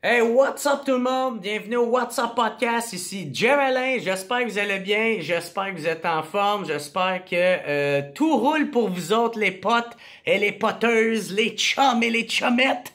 Hey, what's up tout le monde? Bienvenue au What's Up Podcast, ici Jeralyn. J'espère que vous allez bien, j'espère que vous êtes en forme, j'espère que tout roule pour vous autres, les potes et les poteuses, les chums et les chummettes.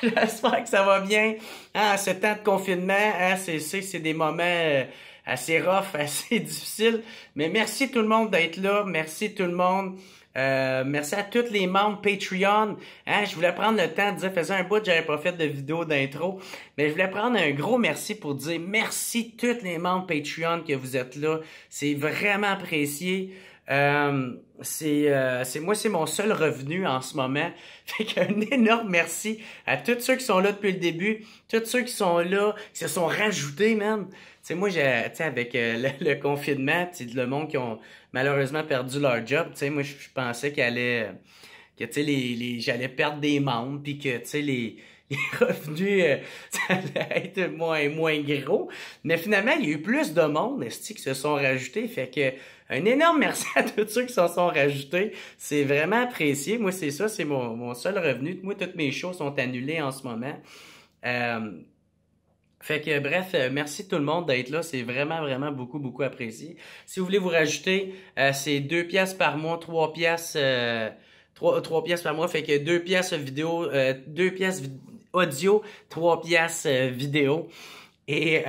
J'espère que ça va bien. Ce temps de confinement, c'est des moments assez rough, assez difficiles. Mais merci tout le monde d'être là, merci tout le monde. Merci à tous les membres Patreon. Je voulais prendre le temps de dire, faisait un bout que j'avais pas fait de vidéo d'intro, mais je voulais prendre un gros merci pour dire merci tous les membres Patreon que vous êtes là. C'est vraiment apprécié. C'est mon seul revenu en ce moment. Fait qu'un énorme merci à tous ceux qui sont là depuis le début, tous ceux qui sont là, qui se sont rajoutés, man. Tu sais, moi, avec le confinement, le monde qui ont malheureusement perdu leur job, tu sais, moi, je pensais que j'allais perdre des membres, puis que, tu sais, les revenus, ça allait être moins gros. Mais finalement, il y a eu plus de monde, qui se sont rajoutés. Fait que, un énorme merci à tous ceux qui se sont rajoutés. C'est vraiment apprécié. Moi, c'est ça, c'est mon seul revenu. Moi, toutes mes shows sont annulées en ce moment. Fait que bref, merci tout le monde d'être là, c'est vraiment beaucoup apprécié. Si vous voulez vous rajouter, c'est 2 piastres par mois, 3 piastres, 3 piastres par mois, fait que 2 piastres vidéo, 2 piastres audio, 3 piastres vidéo. Et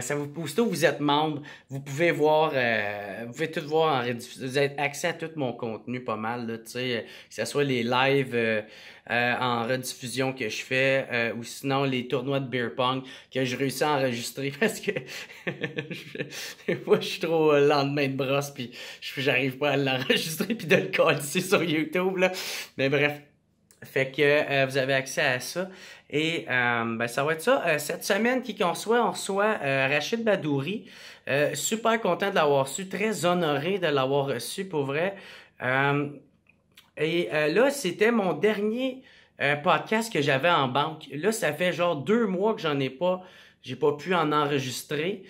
ça aussitôt que vous êtes membre, vous pouvez voir, vous pouvez tout voir en rediffusion. Vous avez accès à tout mon contenu pas mal, là, tu sais, que ce soit les lives en rediffusion que je fais, ou sinon les tournois de beer pong que je réussis à enregistrer parce que des fois je suis trop lendemain de brosse puis j'arrive pas à l'enregistrer puis de le coller sur YouTube là. Mais bref. Fait que vous avez accès à ça. Et ça va être ça. Cette semaine, on reçoit Rachid Badouri. Super content de l'avoir reçu. Très honoré de l'avoir reçu, pour vrai. Là, c'était mon dernier podcast que j'avais en banque. Là, ça fait genre 2 mois que j'ai pas pu en enregistrer.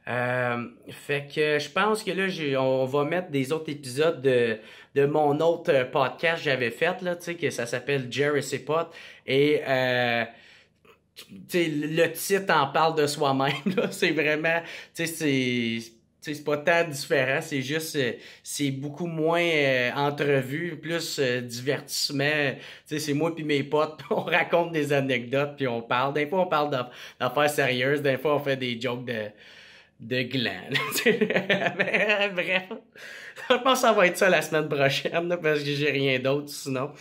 Fait que je pense que là, on va mettre des autres épisodes de mon autre podcast que j'avais fait, là, tu sais, que ça s'appelle Jerry et ses potes. Et, le titre en parle de soi-même, là. C'est vraiment, c'est pas tant différent, c'est juste, c'est beaucoup moins entrevue, plus divertissement. C'est moi puis mes potes, on raconte des anecdotes puis on parle. Des fois, on parle d'affaires sérieuses, des fois, on fait des jokes de gland. Bref, je pense que ça va être ça la semaine prochaine, là, parce que j'ai rien d'autre sinon.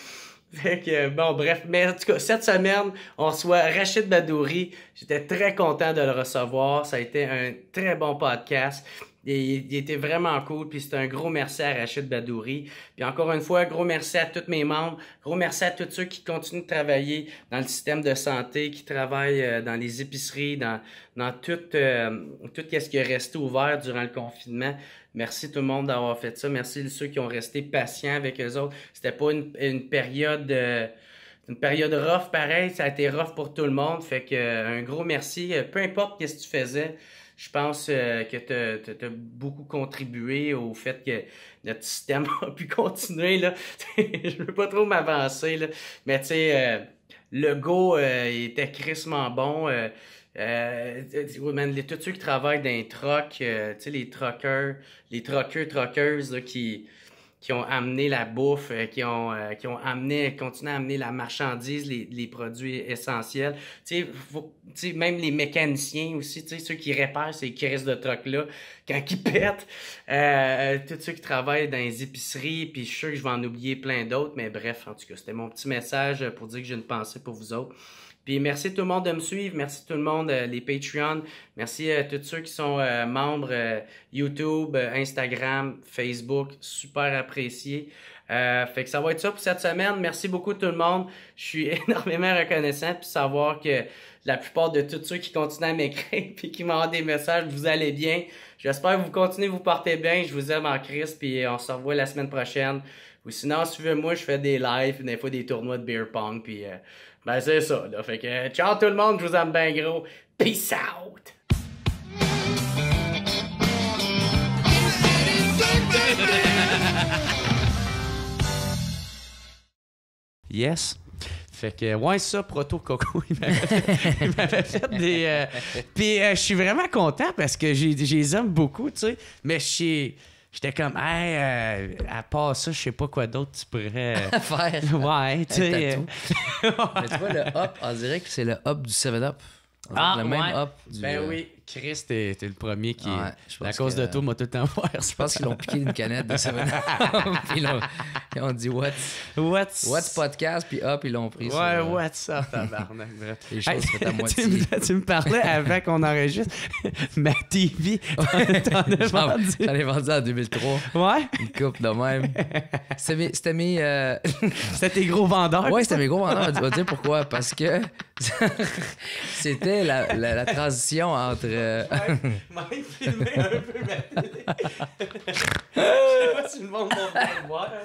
Fait que, bon, bref. Mais en tout cas, cette semaine, on reçoit Rachid Badouri. J'étais très content de le recevoir. Ça a été un très bon podcast. Il était vraiment cool, puis c'est un gros merci à Rachid Badouri. Puis encore une fois, gros merci à tous mes membres, gros merci à tous ceux qui continuent de travailler dans le système de santé, qui travaillent dans les épiceries, dans tout ce qui est resté ouvert durant le confinement. Merci tout le monde d'avoir fait ça. Merci ceux qui ont resté patients avec eux autres. C'était pas une période rough pareil, ça a été rough pour tout le monde. Fait que un gros merci. Peu importe qu'est-ce que tu faisais. Je pense que t'as beaucoup contribué au fait que notre système a pu continuer, là. Je veux pas trop m'avancer, là. Mais tu sais, le go était crissement bon. Tous ceux qui travaillent dans les trucks, tu sais, les truckeuses, là, qui ont amené la bouffe, qui ont continué à amener la marchandise, les produits essentiels. Tu sais, même les mécaniciens aussi, tu sais, ceux qui réparent ces crises de trucks-là, quand ils pètent, tous ceux qui travaillent dans les épiceries, puis je suis sûr que je vais en oublier plein d'autres, mais bref, en tout cas, c'était mon petit message pour dire que j'ai une pensée pour vous autres. Puis merci tout le monde de me suivre, merci tout le monde, les Patreon, merci à tous ceux qui sont membres YouTube, Instagram, Facebook, super apprécié. Fait que ça va être ça pour cette semaine. Merci beaucoup tout le monde. Je suis énormément reconnaissant de savoir que la plupart de tous ceux qui continuent à m'écrire puis qui m'envoient des messages, vous allez bien. J'espère que vous continuez, vous portez bien. Je vous aime en Christ, puis on se revoit la semaine prochaine. Ou sinon, suivez-moi, je fais des lives, des fois des tournois de beer pong, puis c'est ça, là. Fait que ciao tout le monde, je vous aime bien gros. Peace out! Yes. Fait que, ouais, ça, Proto Coco, il m'avait fait des... Puis je suis vraiment content parce que je les aime beaucoup, tu sais. Mais j'étais comme, hey, à part ça, je sais pas quoi d'autre tu pourrais... faire. Ouais, tu sais. Mais tu vois, le hop, on dirait que c'est le hop du 7-Up. Le même hop. Ben oui, Chris, t'es le premier qui... Ouais, à cause de toi, m'a tout le temps faire. Je pense qu'ils l'ont piqué d'une canette de 7-Up. Puis ils ont dit What's podcast, puis hop, ils l'ont pris. Ouais, what's up, tabarnak. Les choses faites à moitié. Tu me parlais avant qu'on enregistre. Ma TV, t'en ai vendu en 2003. Ouais? Une coupe de même. C'était mes... C'était tes gros vendeurs? Ouais, c'était mes gros vendeurs. On va dire pourquoi. Parce que c'était la transition entre... Mike filmé un peu ma télé. Je sais pas si le monde va le voir, là.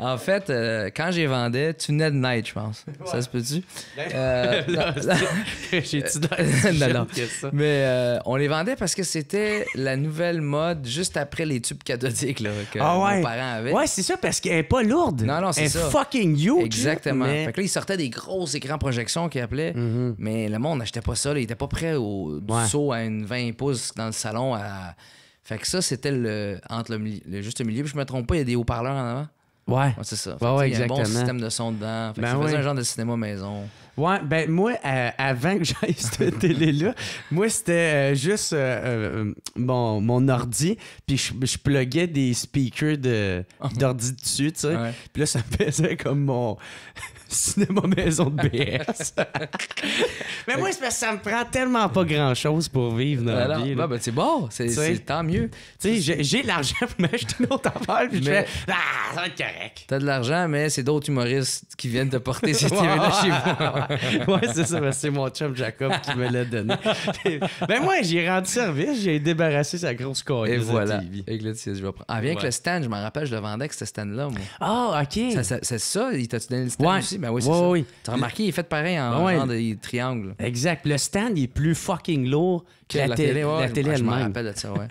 En fait, quand j'ai vendais, tu venais de Night, je pense. Ouais. Ça se peut-tu? J'ai-tu non. Mais on les vendait parce que c'était la nouvelle mode juste après les tubes cathodiques là, que nos parents avaient. Ouais, c'est ça, parce qu'elle est pas lourde. Non, c'est ça. Elle est fucking huge. Exactement. Fait que là, ils sortaient des gros écrans projection qu'ils appelaient, mais le monde n'achetait pas ça. Là. Il était pas prêt du saut à une 20 pouces dans le salon. Fait que ça, c'était entre le juste milieu. Puis je me trompe pas, il y a des haut-parleurs en avant. Ouais. C'est ça. Ouais, il y a un bon système de son dedans. Fait que ça faisait un genre de cinéma maison. Ouais, ben moi, avant que j'aille cette télé-là, moi, c'était juste mon ordi, puis je pluguais des speakers d'ordi dessus, tu sais. Ouais. Puis là, ça me faisait comme mon cinéma maison de BS. Mais moi, c'est parce que ça me prend tellement pas grand-chose pour vivre dans la vie. Ben, c'est bon, c'est tant mieux. Tu sais, j'ai l'argent pour m'acheter une autre affaire, puis je fais « Ah, ça va être correct. » T'as de l'argent, mais c'est d'autres humoristes qui viennent te porter ces télé-là chez vous. Ouais, c'est ça, c'est mon chum Jacob qui me l'a donné. Ben moi, j'ai rendu service, j'ai débarrassé sa grosse coille. Et voilà. Avec le je vais prendre. Bien que le stand, je m'en rappelle, je le vendais avec ce stand-là, moi. Ah, OK. C'est ça, il t'a-tu donné le stand aussi? Ben oui, c'est ça. Oui. T'as remarqué, il est fait pareil en genre de triangle. Exact. Le stand, il est plus fucking lourd que la télé elle-même. Je me rappelle de ça, ouais.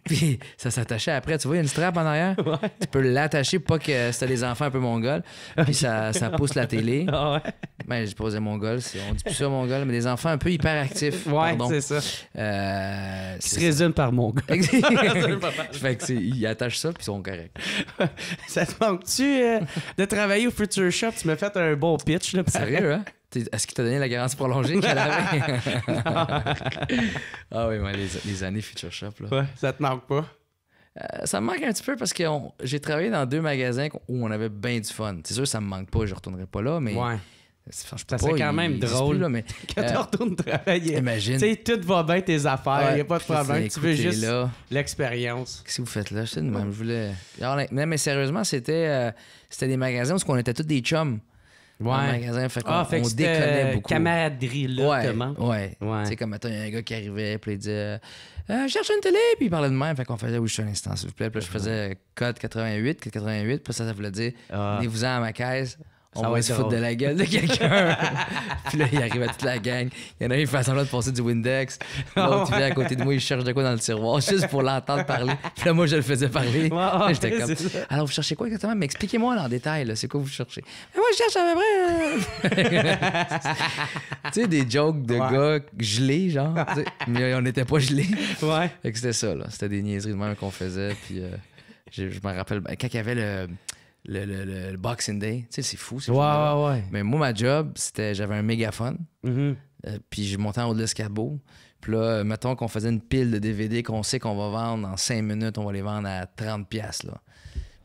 Puis ça s'attachait après. Tu vois, il y a une strap en arrière. Ouais. Tu peux l'attacher pour pas que c'était les enfants un peu mongols. Puis ça pousse la télé. Ah ouais. Ben, je posais mongol. On dit plus ça mongol, mais des enfants un peu hyperactifs. Ouais, c'est ça. Qui se résume par mongol. Fait que ils attachent ça, puis ils sont corrects. Ça te manque-tu de travailler au Future Shop? Tu m'as fait un bon pitch. Là, sérieux, hein? Est-ce qu'il t'a donné la garantie prolongée qu'elle avait? Ah oui, mais les années Future Shop, là. Ouais, ça te manque pas? Ça me manque un petit peu parce que j'ai travaillé dans 2 magasins où on avait bien du fun. C'est sûr, ça me manque pas, je retournerai pas là, mais... Ouais. Ça serait quand même drôle là, mais quand tu retournes travailler. Imagine. Tu sais, tout va bien tes affaires, il n'y a pas de problème. Tu veux juste l'expérience. Qu'est-ce que vous faites là? Je sais, même, je voulais... Non, mais sérieusement, c'était des magasins où on était tous des chums. Ouais. Dans le magasin, fait qu'on déconnait beaucoup. Camaraderie là, comment? Ouais. Tu sais, comme mettons, il y a un gars qui arrivait, puis il disait je cherche une télé, puis il parlait de même. Fait qu'on faisait, oui, je suis un instant, s'il vous plaît. Puis là, je faisais code 88, puis ça voulait dire venez-vous-en à ma caisse. On va se foutre de la gueule de quelqu'un. Puis là, il arrivait toute la gang. Il y en a un qui fait semblant de passer du Windex. L'autre, il vient à côté de moi, il cherche de quoi dans le tiroir, juste pour l'entendre parler. Puis là, moi, je le faisais parler. J'étais comme alors, vous cherchez quoi exactement? Mais expliquez-moi en détail, là, c'est quoi vous cherchez? Mais moi, je cherche à peu près. Tu sais, des jokes de gars gelés, genre. Mais on n'était pas gelés. Ouais. Fait que c'était ça, là. C'était des niaiseries de même qu'on faisait. Puis je me rappelle, quand il y avait le Boxing Day, tu sais, c'est fou. Ouais. Mais moi, ma job, j'avais un mégaphone. Puis je montais en haut de l'escabeau. Puis là, mettons qu'on faisait une pile de DVD qu'on sait qu'on va vendre en 5 minutes, on va les vendre à 30$, là.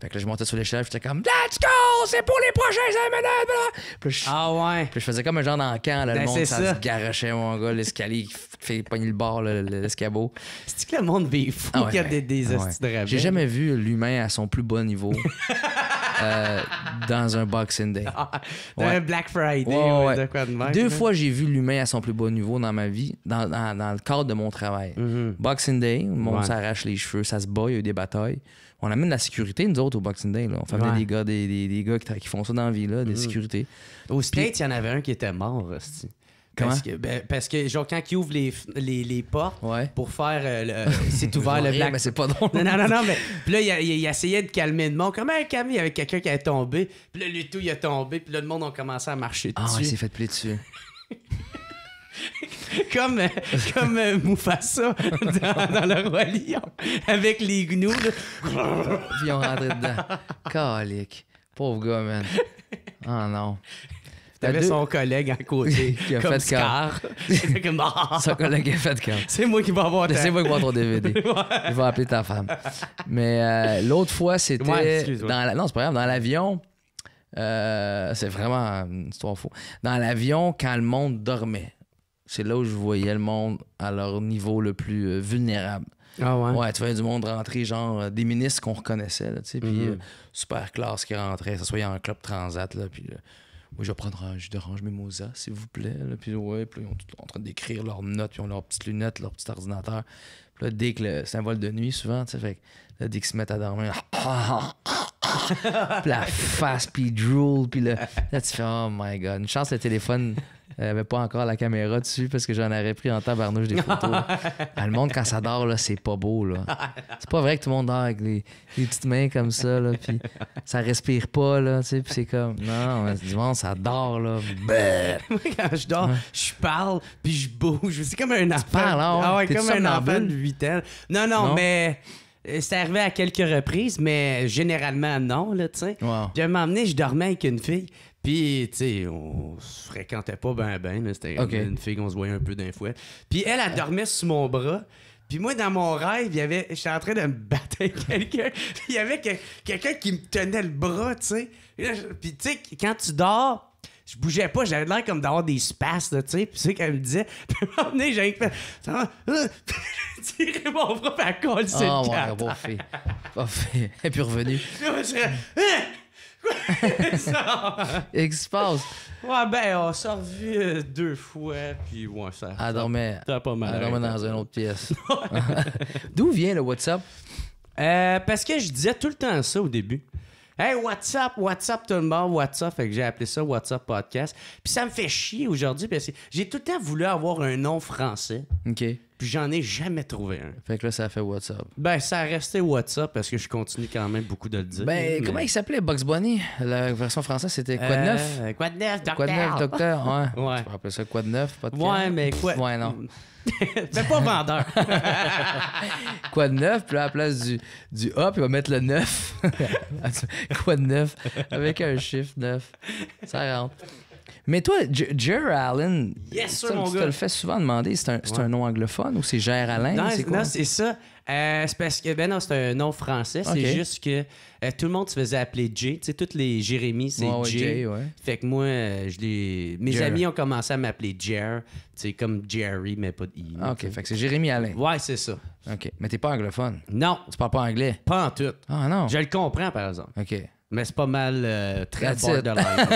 Fait que là, je montais sur l'échelle, j'étais comme let's go, c'est pour les prochains 5 minutes. Puis je faisais comme un genre d'encan, là, le monde, ça se garochait, mon gars, l'escalier qui fait pogner le bord, l'escabeau. C'est-tu que le monde vit fou qu'il y a des hosties de rabais? J'ai jamais vu l'humain à son plus bas niveau. Dans un Boxing Day. Dans un Black Friday ou de quoi de même. 2 fois, j'ai vu l'humain à son plus bas niveau dans ma vie, dans le cadre de mon travail. Boxing Day, le monde s'arrache les cheveux, ça se bat, il y a eu des batailles. On amène la sécurité, nous autres, au Boxing Day. Là. On fait venir des gars qui font ça dans la vie, là, des sécurités. Au States, il y en avait un qui était mort. Parce que, genre, quand ils ouvrent les portes pour faire c'est ouvert le black. Mais c'est pas drôle. Non, mais puis là, il essayait de calmer le monde. Comment calmer? Il y avait quelqu'un qui est tombé. Puis là, lui, tout, il a tombé. Puis là, le monde a commencé à marcher dessus. Ah, il s'est fait plier dessus. comme Mufasa dans le Roi Lion. Avec les gnous. Puis ils ont rentré dedans. Calique. Pauvre gars, man. Oh non. T'avais son collègue à côté. Qui a comme fait Scar. Comme... Son collègue a fait comme. C'est moi qui vais avoir C'est moi qui vais avoir ton DVD. Il va appeler ta femme. Mais l'autre fois, c'était non, c'est pas grave. Dans l'avion, c'est vraiment une histoire faux. Dans l'avion, quand le monde dormait, c'est là où je voyais le monde à leur niveau le plus vulnérable. Ah ouais? Ouais, tu voyais du monde rentrer, genre des ministres qu'on reconnaissait, tu sais, puis super classe qui rentrait, ça soit en club transat, là, puis moi, je dérange mes Mozas, s'il vous plaît, là, puis ouais, puis ils sont tous en train d'écrire leurs notes, puis ils ont leurs petites lunettes, leur petit ordinateur. Puis là, dès que c'est un vol de nuit, souvent, tu sais, fait que là, dès qu'ils se mettent à dormir, puis la face, puis ils drool, puis là, tu fais, oh my God, une chance, le téléphone... Il n'y avait pas encore la caméra dessus parce que j'en aurais pris en tabarnouche des photos. Le monde, quand ça dort, là, c'est pas beau. Là. C'est pas vrai que tout le monde dort avec les petites mains comme ça, là, puis ça respire pas, là, tu sais, puis c'est comme... Non, mais du monde, ça dort, là. Moi, quand je dors, je parle, puis je bouge. C'est comme un enfant. Tu parles, hein? Ah ouais, comme un enfant de 8 ans. Non, mais... C'est arrivé à quelques reprises, mais généralement, non, là, tu sais. Wow. Puis à un moment donné, je dormais avec une fille... Puis, tu sais, on se fréquentait pas ben. C'était une fille qu'on se voyait un peu d'un fouet. Puis elle dormait sur mon bras. Puis moi, dans mon rêve, j'étais en train de me battre avec quelqu'un. Puis il y avait quelqu'un qui me tenait le bras, tu sais. Puis, tu sais, quand tu dors, je bougeais pas. J'avais l'air comme d'avoir des spasmes, tu sais. Puis c'est qu'elle me disait. Puis à un moment donné, j'avais fait... tirer mon bras, puis elle colle sur le cadre. Oh, ouais, pas fait. Et puis revenu. Je serais... Qu'est-ce qui se passe? Ouais, ben, on s'est revus 2 fois, puis ouais, ça. Elle dormait pas mal. Elle dormait dans une autre pièce. D'où vient le WhatsApp? Parce que je disais tout le temps ça au début. Hey, WhatsApp tout le monde, WhatsApp. Fait que j'ai appelé ça WhatsApp Podcast. Puis ça me fait chier aujourd'hui parce que j'ai tout le temps voulu avoir un nom français. OK. Puis j'en ai jamais trouvé un. Fait que là, ça a fait WhatsApp. Ben, ça a resté WhatsApp parce que je continue quand même beaucoup de le dire. Ben, comment il s'appelait? Bugs Bunny? La version française, c'était quoi de neuf? Quoi de neuf, docteur? Quoi de neuf, docteur? Ouais. Ouais. Tu peux appeler ça quoi de neuf? Podcast? Ouais, mais quoi? Ouais, non. Fais pas vendeur. Quoi de neuf? Puis là, à la place du A, puis il va mettre le 9. Quoi de neuf? Avec un chiffre 9. Ça rentre. Mais toi, Jer Allen, yes, sir, mon tu gars. te le fais souvent demander, c'est un nom anglophone ou c'est Jer Allen? Non, c'est quoi? non, c'est ça. C'est parce que, non, c'est un nom français. C'est juste que tout le monde se faisait appeler Jay. Tu sais, tous les Jérémy, c'est Jay. Ouais. Fait que moi, mes amis ont commencé à m'appeler Jer. Tu sais, comme Jerry, mais pas de I. OK, fait que c'est Jérémy Allen. Ouais, c'est ça. OK, mais t'es pas anglophone. Non. Tu parles pas anglais? Pas en tout. Ah non? Je le comprends, par exemple. OK. Mais c'est pas mal très That's borderline.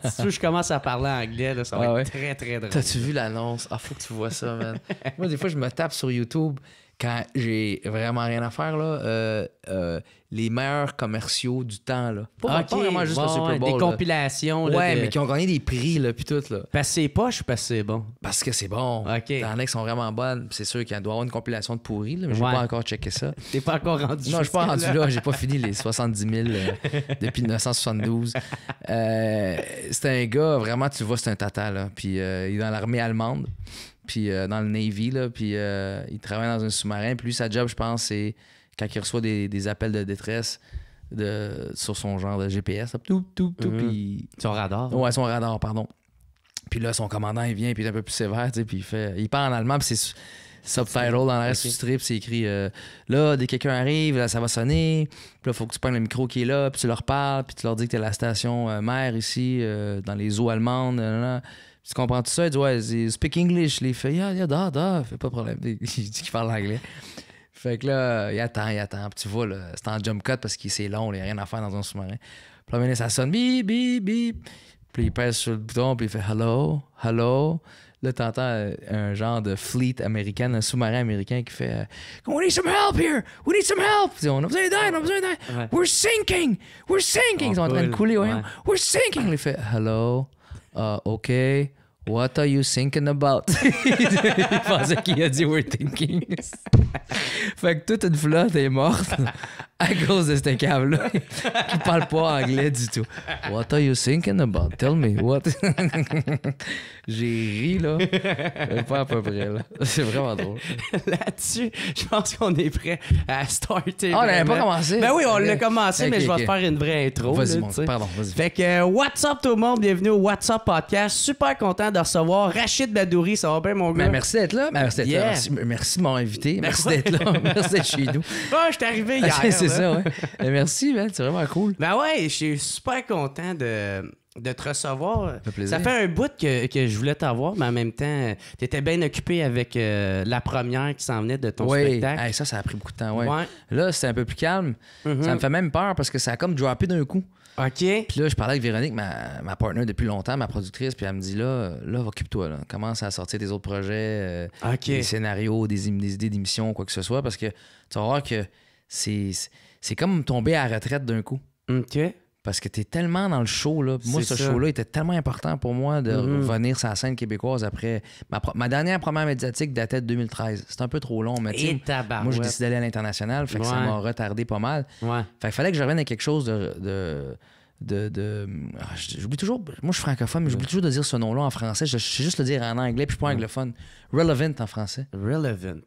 Si tu veux, je commence à parler anglais, là, ça va être très, très drôle. T'as-tu vu l'annonce? Ah, faut que tu vois ça, man. Moi, des fois, je me tape sur YouTube quand j'ai vraiment rien à faire, là. Les meilleurs commerciaux du temps, là. Pas vraiment juste le Super Bowl. Des compilations. Là, mais qui ont gagné des prix, là, puis tout, là. Parce que c'est poche ou parce que c'est bon? Parce que c'est bon. OK. T'en as qui sont vraiment bonnes. C'est sûr qu'il doit y avoir une compilation de pourris, là, mais j'ai pas encore checké ça. T'es pas encore rendu Non, je suis pas rendu là. J'ai pas fini les 70 000 depuis 1972. C'est un gars, vraiment, tu vois, c'est un tata, là. Puis il est dans l'armée allemande, puis dans le Navy, là. Puis il travaille dans un sous-marin. Puis lui, sa job, je pense, c'est quand il reçoit des appels de détresse sur son genre de GPS. Là, puis... Son radar. Ouais, son radar, pardon. Puis là, son commandant, il vient, puis il est un peu plus sévère, tu sais, puis il parle en allemand, puis c'est subtitle dans l'arrêt sous-titré, puis c'est écrit là, dès que quelqu'un arrive, là, ça va sonner, puis là, il faut que tu prennes le micro qui est là, puis tu leur parles, puis tu leur dis que t'es la station mère ici, dans les eaux allemandes, là. Tu comprends tout ça? Il dit, ouais, speak English. Il fait, yeah, da, fait pas de problème. Il dit qu'il parle anglais. Fait que là, il attend. Puis tu vois, là, c'est en jump cut parce que c'est long, il n'y a rien à faire dans un sous-marin. Puis là, ça sonne, bip, bip, bip. Puis il pèse sur le bouton, puis il fait hello. Là, t'entends un genre de fleet américain, un sous-marin américain qui fait we need some help here! We need some help! Puis on a besoin d'aide! Ouais. We're sinking! Ils sont en train de couler, ouais. We're sinking! Il fait hello. OK. What are you thinking about? Il pensait qu'il a dit we're thinking. Fait que toute une flotte est morte à cause de ce cave-là qui parle pas anglais du tout. What are you thinking about? Tell me what. J'ai ri, là. Pas à peu près, là. C'est vraiment drôle. Là-dessus, je pense qu'on est prêt à starter. Ah, on n'avait pas commencé? Ben oui, on l'a commencé, mais je vais te faire une vraie intro. Vas-y, là, pardon, vas-y. Fait que, what's up tout le monde? Bienvenue au What's Up Podcast. Super content de recevoir Rachid Badouri. Ça va bien, mon gars? Ben, merci d'être là. Ben, merci d'être là. Merci de m'avoir invité. Merci d'être là. Merci d'être chez nous. Ah, je suis arrivé hier. C'est ça, ouais. Ben, merci, man. C'est vraiment cool. Ben ouais, je suis super content de te recevoir. Ça fait plaisir. Ça fait un bout que je voulais t'avoir, mais en même temps, t'étais bien occupé avec la première qui s'en venait de ton spectacle. Hey, ça a pris beaucoup de temps, ouais. Ouais. Là, c'était un peu plus calme. Ça me fait même peur parce que ça a comme droppé d'un coup. OK. Puis là, je parlais avec Véronique, ma partner depuis longtemps, ma productrice, puis elle me dit là occupe-toi, là. Commence à sortir des autres projets, des scénarios, des idées d'émissions, quoi que ce soit, parce que tu vas voir que c'est comme tomber à la retraite d'un coup. OK. Parce que t'es tellement dans le show, là. Moi, ce show-là était tellement important pour moi de revenir sur la scène québécoise après. Ma dernière première médiatique datait de 2013. C'était un peu trop long, mais moi, je décidais d'aller à l'international, fait que ça m'a retardé pas mal. Ouais. Fait qu'il fallait que je revienne à quelque chose j'oublie toujours. Moi, je suis francophone, mais j'oublie toujours de dire ce nom-là en français. Je sais juste le dire en anglais, puis je suis pas anglophone. Relevant en français. Relevant.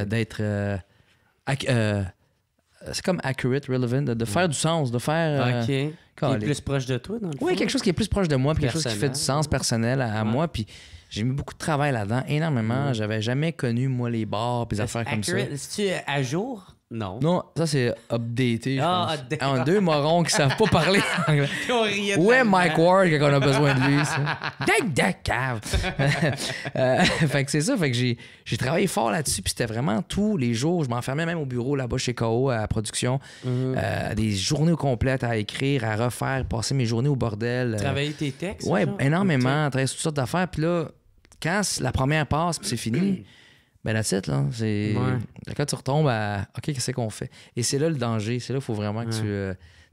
D'être. C'est comme accurate, relevant, de faire du sens, de faire. OK. Qui est plus proche de toi, dans le fond? Oui, quelque chose qui est plus proche de moi, puis quelque chose qui fait du sens personnel à moi. Puis j'ai mis beaucoup de travail là-dedans, énormément. J'avais jamais connu, moi, les bars, puis des affaires comme ça. Est-ce-tu à jour? Non. Non, ça c'est updaté. D'accord. Deux morons qui savent pas parler anglais. Où est Mike Ward quand on a besoin de lui? Cave. Fait que c'est ça. Fait que j'ai travaillé fort là-dessus. Puis c'était vraiment tous les jours. Je m'enfermais même au bureau là-bas chez KO à la production. Des journées complètes à écrire, à refaire, passer mes journées au bordel. Travailler tes textes? Ouais, énormément. Travailler sur toutes sortes d'affaires. Puis là, quand la première passe, puis c'est fini. Ben la titre, là, c'est... Quand tu retombes à OK, qu'est-ce qu'on fait? Et c'est là le danger. C'est là qu'il faut vraiment que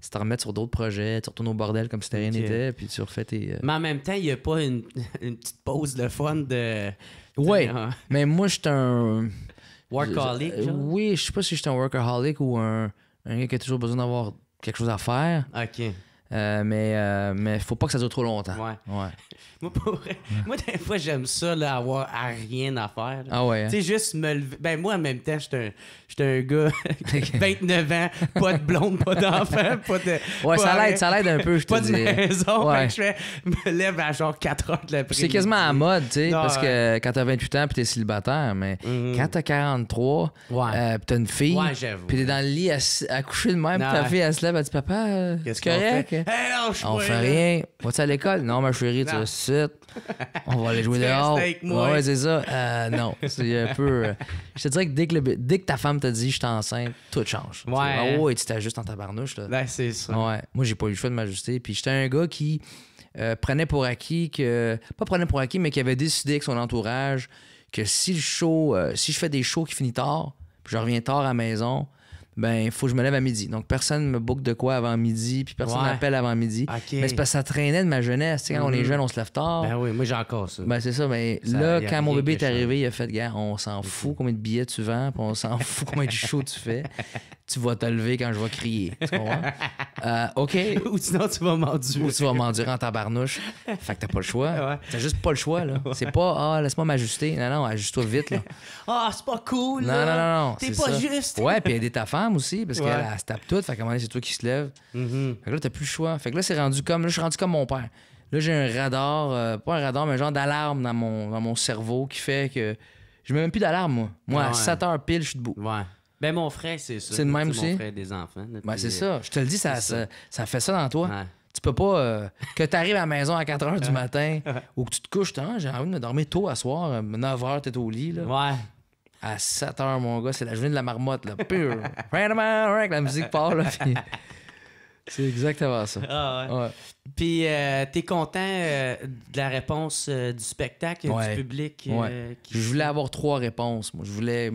tu te remettes sur d'autres projets, tu retournes au bordel comme si rien n'était, puis tu refais tes... Mais en même temps, il n'y a pas une petite pause de fun de... Ouais, mais moi, je suis un... Workaholic, genre? Oui, je sais pas si je suis un workaholic ou un gars qui a toujours besoin d'avoir quelque chose à faire. OK. Mais faut pas que ça dure trop longtemps. Ouais. Moi, des fois, j'aime ça, là, avoir à rien à faire. Là. Ah ouais. Hein? Tu sais, juste me lever. Ben, moi, en même temps, j'étais un gars, 29 ans, pas de blonde, pas d'enfant, pas de. Ouais, ça l'aide un peu, je te pas de dirais. maison. Ouais. Fait que je me lève à genre 4 heures de l'après-midi. C'est quasiment à mode, tu sais, parce que quand t'as 28 ans puis t'es célibataire, mais quand t'as 43, puis t'as une fille, puis t'es dans le lit à coucher de même, puis ta fille, elle se lève, elle dit papa, qu'est-ce c'est correct? Hey, non, on fait rien. Vas-tu à l'école? Non, ma chérie, tu restes ici. On va aller jouer dehors. Ouais, c'est ça. Non, c'est un peu. Je te dirais que dès que ta femme te dit je suis enceinte, tout change. Ouais, tu t'ajustes en tabarnouche. Là. Ben, c'est ça. Ouais. Moi, j'ai pas eu le choix de m'ajuster. Puis j'étais un gars qui prenait pour acquis mais qui avait décidé avec son entourage que si je fais des shows qui finissent tard, puis je reviens tard à la maison, ben, il faut que je me lève à midi. Donc, personne me book de quoi avant midi, puis personne m'appelle avant midi. Okay. Mais c'est parce que ça traînait de ma jeunesse. Tu sais, quand on est jeune, on se lève tard. Ben oui, moi, j'ai encore ça. Ben, c'est ça. Mais là, quand mon bébé est arrivé, il a fait, gars, on s'en fout combien de billets tu vends, puis on s'en fout combien de shows tu fais. Tu vas te lever quand je vais crier. Tu comprends? OK. Ou sinon, tu vas m'endurer. Ou tu vas m'endurer en tabarnouche. Fait que t'as pas le choix. T'as juste pas le choix, là. C'est pas, laisse-moi m'ajuster. Non, ajuste-toi vite, là. C'est pas cool, là. Non. T'es pas ça. Juste. Ouais, puis aider ta femme aussi, parce qu'elle se tape toute. Fait qu'à un moment donné, c'est toi qui se lève. Fait que là, t'as plus le choix. Fait que là, je suis rendu comme mon père. Là, j'ai un radar, pas un radar, mais un genre d'alarme dans mon cerveau qui fait que je mets même plus d'alarme, moi. Moi, à 7 heures pile, je suis debout. Ouais. Ben, mon frère, c'est ça. C'est le même aussi. Mon frère a des enfants. Là, ben, c'est ça. Je te le dis, ça fait ça dans toi. Ouais. Tu peux pas... que t'arrives à la maison à 4 heures du matin ou que tu te couches, j'ai envie de dormir tôt à soir. 9 heures, t'es au lit, là. Ouais. À 7 heures, mon gars, c'est la journée de la marmotte, là. Pure. La musique part, là. Puis... C'est exactement ça. Ouais. Puis, t'es content de la réponse du spectacle, du public? Je voulais avoir 3 réponses. Moi, je voulais,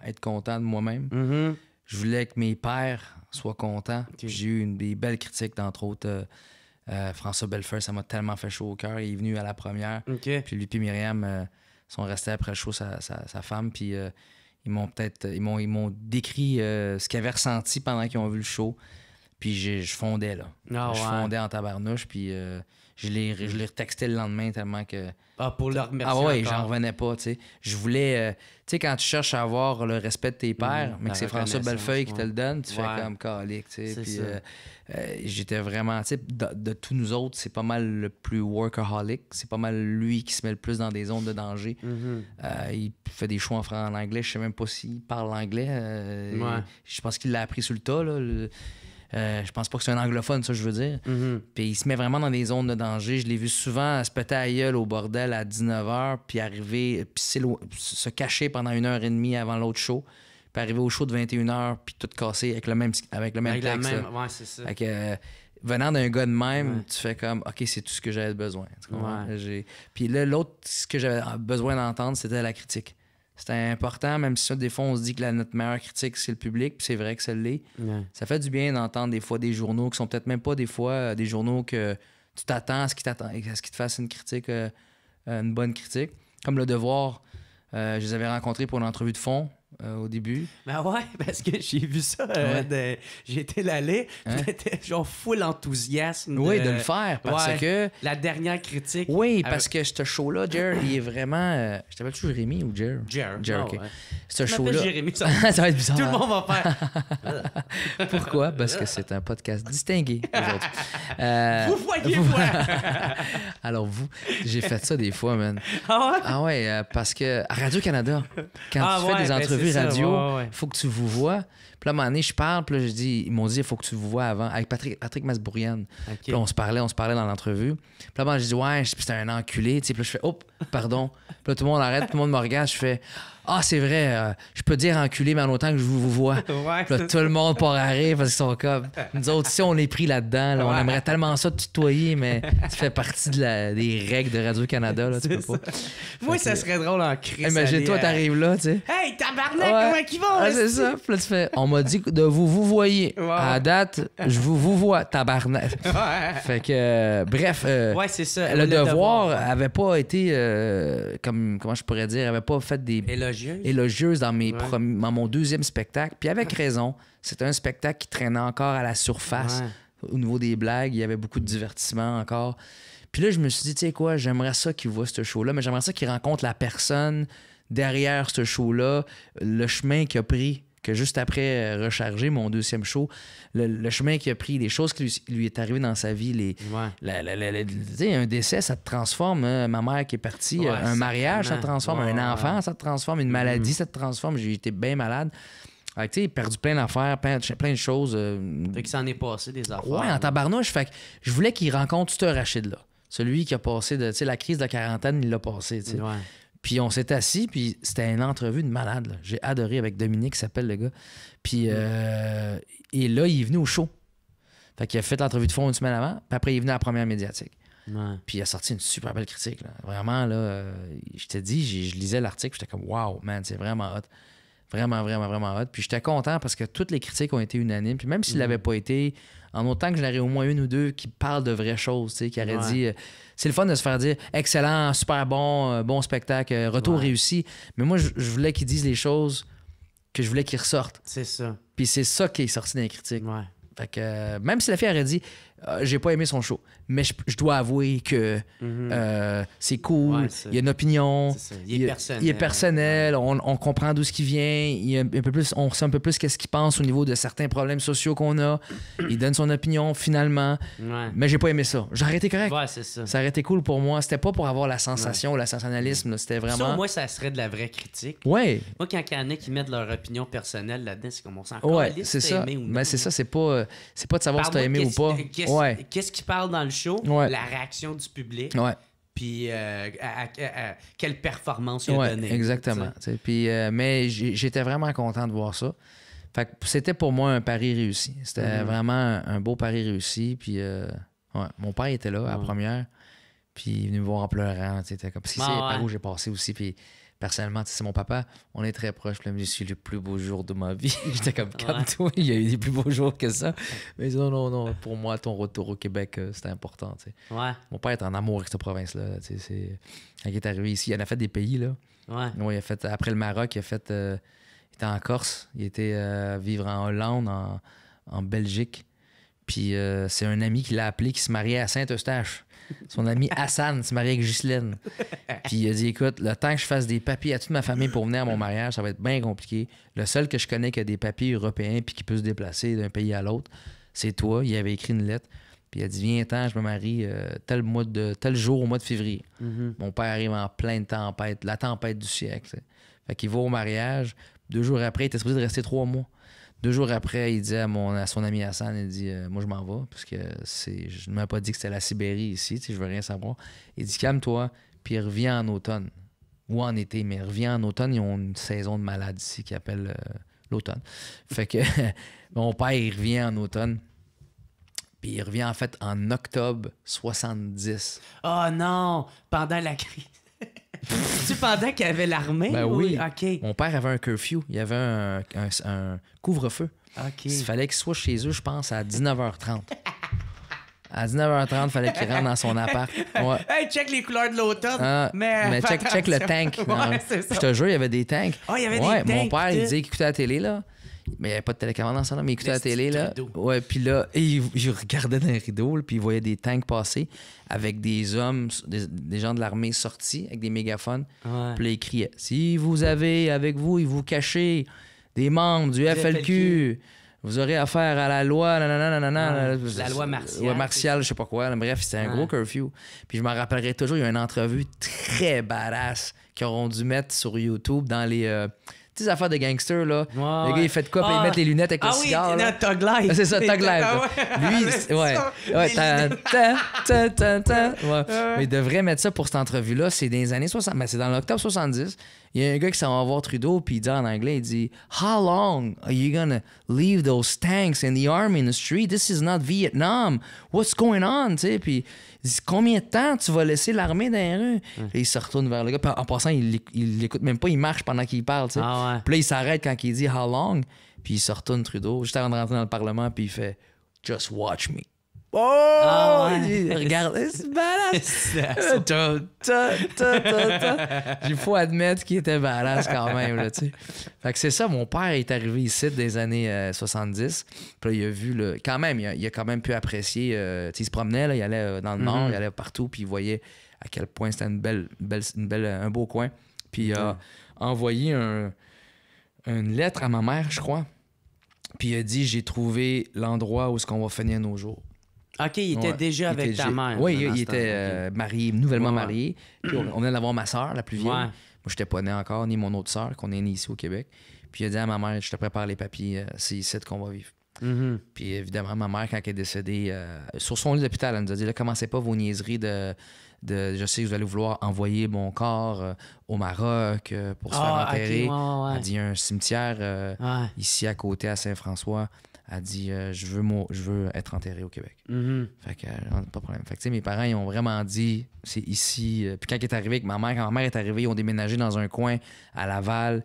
être content de moi-même. Je voulais que mes pairs soient contents. Okay. J'ai eu des belles critiques, d'entre autres François Bellefeuille, ça m'a tellement fait chaud au cœur. Il est venu à la première. OK. Puis lui puis Myriam sont restés après le show, sa femme. Puis ils m'ont décrit ce qu'ils avaient ressenti pendant qu'ils ont vu le show. Puis je fondais, là. Je fondais en tabarnouche. Puis je les retextais le lendemain tellement que... Ah, pour le remercier. Ah ouais, encore. j'en revenais pas, tu sais. Je voulais... tu sais, quand tu cherches à avoir le respect de tes pères, mais que c'est François Bellefeuille qui te le donne, tu fais comme calique, tu sais. Puis j'étais vraiment... Tu sais, de tous nous autres, c'est pas mal le plus workaholic. C'est pas mal lui qui se met le plus dans des zones de danger. Il fait des shows en anglais. Je sais même pas s'il parle anglais. Je pense qu'il l'a appris sur le tas, là. Je pense pas que c'est un anglophone, ça, je veux dire. Puis il se met vraiment dans des zones de danger. Je l'ai vu souvent se péter à gueule au bordel à 19h, puis arriver, puis se cacher pendant 1h30 avant l'autre show, puis arriver au show de 21h, puis tout casser avec le même texte. Ouais, c'est ça. Fait que, venant d'un gars de même, tu fais comme, OK, c'est tout ce que j'avais besoin. Puis là, l'autre, ce que j'avais besoin d'entendre, c'était la critique. C'était important, même si des fois, on se dit que notre meilleure critique, c'est le public, puis c'est vrai que ça l'est. Ça fait du bien d'entendre des fois des journaux qui sont peut-être même pas des fois des journaux que tu t'attends à ce qu'ils te fassent une critique, une bonne critique. Comme Le Devoir, je les avais rencontrés pour une entrevue de fond au début. Ben ouais, parce que j'ai vu ça. J'ai été l'allée, j'étais genre full enthousiasme. Oui, de le faire, parce que... La dernière critique... Oui, parce que ce show-là, Jer, il est vraiment... Je t'appelle-tu Jérémy ou Jer? Jer, OK. ouais. Ce show-là... Jérémy, ça va être bizarre. Tout le monde va faire... Pourquoi? Parce que c'est un podcast distingué aujourd'hui. Vous voyez moi! Alors j'ai fait ça des fois, man. Ah ouais? Ah ouais, parce que à Radio-Canada, quand tu fais des entrevues radio, faut que tu vous vois. Puis là, à un moment donné, je parle, puis là, je dis, ils m'ont dit, il faut que tu vous vois avant, avec Patrick Masbourian. Puis là, on se parlait dans l'entrevue. Puis là, moi, je dis, ouais, c'était un enculé, tu sais. Puis là, je fais, oh, pardon. Puis là, tout le monde arrête, tout le monde me regarde, je fais, ah, c'est vrai, je peux dire enculé, mais en autant que je vous vois. Puis là, tout le monde part à rire parce qu'ils sont comme, nous autres, si on est pris là-dedans, là, on aimerait tellement ça de tutoyer, mais ça fait partie des règles de Radio-Canada, là, tu peux pas. Moi, ça serait drôle en crise. Imagine-toi, t'arrives là, tu sais. Hey, tabarnak, comment qu'ils vont? Ah, c'est ça. Puis là, tu fais, on m'a dit de vous voyez. À date, je vous vois, tabarnak. Fait que, bref, c'est ça. Le Devoir avait pas été, comment je pourrais dire, avait pas fait des élogieuse dans mon deuxième spectacle. Puis avec raison, c'était un spectacle qui traînait encore à la surface. Au niveau des blagues, il y avait beaucoup de divertissement encore. Puis là, je me suis dit, tu sais quoi, j'aimerais ça qu'il voit ce show-là, mais j'aimerais ça qu'il rencontre la personne derrière ce show-là, le chemin qu'il a pris, que juste après Recharger, mon deuxième show, le chemin qu'il a pris, les choses qui lui est arrivé dans sa vie, un décès, ça te transforme. Hein? Ma mère qui est partie, un mariage, ça te transforme. Un enfant, ça te transforme. Une maladie, ça te transforme. J'ai été bien malade. Fait que, tu sais, perdu plein d'affaires, plein de choses. Fait que ça en est passé des affaires. Ouais, en tabarnouche. Fait que je voulais qu'il rencontre ce Rachid-là. Celui qui a passé la crise de la quarantaine, il l'a passé, tu sais. Puis on s'est assis, puis c'était une entrevue de malade. Là. J'ai adoré avec Dominique, qui s'appelle le gars. Puis et là, il est venu au show. Fait qu'il a fait l'entrevue de fond une semaine avant, puis après, il est venu à la première médiatique. Puis il a sorti une super belle critique. Là. Vraiment, là, je t'ai dit, je lisais l'article, j'étais comme « Wow, man, c'est vraiment hot. » Vraiment, vraiment, vraiment hot. Puis j'étais content parce que toutes les critiques ont été unanimes. Puis même s'ils l'avaient pas été, en autant que j'en aurais au moins une ou deux qui parlent de vraies choses, tu sais, qui auraient dit... c'est le fun de se faire dire « Excellent, super bon, bon spectacle, retour réussi. » Mais moi, je voulais qu'ils disent les choses que je voulais qu'ils ressortent. C'est ça. Puis c'est ça qui est sorti dans les critiques. Fait que même si la fille aurait dit j'ai pas aimé son show, mais je dois avouer que c'est cool, il y a une opinion, il est personnel, on comprend d'où ce qui vient, il y a un peu plus, on sait un peu plus qu'est-ce qu'il pense au niveau de certains problèmes sociaux qu'on a. Il donne son opinion finalement, mais j'ai pas aimé ça. J'aurais été correct. C'est ça. Ça aurait été cool pour moi. C'était pas pour avoir la sensation ou le sensationnalisme, là. C'était vraiment. Ça, moi, ça serait de la vraie critique. Ouais. Moi, quand il y en a qui mettent leur opinion personnelle là-dedans, c'est comme on s'en c'est ça. Mais c'est ça, c'est pas de savoir si t'as aimé ou pas. Qu'est-ce qui parle dans le show? La réaction du public. Puis quelle performance il a donné. Exactement. Puis, mais j'étais vraiment content de voir ça. Fait que c'était pour moi un pari réussi. C'était vraiment un beau pari réussi. Puis mon père était là à la première. Puis il est venu me voir en pleurant. Comme, parce que c'est par où j'ai passé aussi. Puis personnellement, c'est mon papa, on est très proches. Puis là, il me dit, c'est le plus beau jour de ma vie. J'étais comme, calme-toi, il y a eu des plus beaux jours que ça. Mais non, pour moi, ton retour au Québec, c'était important. T'sais. Ouais. Mon père est en amour avec cette province-là. Quand il est arrivé ici, il en a fait des pays. Là. Ouais. Il a fait, après le Maroc, il était en Corse, il était vivre en Hollande, en Belgique. Puis c'est un ami qui l'a appelé qui se mariait à Saint-Eustache. Son ami Hassan se mariait avec Ghislaine. Puis il a dit, écoute, le temps que je fasse des papiers à toute ma famille pour venir à mon mariage, ça va être bien compliqué. Le seul que je connais qui a des papiers européens puis qui peut se déplacer d'un pays à l'autre, c'est toi. Il avait écrit une lettre. Puis il a dit, viens-t'en, je me marie tel jour au mois de février. Mon père arrive en pleine tempête, la tempête du siècle. T'sais. Fait qu'il va au mariage. 2 jours après, il était supposé de rester 3 mois. 2 jours après, il dit à son ami Hassan, il dit moi je m'en vais parce que je ne m'ai pas dit que c'était la Sibérie ici, je veux rien savoir. Il dit calme-toi, puis il revient en automne ou en été, mais il revient en automne. Ils ont une saison de malade ici qui appelle l'automne. Fait que mon père il revient en automne, puis il revient en fait en octobre 70. Oh non, pendant la crise. C'est pendant qu'il y avait l'armée? Ben oui. OK. Mon père avait un curfew. Il y avait un couvre-feu. OK. Il fallait qu'il soit chez eux, je pense, à 19h30. À 19h30, il fallait qu'il rentre dans son appart. Ouais. Hey, check les couleurs de l'automne. Mais check le tank. Ouais, c'est ça. Je te jure, il y avait des tanks. Ah, il y avait des tanks. Mon père, il disait qu'il écoutait la télé, là. Mais il n'y avait pas de télécommande dans ça, là, mais il écoutait la télé, là. Ouais, puis là, il regardait dans les rideaux, puis il voyait des tanks passer avec des hommes, des gens de l'armée sortis avec des mégaphones. Ouais. Puis là, il criait « Si vous avez avec vous, il vous cachez des membres du FLQ, vous aurez affaire à la loi, nanana. La loi martiale. Ouais, martiale, je sais pas quoi. Bref, c'était un gros curfew. Puis je m'en rappellerai toujours, il y a une entrevue très badass qu'ils auront dû mettre sur YouTube dans les... petites affaires de gangsters, là. Ouais. Le gars, il fait de quoi? Puis il met les lunettes avec le cigare. Oui, là. Tug Life. C'est ça, Tug Life. Lui, ouais. Mais il devrait mettre ça pour cette entrevue-là. C'est dans les années 60. Mais c'est dans l'octobre 70. Il y a un gars qui s'en va voir Trudeau, puis il dit en anglais, il dit « How long are you gonna leave those tanks and the army in the street? This is not Vietnam. What's going on? » Tu sais, puis il dit « Combien de temps tu vas laisser l'armée dans les rues? » Et il se retourne vers le gars. Puis en passant, il l'écoute même pas, il marche pendant qu'il parle. Tu sais. Ah ouais. Puis là, il s'arrête quand il dit « How long? » Puis il se retourne Trudeau, juste avant de rentrer dans le Parlement, puis il fait « Just watch me. » Oh! Ah ouais. Regarde, c'est badass! Il faut admettre qu'il était badass quand même, là, tu sais. Fait que c'est ça, mon père est arrivé ici des années 70. Puis là, il a vu, quand même, il a quand même pu apprécier, tu sais, il se promenait, là, il allait dans le nord, il allait partout, puis il voyait à quel point c'était un beau coin. Puis il a envoyé une lettre à ma mère, je crois. Puis il a dit, j'ai trouvé l'endroit où est-ce qu'on va finir nos jours. OK, il était déjà avec ta mère. Oui, il était marié, nouvellement marié. Puis on venait d'avoir ma soeur, la plus vieille. Moi, je n'étais pas né encore, ni mon autre soeur, qu'on est né ici au Québec. Puis il a dit à ma mère, je te prépare les papiers, c'est ici qu'on va vivre. Puis évidemment, ma mère, quand elle est décédée, sur son lit d'hôpital, elle nous a dit, là, commencez pas vos niaiseries de je sais que vous allez vouloir envoyer mon corps au Maroc pour se faire enterrer. Okay, Elle dit, il y a un cimetière ici à côté, à Saint-François. Elle dit je veux être enterré au Québec. Fait que pas de problème. Fait que mes parents ils ont vraiment dit c'est ici. Puis quand elle est arrivée avec ma mère, quand ma mère est arrivée, ils ont déménagé dans un coin à Laval.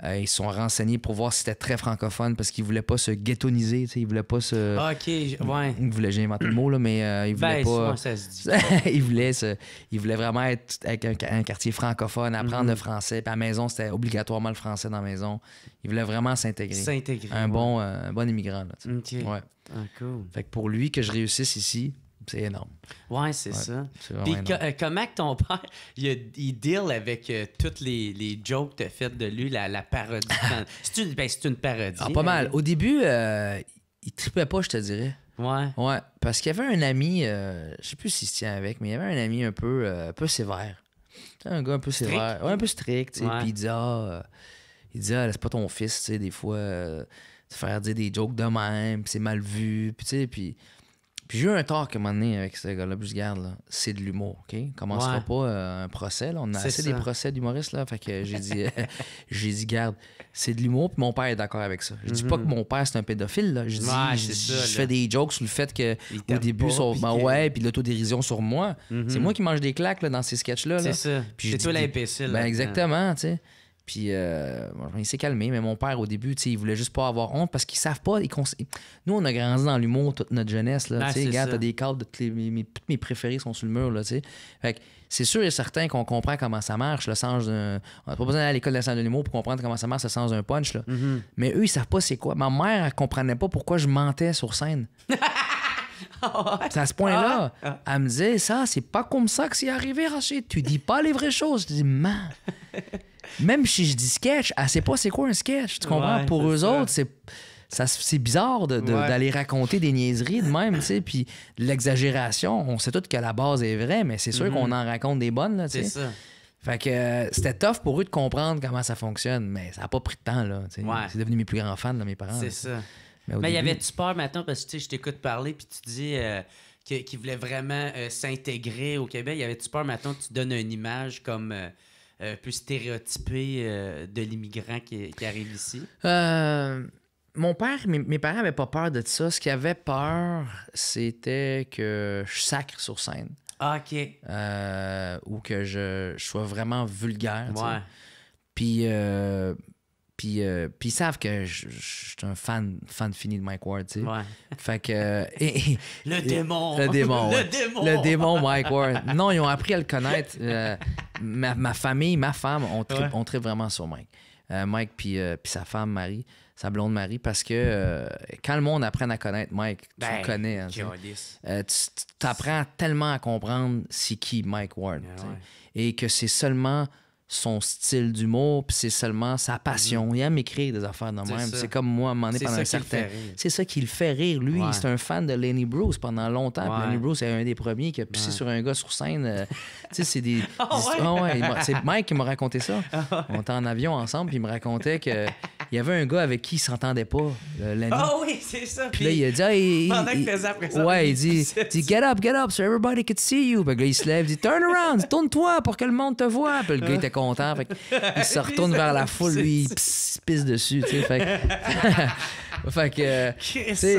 Ils se sont renseignés pour voir si c'était très francophone parce qu'ils voulaient pas se ghettoniser, ils voulaient pas se. OK, ouais. J'ai inventé le mot là, mais ils voulaient pas. Ça se dit. ils voulaient vraiment être avec un quartier francophone, apprendre le français. Puis à la maison, c'était obligatoirement le français dans la maison. Ils voulaient vraiment s'intégrer. Un bon immigrant là. OK. Ouais. Ah, cool. Fait que pour lui que je réussisse ici, c'est énorme. Ouais, c'est ça. Puis comment que ton père, il deal avec toutes les jokes que t'as faites de lui, la parodie? c'est une parodie. Ah, pas mal. Au début, il trippait pas, je te dirais. Ouais. Ouais, parce qu'il y avait un ami, je sais plus s'il se tient avec, mais il y avait un ami un peu sévère. Un gars un peu sévère. Ouais, un peu strict, tu sais. Puis il dit, laisse pas ton fils, tu sais, des fois, te faire dire des jokes de même, puis c'est mal vu, puis tu sais, puis Puis j'ai eu un talk à un moment donné avec ce gars-là, puis je garde, là, c'est de l'humour, OK? On commencera pas un procès, là. On a assez des procès d'humoristes, là. Fait que j'ai dit, garde, c'est de l'humour, puis mon père est d'accord avec ça. Je dis pas que mon père, c'est un pédophile, là. Je fais des jokes sur le fait que au début, puis l'autodérision sur moi. C'est moi qui mange des claques, là, dans ces sketchs-là. C'est ça. Puis c'est toi l'imbécile. Ben, exactement, tu sais. Puis il s'est calmé, mais mon père, au début, il voulait juste pas avoir honte parce qu'ils savent pas. Nous, on a grandi dans l'humour toute notre jeunesse. Là, regarde, t'as des cadres, toutes mes préférés sont sur le mur. Là, fait que c'est sûr et certain qu'on comprend comment ça marche, le sens d'un. On n'a pas besoin d'aller à l'école de l'humour pour comprendre comment ça marche le sens d'un punch. Là. Mais eux, ils savent pas c'est quoi. Ma mère, elle comprenait pas pourquoi je mentais sur scène. C'est à ce point-là. Elle me disait, ça, c'est pas comme ça que c'est arrivé, Rachid. Tu dis pas les vraies choses. Je dis, man. Même si je dis sketch, elle sait pas c'est quoi un sketch. Tu comprends? Pour eux autres, c'est bizarre d'aller raconter des niaiseries de même, tu sais. Puis l'exagération, on sait tous que la base est vraie, mais c'est sûr qu'on en raconte des bonnes, là, tu sais. C'est ça. Fait que c'était tough pour eux de comprendre comment ça fonctionne, mais ça n'a pas pris de temps, là. C'est devenu mes plus grands fans, là, mes parents. C'est ça. Mais y avait-tu peur maintenant? Parce que je t'écoute parler, puis tu dis qu'il voulait vraiment s'intégrer au Québec. Y avait-tu peur maintenant que tu donnes une image comme un peu stéréotypée de l'immigrant qui arrive ici? Mon père, mes parents n'avaient pas peur de ça. Ce qu'ils avaient peur, c'était que je sacre sur scène. Ah, OK. Ou que je sois vraiment vulgaire. Ouais. Puis ils savent que je suis un fan fini de Mike Ward, tu sais. Ouais. Fait que... Le démon! Le démon, ouais. Le démon! Le démon Mike Ward. Non, ils ont appris à le connaître. Ma famille, ma femme, on tripe vraiment sur Mike. Mike puis sa femme, Marie, sa blonde Marie, parce que quand le monde apprend à connaître Mike, tu le connais. Hein, tu apprends tellement à comprendre c'est qui Mike Ward. Et que c'est seulement son style d'humour, puis c'est seulement sa passion. Il aime écrire des affaires de même. C'est comme moi, à un moment donné, pendant un certain... C'est ça qui le fait rire. Lui, c'est un fan de Lenny Bruce pendant longtemps. Lenny Bruce est un des premiers qui a pissé sur un gars sur scène. Tu sais, c'est des... c'est Mike qui m'a raconté ça. On était en avion ensemble, puis il me racontait qu'il y avait un gars avec qui il s'entendait pas, Lenny. Ah oui, c'est ça. Puis là, il a dit... Pendant qu'il faisait après ça. Ouais, il dit get up, so everybody could see you. Puis là, il se lève, il dit turn around, tourne-toi pour que le monde te voit. Puis le gars était content. Fait il se retourne vers la foule, lui, il pisse dessus, tu sais. Fait que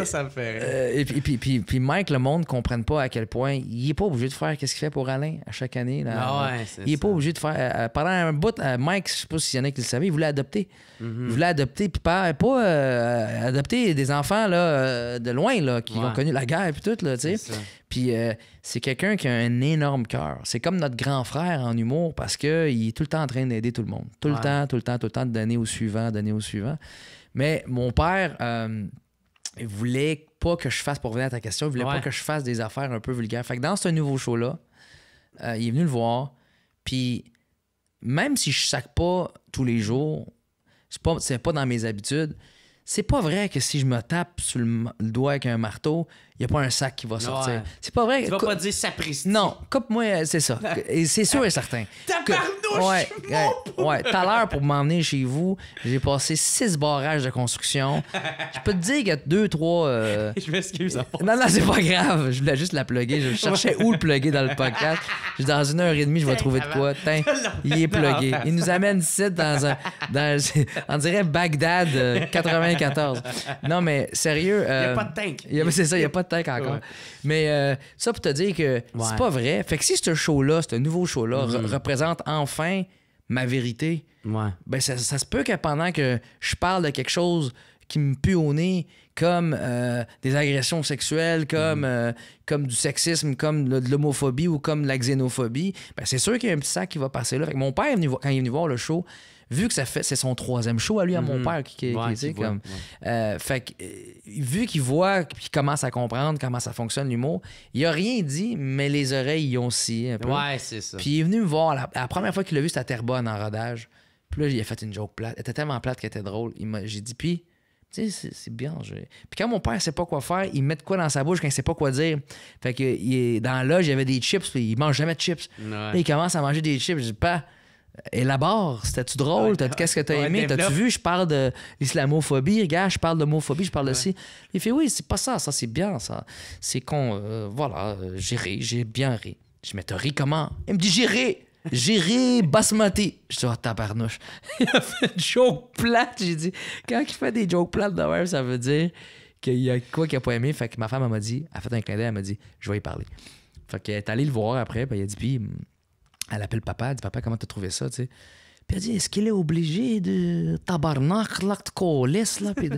ça me fait rire. Puis Mike, le monde ne comprenne pas à quel point il est pas obligé de faire qu'est-ce qu'il fait pour Alain à chaque année. Là. Il est pas obligé de faire. Pendant un bout, Mike, je sais pas s'il y en a qui le savaient, il voulait adopter. Il voulait adopter, puis pas adopter des enfants là, de loin là, qui ont connu la guerre puis tout, là, tu sais. Puis c'est quelqu'un qui a un énorme cœur. C'est comme notre grand frère en humour parce qu'il est tout le temps en train d'aider tout le monde. Tout le temps, de donner au suivant. Mais mon père, il voulait pas que je fasse, pour revenir à ta question, il voulait pas que je fasse des affaires un peu vulgaires. Fait que dans ce nouveau show-là, il est venu le voir, puis même si je sac pas tous les jours, c'est pas dans mes habitudes, c'est pas vrai que si je me tape sur le doigt avec un marteau, il n'y a pas un sac qui va sortir. Ouais. C'est pas vrai. Tu vas pas dire sapristi. Non, coupe-moi, c'est ça. Et c'est sûr et certain. Tabarnouche! Ouais, tout à l'heure, pour m'emmener chez vous, j'ai passé 6 barrages de construction. Je peux te dire qu'il y a 2-3... Je m'excuse. Non, c'est pas grave. Je voulais juste la plugger. Je cherchais où le plugger dans le podcast. Dans 1h30, je vais trouver de quoi. Il est plugué. Il nous amène ici on dirait Bagdad 94. Non, mais sérieux... Il n'y a pas de tank. C'est ça, il n'y a pas de tank encore. Ouais. Mais ça pour te dire que c'est pas vrai. Fait que si ce show-là, ce nouveau show-là, représente enfin ma vérité, ben ça se peut que pendant que je parle de quelque chose qui me pue au nez, comme des agressions sexuelles, comme du sexisme, comme de l'homophobie ou comme de la xénophobie, ben c'est sûr qu'il y a un petit sac qui va passer là. Fait que mon père, quand il est venu voir le show, vu que c'est son 3e show à lui, à mon père, fait que vu qu'il voit, qu'il commence à comprendre comment ça fonctionne l'humour, il a rien dit, mais les oreilles y ont scié un peu. Ouais, c'est ça. Puis il est venu me voir, la première fois qu'il l'a vu, c'était à Terrebonne en rodage. Puis là, il a fait une joke plate. Elle était tellement plate qu'elle était drôle. J'ai dit, puis, tu sais, c'est bien. Puis quand mon père sait pas quoi faire, il met de quoi dans sa bouche quand il sait pas quoi dire. Fait que dans la loge, il y avait des chips, puis il mange jamais de chips. Là, il commence à manger des chips. Je dis, pas. élabore, c'était-tu drôle? Qu'est-ce que t'as aimé? T'as-tu vu? Je parle de l'islamophobie, regarde, je parle d'homophobie, je parle de ci. Il fait oui, c'est pas ça, ça c'est bien, ça. C'est con, voilà, j'ai ri, j'ai bien ri. Je dis, mais t'as ri comment? Il me dit, j'ai ri basmati. Je dis, oh, tabarnouche. Il a fait une joke plate. J'ai dit, quand il fait des jokes plates de même, ça veut dire qu'il y a quoi qu'il a pas aimé. Fait que ma femme, elle m'a dit, elle a fait un clin d'œil, elle m'a dit, je vais y parler. Fait qu'elle est allée le voir après, puis elle a dit, puis elle appelle papa, elle dit, papa, comment t'as trouvé ça, tu sais? Puis elle dit, est-ce qu'il est obligé de tabarnak, là, de colis, là? Puis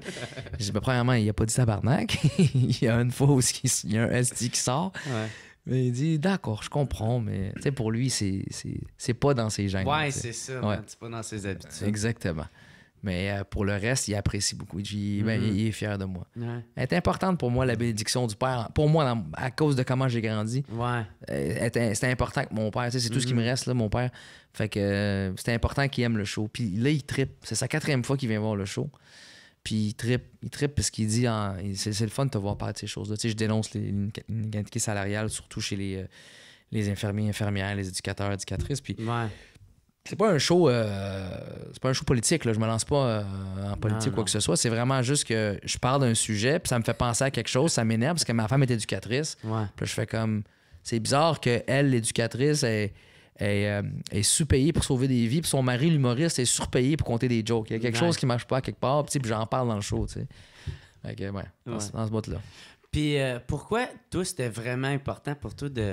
je dis, ben, premièrement, il a pas dit tabarnak. Il y a une fois où il y a un ST qui sort. Ouais. Mais il dit, d'accord, je comprends, mais tu sais, pour lui, c'est pas dans ses gènes. Ouais, c'est ça, ouais. c'est pas dans ses habitudes. Exactement. Mais pour le reste, il apprécie beaucoup. Il est fier de moi. Ouais. Elle est importante pour moi, la bénédiction du Père. Pour moi, à cause de comment j'ai grandi. Ouais. C'était important que mon père, c'est tout ce qui me reste, là, mon père. Fait que c'était important qu'il aime le show. Puis là, il trippe. C'est sa 4e fois qu'il vient voir le show. Puis il trippe parce qu'il dit c'est le fun de te voir parler de ces choses-là. Tu sais, je dénonce l'inégalité salariale, surtout chez les infirmiers, infirmières, les éducateurs, éducatrices. Puis c'est pas un show politique, là. Je me lance pas en politique ou quoi que ce soit. C'est vraiment juste que je parle d'un sujet, puis ça me fait penser à quelque chose, ça m'énerve parce que ma femme est éducatrice. Puis là, je fais comme c'est bizarre que elle, l'éducatrice, est sous-payée pour sauver des vies, puis son mari, l'humoriste, est surpayé pour compter des jokes. Il y a quelque chose qui marche pas à quelque part, puis j'en parle dans le show, tu sais. Fait que, dans ce bout-là. Puis pourquoi, toi, c'était vraiment important pour toi de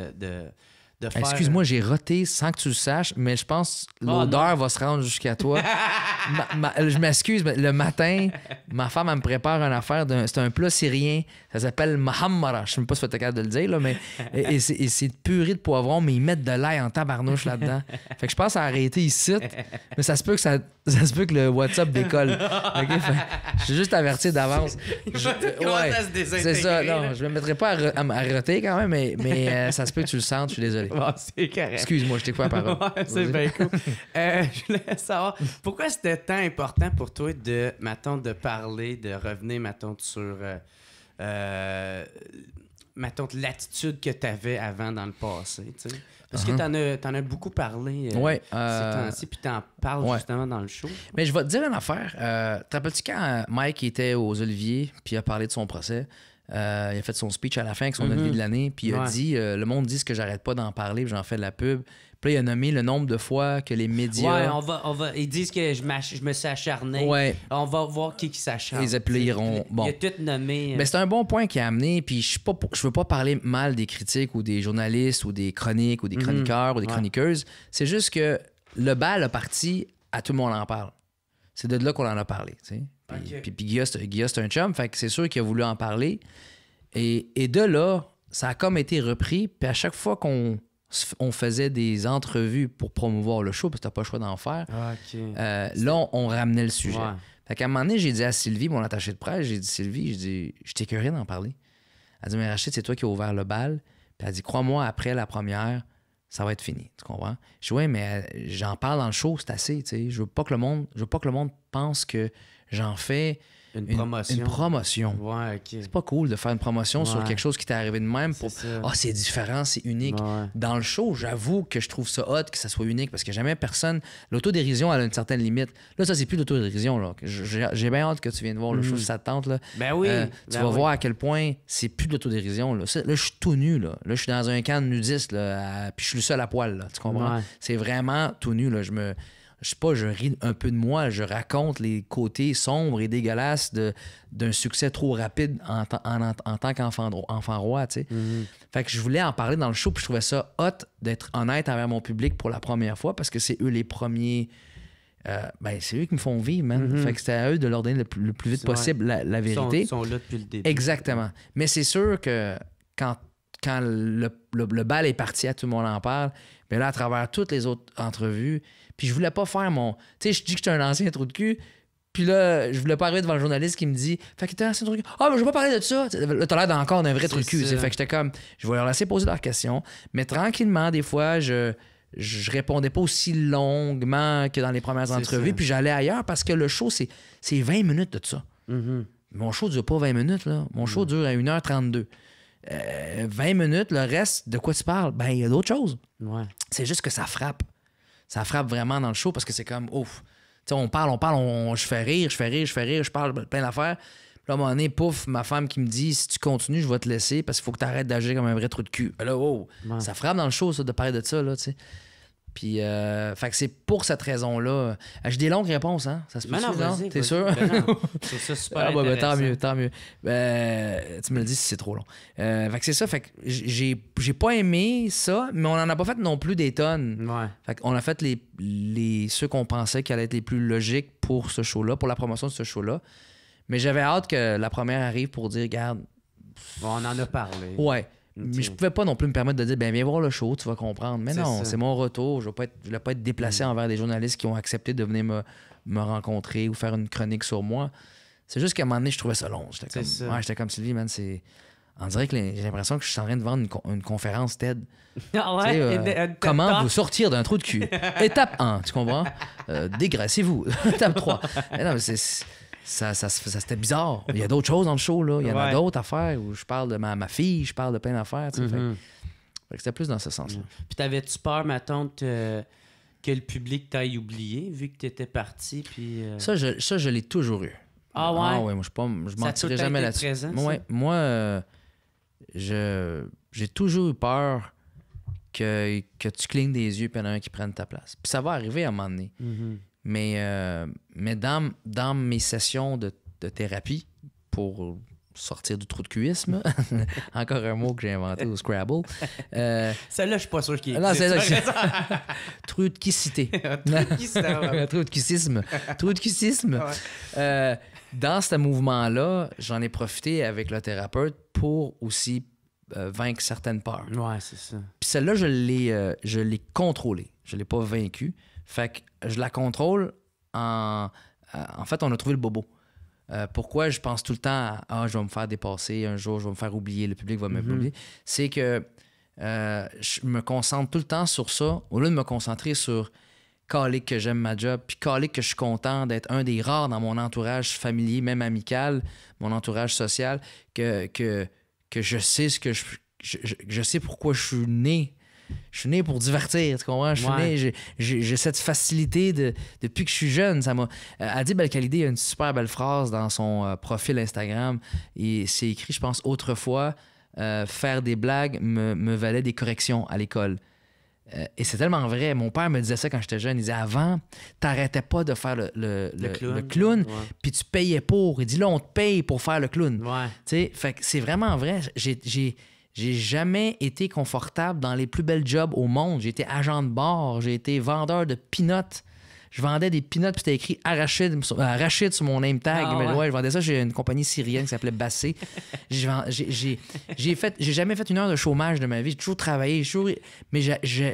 faire... Excuse-moi, j'ai roté sans que tu le saches, mais je pense que l'odeur va se rendre jusqu'à toi. Je m'excuse, mais le matin, ma femme, elle me prépare une affaire. C'est un plat syrien. Ça s'appelle mahammara. Je sais même pas si tu es capable de le dire, là, mais et c'est purée de poivron, mais ils mettent de l'ail en tabarnouche là-dedans. Fait que je pense à arrêter ici, mais ça se peut que le WhatsApp décolle. Okay? Je suis juste averti d'avance. C'est ça. Non, je me mettrai pas à roter quand même, mais ça se peut que tu le sentes. Je suis désolé. Bon, c'est correct. Excuse-moi, je t'ai coupé la parole. C'est bien cool. Je voulais savoir, pourquoi c'était tant important pour toi de parler, de revenir, sur l'attitude que tu avais avant dans le passé, tu sais? Parce que t'en as beaucoup parlé ces temps-ci, puis t'en parles justement dans le show. Mais je vais te dire une affaire. Te rappelles-tu quand Mike était aux Oliviers, puis il a parlé de son procès? Il a fait son speech à la fin avec son Olivier de l'année, puis il a dit le monde dit que j'arrête pas d'en parler, puis j'en fais de la pub. Puis là, il a nommé le nombre de fois que les médias. Ouais, ils disent que je me suis acharné. Ouais. On va voir qui s'acharne. Ils appuieront. Bon. Il a tout nommé. Mais c'est un bon point qu'il a amené, puis je veux pas parler mal des critiques ou des journalistes ou des chroniques ou des chroniqueurs ou des chroniqueuses. C'est juste que le bal a parti, à tout le monde en parle. C'est de là qu'on en a parlé, tu sais. Puis Guilla, c'est un chum, fait que c'est sûr qu'il a voulu en parler. Et de là, ça a comme été repris, puis à chaque fois qu'on faisait des entrevues pour promouvoir le show, parce que t'as pas le choix d'en faire, là, on ramenait le sujet. Ouais. Fait qu'à un moment donné, j'ai dit à Sylvie, mon attachée de presse, je t'ai curieux d'en parler. Elle dit, mais Rachid, c'est toi qui as ouvert le bal. Puis elle dit, crois-moi, après la première, ça va être fini. Tu comprends? Je dis, ouais, mais j'en parle dans le show, c'est assez, tu sais. Je veux pas que le monde pense que j'en fais une promotion. Ouais, OK. C'est pas cool de faire une promotion sur quelque chose qui t'est arrivé de même pour c'est différent, c'est unique. Ouais. Dans le show, j'avoue que je trouve ça hot que ça soit unique parce que jamais personne. L'autodérision, elle a une certaine limite. Là, ça, c'est plus l'autodérision. Là. J'ai bien hâte que tu viennes voir le show si ça te tente. Là. Ben oui. Tu vas voir à quel point c'est plus de l'autodérision. Là, je suis tout nu. Là, je suis dans un camp de nudistes. Puis je suis le seul à poil. Là, tu comprends? Ouais. C'est vraiment tout nu. Là. Je ris un peu de moi, je raconte les côtés sombres et dégueulasses d'un succès trop rapide en tant qu'enfant roi, tu sais. Fait que je voulais en parler dans le show, puis je trouvais ça hot d'être honnête envers mon public pour la première fois, parce que c'est eux les premiers... c'est eux qui me font vivre, man. Fait que c'était à eux de leur donner le plus vite possible la vérité. Ils sont là depuis le début. Exactement. Mais c'est sûr que quand le bal est parti, tout le monde en parle, mais là, à travers toutes les autres entrevues, puis je voulais pas faire mon... Tu sais, je dis que j'étais un ancien trou de cul, puis là, je voulais pas arriver devant le journaliste qui me dit « Fait que t'es un ancien trou de cul. Ah, mais je vais pas parler de ça. » Là, t'as l'air encore d'un vrai trou de cul. Fait que j'étais comme... Je vais leur laisser poser leurs questions, mais tranquillement, des fois, je répondais pas aussi longuement que dans les premières entrevues, puis j'allais ailleurs parce que le show, c'est 20 minutes de ça. Mon show dure pas 20 minutes, là. Mon show dure à 1h32. 20 minutes, le reste, de quoi tu parles? Ben, il y a d'autres choses. Ouais. C'est juste que ça frappe. ça frappe vraiment dans le show parce que c'est comme, ouf. Tu sais, on parle, je fais rire, je parle plein d'affaires. Puis là, à un moment donné, pouf, ma femme qui me dit, si tu continues, je vais te laisser parce qu'il faut que tu arrêtes d'agir comme un vrai trou de cul. Là, wow, ça frappe dans le show, ça, de parler de ça, là, tu sais. Puis, fait que c'est pour cette raison-là. J'ai des longues réponses, hein? Ça se peut, non? T'es sûr? C'est ça, super intéressant. Tant mieux. Tu me le dis si c'est trop long. Fait que c'est ça. Fait que j'ai pas aimé ça, mais on en a pas fait non plus des tonnes. Ouais. Fait qu'on a fait ceux qu'on pensait qui allaient être les plus logiques pour ce show-là, pour la promotion de ce show-là. Mais j'avais hâte que la première arrive pour dire, regarde... Bon, on en a parlé. Ouais. Mais je pouvais pas non plus me permettre de dire viens voir le show, tu vas comprendre. Mais non, c'est mon retour. Je voulais pas être déplacé envers des journalistes qui ont accepté de venir me rencontrer ou faire une chronique sur moi. C'est juste qu'à un moment donné, je trouvais ça long. J'étais comme Sylvie, man, on dirait que j'ai l'impression que je suis en train de vendre une conférence TED. Ah ouais? Comment vous sortir d'un trou de cul? Étape 1, tu comprends? Dégraissez-vous. Étape 3. Non, mais ça c'était bizarre. Il y a d'autres choses dans le show, là. Il y en a d'autres affaires où je parle de ma fille, je parle de plein d'affaires. Fait que c'était plus dans ce sens-là. Puis t'avais-tu peur, ma tante, que le public t'aille oublié, vu que t'étais parti? Puis, Ça, je l'ai toujours eu. Ah ouais? Ah ouais, moi, je mentirais jamais là-dessus. Moi, j'ai toujours eu peur que tu clignes des yeux et qu'il y en a un qui prenne ta place. Puis ça va arriver à un moment donné. Mais dans mes sessions de thérapie pour sortir du trou de cuisme, encore un mot que j'ai inventé au Scrabble. Celle-là, je suis pas sûr qu'il est. Non, c'est ça. Trou de quicité. Trou de cuissisme. Dans ce mouvement-là, j'en ai profité avec le thérapeute pour aussi vaincre certaines peurs. Ouais, c'est ça. Puis celle-là, je l'ai contrôlée. Je l'ai pas vaincue. Fait que je la contrôle en fait, on a trouvé le bobo. Pourquoi je pense tout le temps à je vais me faire dépasser, un jour je vais me faire oublier, le public va m'oublier. C'est que je me concentre tout le temps sur ça au lieu de me concentrer sur calique que j'aime ma job, puis calique que je suis content d'être un des rares dans mon entourage familier, même amical, mon entourage social, que je sais ce que je sais pourquoi je suis né. Je suis né pour divertir, tu comprends? Je suis né, j'ai cette facilité depuis que je suis jeune. Adib El-Khalidi a une super belle phrase dans son profil Instagram. Et c'est écrit, je pense, autrefois, faire des blagues me valait des corrections à l'école. Et c'est tellement vrai. Mon père me disait ça quand j'étais jeune. Il disait, avant, t'arrêtais pas de faire le clown, puis tu payais pour. Il dit, là, on te paye pour faire le clown. Ouais. Tu sais, fait que c'est vraiment vrai. J'ai jamais été confortable dans les plus belles jobs au monde. J'ai été agent de bar, j'ai été vendeur de peanuts. Je vendais des peanuts, puis c'était écrit Arachide sur mon name tag. Je vendais ça chez une compagnie syrienne qui s'appelait Bassé. J'ai jamais fait une heure de chômage de ma vie. J'ai toujours travaillé, mais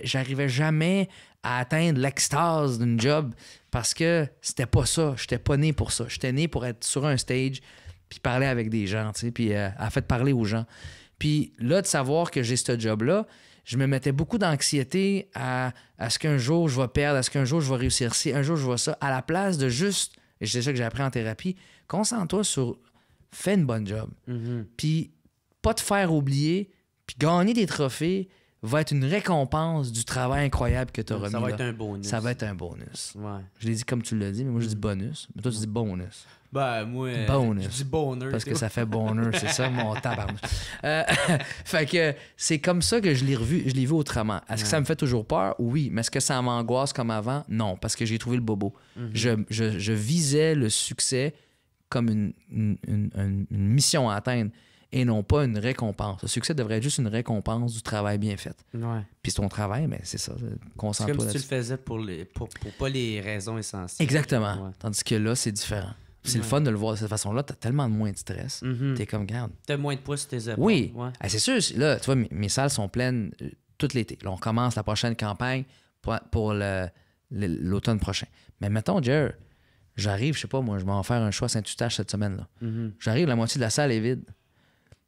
j'arrivais jamais à atteindre l'extase d'une job parce que c'était pas ça. J'étais pas né pour ça. J'étais né pour être sur un stage puis parler avec des gens, tu sais, puis à fait parler aux gens. Puis là, de savoir que j'ai ce job-là, je me mettais beaucoup d'anxiété à ce qu'un jour je vais perdre, à ce qu'un jour je vais réussir ci, un jour je vais ça, à la place de juste, et c'est ça que j'ai appris en thérapie, concentre-toi sur fais une bonne job. Puis pas te faire oublier, puis gagner des trophées va être une récompense du travail incroyable que tu as remis. Ça va être un bonus. Ça va être un bonus. Ouais. Je l'ai dit comme tu l'as dit, mais moi je dis bonus. Mais toi tu dis bonus. Ben, moi, bonus. je dis bonheur. Parce que ça fait bonheur, c'est ça, mon tabarnak. Fait que c'est comme ça que je l'ai vu autrement. Est-ce que ça me fait toujours peur? Oui. Mais est-ce que ça m'angoisse comme avant? Non, parce que j'ai trouvé le bobo. Je visais le succès comme une mission à atteindre et non pas une récompense. Le succès devrait être juste une récompense du travail bien fait. Ouais. Puis ton travail, mais c'est ça. Concentre-toi c'est comme si tu le faisais pour pas les raisons essentielles. Exactement. Ouais. Tandis que là, c'est différent. C'est le fun de le voir de cette façon-là. T'as tellement de moins de stress. T'es comme, garde. T'as moins de poids sur tes épaules. Oui. Ouais. C'est sûr. Là, tu vois, mes salles sont pleines tout l'été. Là, on commence la prochaine campagne pour l'automne prochain. Mais mettons, Jer, j'arrive, je sais pas, moi, je vais en faire un choix à Saint-Eustache cette semaine-là. J'arrive, la moitié de la salle est vide.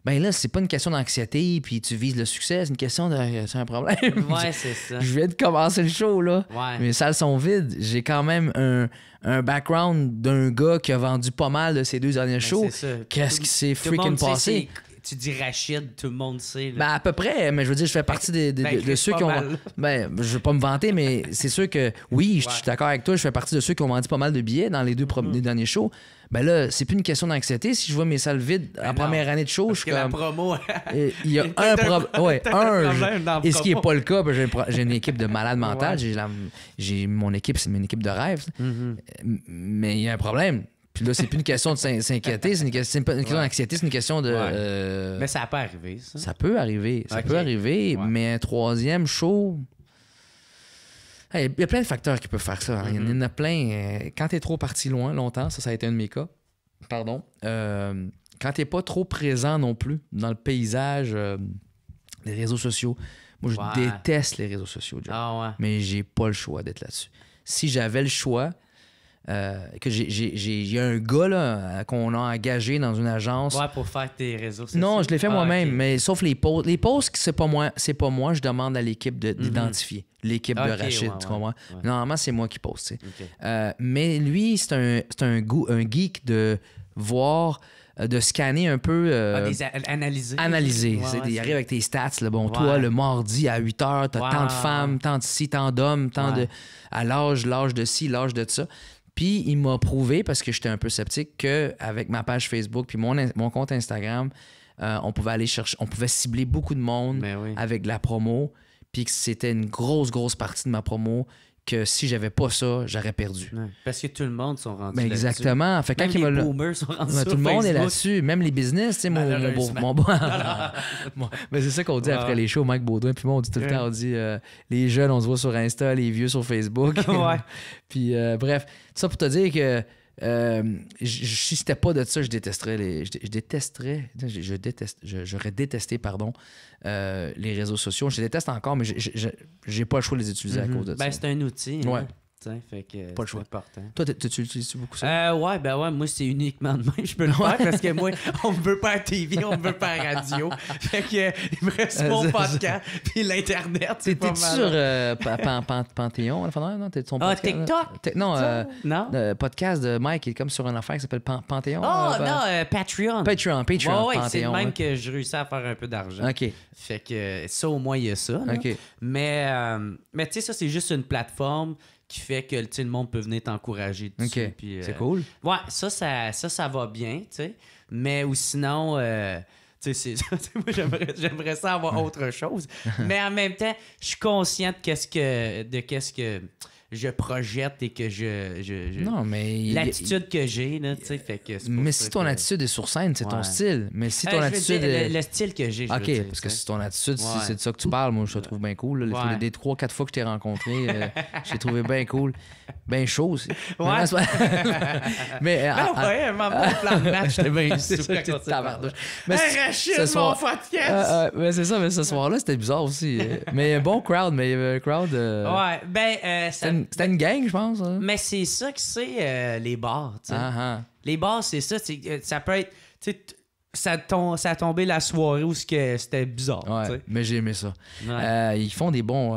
Ben là, c'est pas une question d'anxiété puis tu vises le succès, c'est une question de c'est un problème. Ouais, c'est ça. Je viens de commencer le show, là. Ouais. Mes salles sont vides. J'ai quand même un background d'un gars qui a vendu pas mal de ses 2 derniers shows. C'est ça. Qu'est-ce qui s'est freaking passé? tu dis Rachid, tout le monde sait. Là. Ben, à peu près, mais je veux dire, je fais partie de ceux qui ont... Ben, je veux pas me vanter, mais c'est sûr que, oui, je suis d'accord avec toi, je fais partie de ceux qui ont vendu pas mal de billets dans les les derniers shows. Ben là, c'est plus une question d'anxiété. Si je vois mes salles vides en première année de show, je suis comme... la promo... Il y a un problème. Et ce qui n'est pas le cas, ben, j'ai une équipe de malades mentales. J'ai mon équipe, c'est une équipe de rêve. Mais il y a un problème. Puis là, c'est plus une question de s'inquiéter, c'est pas une question d'anxiété, c'est une question de... Mais ça peut arriver, ça. Ça peut arriver, mais un troisième show... Il y a plein de facteurs qui peuvent faire ça. Il y en a plein. Quand t'es trop parti loin longtemps, ça a été un de mes cas. Pardon. Quand t'es pas trop présent non plus dans le paysage des réseaux sociaux. Moi, je déteste les réseaux sociaux, John. Mais j'ai pas le choix d'être là-dessus. Si j'avais le choix... que j'ai un gars là, qu'on a engagé dans une agence. Ouais, pour faire tes réseaux sociaux. Non, je l'ai fait moi-même, mais sauf les posts. Les posts, c'est pas moi, je demande à l'équipe d'identifier. L'équipe de Rachid, tu comprends? Ouais. Normalement, c'est moi qui poste. Mais lui, c'est un geek de voir, de scanner un peu. Analyser. Il arrive avec tes stats. Là. Bon, toi, le mardi à 8 h, t'as tant de femmes, tant de ci, tant d'hommes, tant de. À l'âge de ci, l'âge de ça. Puis il m'a prouvé, parce que j'étais un peu sceptique, qu'avec ma page Facebook puis mon compte Instagram, on pouvait aller chercher, on pouvait cibler beaucoup de monde avec de la promo, puis que c'était une grosse partie de ma promo, que si j'avais pas ça, j'aurais perdu. Ouais. Parce que tout le monde sont rendus là-dessus. Exactement. Fait même les boomers sont rendus sur tout le monde Facebook. Est là-dessus. Même les business, tu sais, mon mais c'est ça qu'on dit après les shows, Mike Baudouin, puis moi, on dit tout le temps, on dit les jeunes, on se voit sur Insta, les vieux sur Facebook. Puis bref, tout ça pour te dire que si c'était pas de ça, je détesterais j'aurais détesté, les réseaux sociaux. Je les déteste encore, mais j'ai pas le choix de les utiliser à cause de ça. C'est un outil. Ouais. Fait que pas le choix. Important. Toi, tu utilises beaucoup ça? Ouais, moi, c'est uniquement de même. Je peux le faire parce que moi, on me veut pas à TV, on me veut pas à radio. Fait que il me reste mon podcast puis l'Internet. T'es-tu sur Panthéon, non? T'es son podcast, TikTok? Non, non? Podcast de Mike, il est comme sur une affaire qui s'appelle Panthéon. Patreon. Patreon, Panthéon. C'est le même que je réussis à faire un peu d'argent. OK. Fait que ça, au moins, il y a ça. OK. Mais tu sais, ça, c'est juste une plateforme qui fait que le monde peut venir t'encourager dessus. OK. Puis, c'est cool. Ouais, ça va bien, tu sais. Mais ou sinon, tu sais, moi, j'aimerais ça avoir autre chose. Mais en même temps, je suis conscient de qu'est-ce que je projette et que non, mais l'attitude que j'ai, là, tu sais, fait que mais si ton attitude est sur scène, c'est ton style. Mais si ton attitude est... le style que j'ai, OK, parce que si ton attitude, si c'est de ça que tu parles, moi, je te trouve bien cool. Là. Les 3-4 fois que je t'ai rencontré, je t'ai trouvé bien cool. Bien chaud aussi. Ouais. Mais mon plan de match, j'étais bien mais Rachid, mon podcast! Mais c'est ça, mais ce soir-là, c'était bizarre aussi. Mais un bon crowd, mais il y avait un crowd... C'était une gang, je pense. Hein? Mais c'est ça que c'est les bars. Les bars, c'est ça. Ça peut être... Ça a tombé la soirée où c'était bizarre. Ouais, mais j'ai aimé ça. Ouais. Ils font des bons...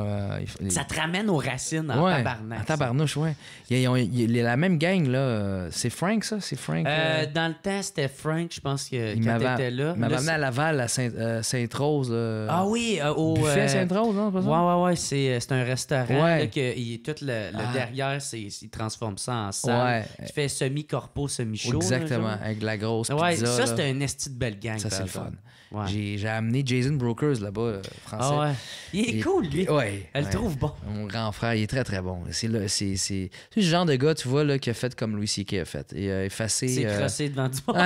Ça te ramène aux racines en tabarnak. En tabarnouche, oui. La même gang, là, c'est Frank, ça? C'est Frank? Dans le temps, c'était Frank, je pense, quand t'étais là. Il m'avait amené à Laval, à Sainte-Rose. Ah oui, au... Buffet Sainte-Rose, non? Pas ça? Ouais, c'est un restaurant. Là, tout le derrière, il transforme ça en salle. Tu fais semi-corpo, semi-chaud. Exactement, là, avec la grosse pizza. Ça, là. c'était un esti de belle gang. Ça, c'est le fun. Ouais. J'ai amené Jason Brokers là-bas, français. Ah ouais. Il est cool, lui. Ouais. Elle le trouve bon. Mon grand frère, il est très, très bon. C'est le genre de gars, tu vois, là, qui a fait comme Louis C.K. a fait. Il a effacé... C'est crossé devant du monde.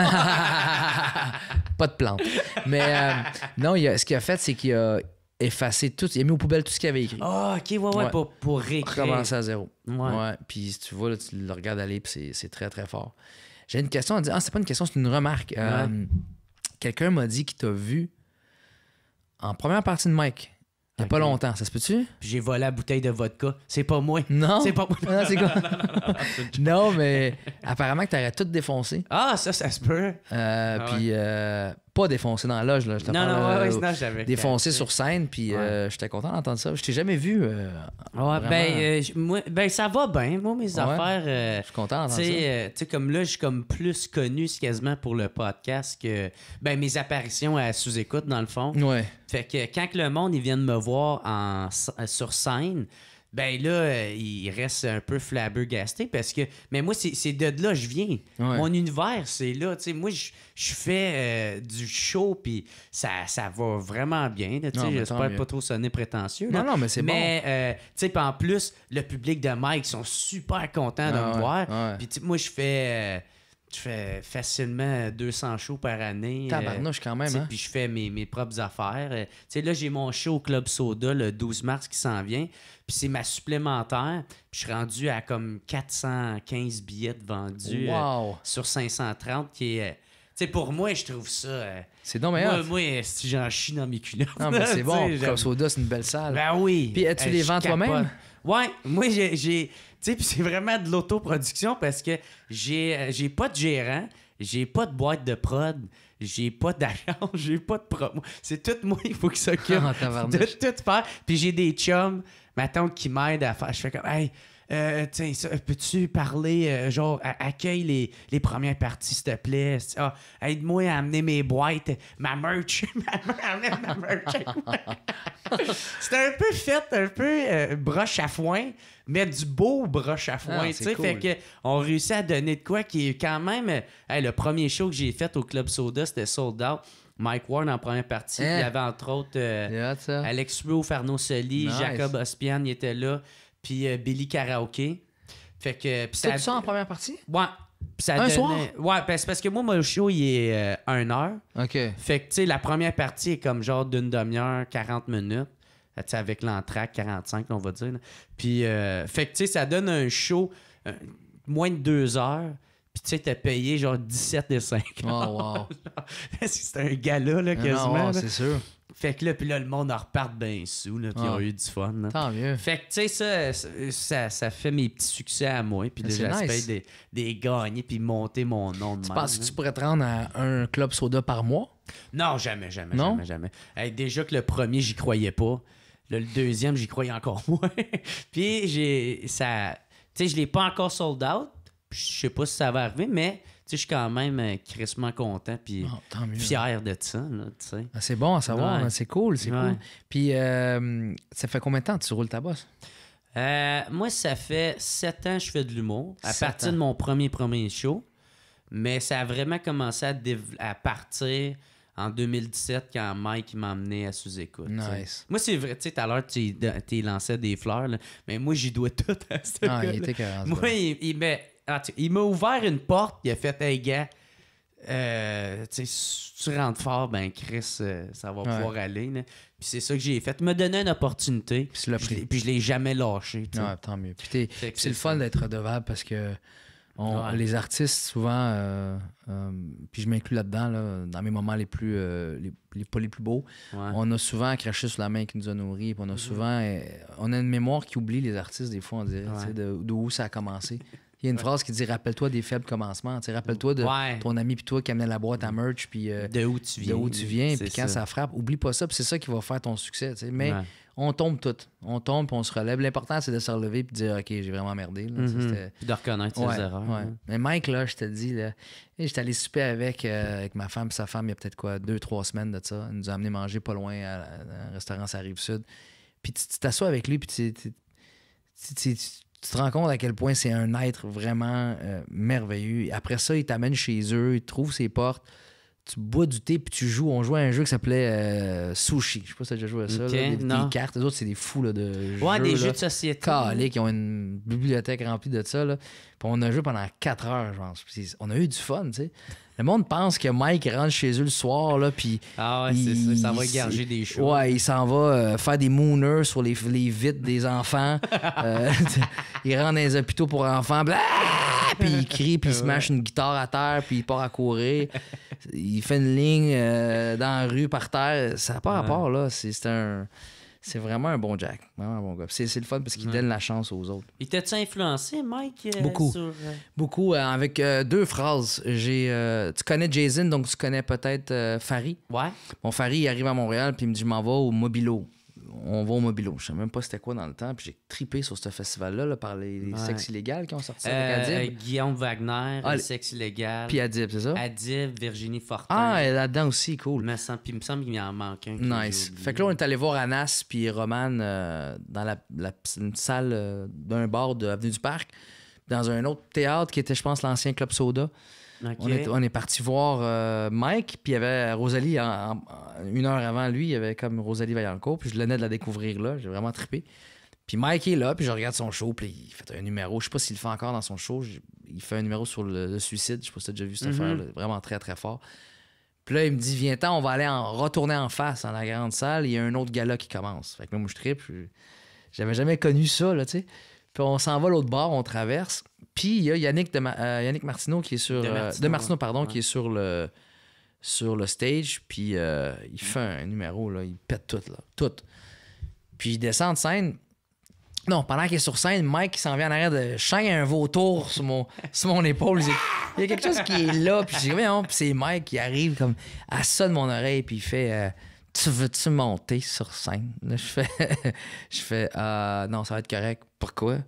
Pas de plante. Mais non, ce qu'il a fait, c'est qu'il a effacé tout. Il a mis aux poubelles tout ce qu'il avait écrit. Ah, OK, ouais. Pour réécrire. Recommencer à zéro. Ouais. Puis tu vois, là, tu le regardes aller, puis c'est très, très fort. J'ai une question à dire. C'est pas une question, c'est une remarque. Quelqu'un m'a dit qu'il t'a vu en première partie de Mike Il y a pas longtemps, ça se peut-tu? Puis j'ai volé la bouteille de vodka. C'est pas moi. Non. C'est pas moi. Non, c'est quoi? Non, mais apparemment que t'aurais tout défoncé. Ah, ça se peut. Puis pas défoncé dans la loge, là. Je te parle, non, j'avais défoncé sur scène, puis j'étais content d'entendre ça. Je t'ai jamais vu. Ouais, ça va bien, moi, mes affaires. Je suis content d'entendre ça. Tu sais, comme là, je suis comme plus connu quasiment pour le podcast que mes apparitions à sous-écoute, dans le fond. Ouais. Fait que quand que le monde, ils viennent me voir sur scène, ben là, il reste un peu flabbergasté parce que... Mais moi, c'est de là que je viens. Ouais. Mon univers, c'est là. Tu sais, moi, je fais du show, puis ça va vraiment bien. Tu sais, j'espère pas trop sonner prétentieux. Non, mais c'est bon. Mais, tu sais, puis en plus, le public de Mike sont super contents de me voir. Ouais. Puis moi, je fais facilement 200 shows par année. Tabarnouche quand même, hein? Puis je fais mes propres affaires. Tu sais, là, j'ai mon show au Club Soda le 12 mars qui s'en vient. Puis c'est ma supplémentaire. Puis je suis rendu à comme 415 billets vendus sur 530 qui est... tu sais, pour moi, je trouve ça... c'est donc meilleur. Moi, si j'en chie dans mes culottes. Non, mais c'est bon. Club Soda, c'est une belle salle. Ben oui. Puis tu les vends toi-même? Ouais. Moi, j'ai... Tu sais, puis c'est vraiment de l'autoproduction parce que j'ai pas de gérant, j'ai pas de boîte de prod, j'ai pas d'agent, j'ai pas de promo. C'est tout moi, il faut qu'il s'occupe de tout faire. Puis j'ai des chums, ma tante qui m'aide à faire. Je fais comme, hey, tiens, peux-tu parler, accueille les premières parties, s'il te plaît. Aide-moi à amener mes boîtes, ma merch. ma merch. C'était un peu fait, un peu broche à foin, mais du beau broche à foin. Tu sais, cool. Fait que on réussit à donner de quoi qui est quand même. Le premier show que j'ai fait au Club Soda, c'était sold out. Mike Ward en première partie. Il y avait entre autres Alex Ruo, Farno Soli, Jacob Ospian, il était là. Puis Billy Karaoke. Fait que. Tout ça en première partie? Ouais. Soir? Ouais, parce que moi, mon show, il est 1 heure. OK. Fait que, tu sais, la première partie est comme genre d'une demi-heure, 40 minutes. Tu sais, avec l'entracte, 45, on va dire. Là. Puis, fait que, tu sais, ça donne un show moins de 2 heures. Puis, tu sais, t'as payé genre 17,50. Oh, wow. C'est un gala, là, quasiment. Non, c'est sûr. Fait que là, puis là, le monde en repart bien sous, là, puis ils ont eu du fun. Là. Tant mieux. Fait que, tu sais, ça fait mes petits succès à moi, puis déjà, j'espère des gagner, puis monter mon nom de Tu même. penses que tu pourrais te rendre à un Club Soda par mois? Non, jamais. Hey, déjà que le premier, j'y croyais pas. Là, le deuxième, j'y croyais encore moins. Puis, tu sais, je l'ai pas encore sold out. Je sais pas si ça va arriver, mais... Je suis quand même crissement content puis fier de ça. Là, c'est bon à savoir, c'est cool, c'est cool. Puis ça fait combien de temps que tu roules ta bosse? Moi, ça fait 7 ans que je fais de l'humour, à partir de mon premier show. Mais ça a vraiment commencé à partir en 2017 quand Mike m'a emmené à sous-écoute. Nice. Moi, c'est vrai, tu sais, tout à l'heure, tu lançais des fleurs, là, mais moi, j'y dois tout à ce gars-là. Il était carré. Moi, il m'a ouvert une porte, il a fait « Hey, gars, si tu rentres fort, ben Chris, ça va pouvoir aller. » Puis c'est ça que j'ai fait. Il m'a donné une opportunité, puis je l'ai jamais lâché. Ouais, tant mieux. Puis c'est le fun d'être redevable parce que les artistes, souvent, puis je m'inclus là-dedans, là, dans mes moments les plus pas les plus beaux, on a souvent craché sur la main qui nous a nourris, puis on a souvent... on a une mémoire qui oublie les artistes, des fois, on dirait, d'où ça a commencé. Il y a une phrase qui dit « Rappelle-toi des faibles commencements. » Rappelle-toi de ton ami puis toi qui amenait la boîte à merch. Puis de où tu viens. Puis quand ça frappe, oublie pas ça. Puis c'est ça qui va faire ton succès. Mais on tombe tout. On tombe puis on se relève. L'important, c'est de se relever puis de dire « OK, j'ai vraiment merdé. » Puis de reconnaître ses erreurs. Ouais. Mais Mike, là, je te dis, là, j'étais allé souper avec ma femme et sa femme il y a peut-être 2-3 semaines de ça. Il nous a amené manger pas loin à un restaurant sur la Rive-Sud. Puis tu t'assois avec lui puis tu te rends compte à quel point c'est un être vraiment merveilleux. Après ça, il t'amène chez eux, il te trouve ses portes, tu bois du thé, puis tu joues. On jouait à un jeu qui s'appelait Sushi. Je sais pas si tu as déjà joué à ça. Okay, des cartes. Les autres, c'est des fous là, de jeux. Ouais, des jeux de société. Calés, qui ont une bibliothèque remplie de ça. Là. Puis on a joué pendant 4 heures, je pense. Puis on a eu du fun, tu sais. Le monde pense que Mike rentre chez eux le soir, là, puis... Ah ouais, c'est ça. Ça va garger des choses. Ouais, il s'en va faire des mooners sur les vitres des enfants. Il rentre dans les hôpitaux pour enfants, puis il crie, puis il se mâche une guitare à terre, puis il part à courir. Il fait une ligne dans la rue, par terre. Ça n'a pas rapport, là. C'est C'est vraiment un bon Jack. Vraiment un bon gars. C'est le fun parce qu'il donne la chance aux autres. Il t'a-tu influencé, Mike? Beaucoup. Beaucoup. Avec 2 phrases. Tu connais Jason, donc tu connais peut-être Farid. Ouais. Mon Farid, il arrive à Montréal, puis il me dit, je m'en vais au Mobilo. On va au Mobilo. Je sais même pas c'était quoi dans le temps, puis j'ai trippé sur ce festival-là là, par les sexes illégales qui ont sorti avec Adib. Guillaume Wagner, le sexe illégal. Puis Adib, c'est ça? Adib, Virginie Fortin. Ah, et là-dedans aussi, cool. Il me semble qu'il en manque un. Nice. Fait que là, on est allé voir Anas puis Roman dans une salle d'un bar de Avenue du Parc, dans un autre théâtre qui était, je pense, l'ancien Club Soda. Okay. On est parti voir Mike, puis il y avait Rosalie, une heure avant lui, il y avait comme Rosalie Vaillancourt, puis je venais de la découvrir là, j'ai vraiment trippé. Puis Mike est là, puis je regarde son show, puis il fait un numéro, je sais pas s'il le fait encore dans son show, il fait un numéro sur le suicide, je sais pas si t'as déjà vu cette affaire-là, vraiment très très fort. Puis là, il me dit, viens-t'en, on va aller retourner en face dans la grande salle, il y a un autre gala qui commence. Fait que là, moi, je trippe, j'avais jamais connu ça, là, tu sais. Puis on s'en va l'autre bord, on traverse. Puis il y a Yannick Martineau qui est sur... De Martineau, pardon, qui est sur le stage. Puis il fait un numéro, là, il pète tout, là. Tout. Puis il descend de scène. Non, pendant qu'il est sur scène, Mike s'en vient en arrière de... Je sens un vautour sur mon épaule. Il y a quelque chose qui est là. Puis j'ai dit, puis c'est Mike qui arrive comme à ça de mon oreille. Puis il fait... Tu veux-tu monter sur scène? Là, je fais non, ça va être correct. Pourquoi?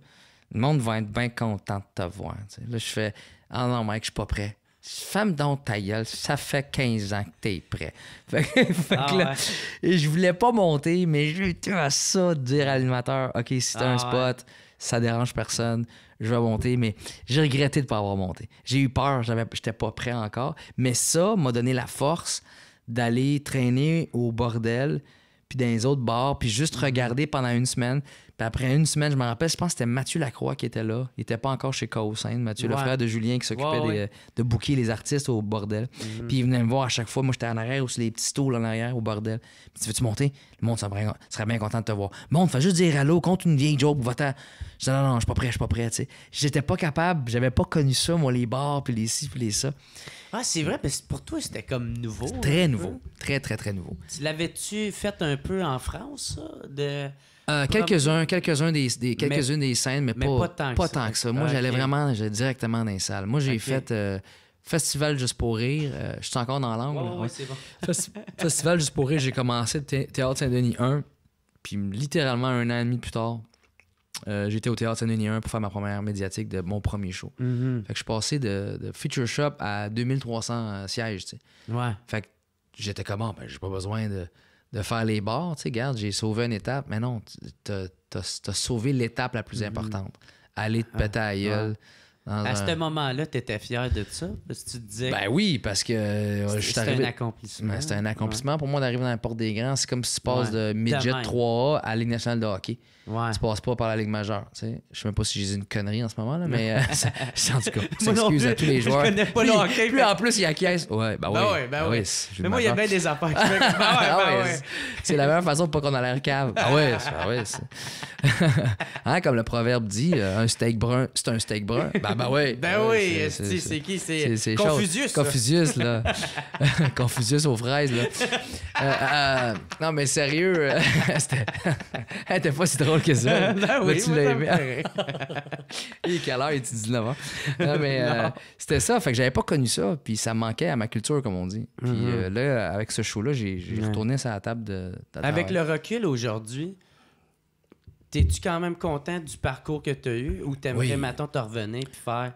Le monde va être bien content de te voir. T'sais. Là, je fais non, mec, je suis pas prêt. Femme donc ta gueule, ça fait 15 ans que t'es prêt. Fait que là, et je voulais pas monter, mais j'ai été à ça de dire à l'animateur, OK, si t'as un spot, ça dérange personne, je vais monter, mais j'ai regretté de pas avoir monté. J'ai eu peur, j'étais pas prêt encore, mais ça m'a donné la force d'aller traîner au bordel, puis dans les autres bars, puis juste regarder pendant une semaine. Puis après une semaine, je me rappelle, je pense que c'était Mathieu Lacroix qui était là. Il était pas encore chez Chaos Scène. Mathieu, le frère de Julien qui s'occupait de booker les artistes au bordel. Puis il venait me voir à chaque fois. Moi, j'étais en arrière ou sur les petits stools en arrière au bordel. Puis tu veux-tu monter? Le monde serait bien content de te voir. Monte, fais juste dire allô, compte une vieille joke, va-t'en. Je dis non, je suis pas prêt, tu sais. J'étais pas capable, j'avais pas connu ça, moi, les bars, puis les ci, puis les ça. Ah, c'est vrai, parce que pour toi, c'était comme nouveau. Très nouveau. Très, très, très nouveau. Tu l'avais-tu fait un peu en France, ça? Quelques-unes des scènes, mais pas tant que ça. Moi, j'allais directement dans les salles. Moi, j'ai fait Festival Juste pour rire. Je suis encore dans l'angle. Ouais, c'est bon. Festival Juste pour rire, j'ai commencé le Théâtre Saint-Denis 1. Puis littéralement 1 an et demi plus tard, j'étais au Théâtre Saint-Denis 1 pour faire ma première médiatique de mon premier show. Fait que je suis passé de Feature Shop à 2300 sièges, tu sais. Ouais. Fait que j'étais comment? J'ai pas besoin de faire les bars, tu sais, regarde, j'ai sauvé une étape, mais non, t'as sauvé l'étape la plus importante. Aller te péter à la gueule. À ce moment-là, t'étais fier de ça? Parce que tu te disais... Ben oui, parce que c'était un accomplissement. C'était un accomplissement pour moi d'arriver dans la porte des grands. C'est comme si tu passes de midget 3A à la Ligue nationale de hockey. Ouais. Tu passes pas par la Ligue majeure. Tu sais. Je sais même pas si j'ai dit une connerie en ce moment, là, mais en tout cas, Moi non s'excuse à tous les joueurs. Je connais pas le hockey. Puis en plus, il y a caisse. Ouais, ben oui. Mais moi, il y a bien des affaires qui fait c'est la meilleure façon pour pas qu'on a l'air cave. Ah ouais. Hein, comme le proverbe dit, un steak brun, c'est un steak brun. Ben oui. Ben oui, c'est qui? C'est Confucius. Confucius, là. Confucius aux fraises, là. Non, mais sérieux, c'était pas si drôle que ça. Ben oui, tu l'as aimé. Il est quelle heure? Il est 19 ans. Non, mais c'était ça. Fait que j'avais pas connu ça. Puis ça manquait à ma culture, comme on dit. Puis là, avec ce show-là, j'ai retourné sur la table de Avec le recul aujourd'hui, t'es-tu quand même content du parcours que t'as eu ou t'aimerais maintenant te revenir puis faire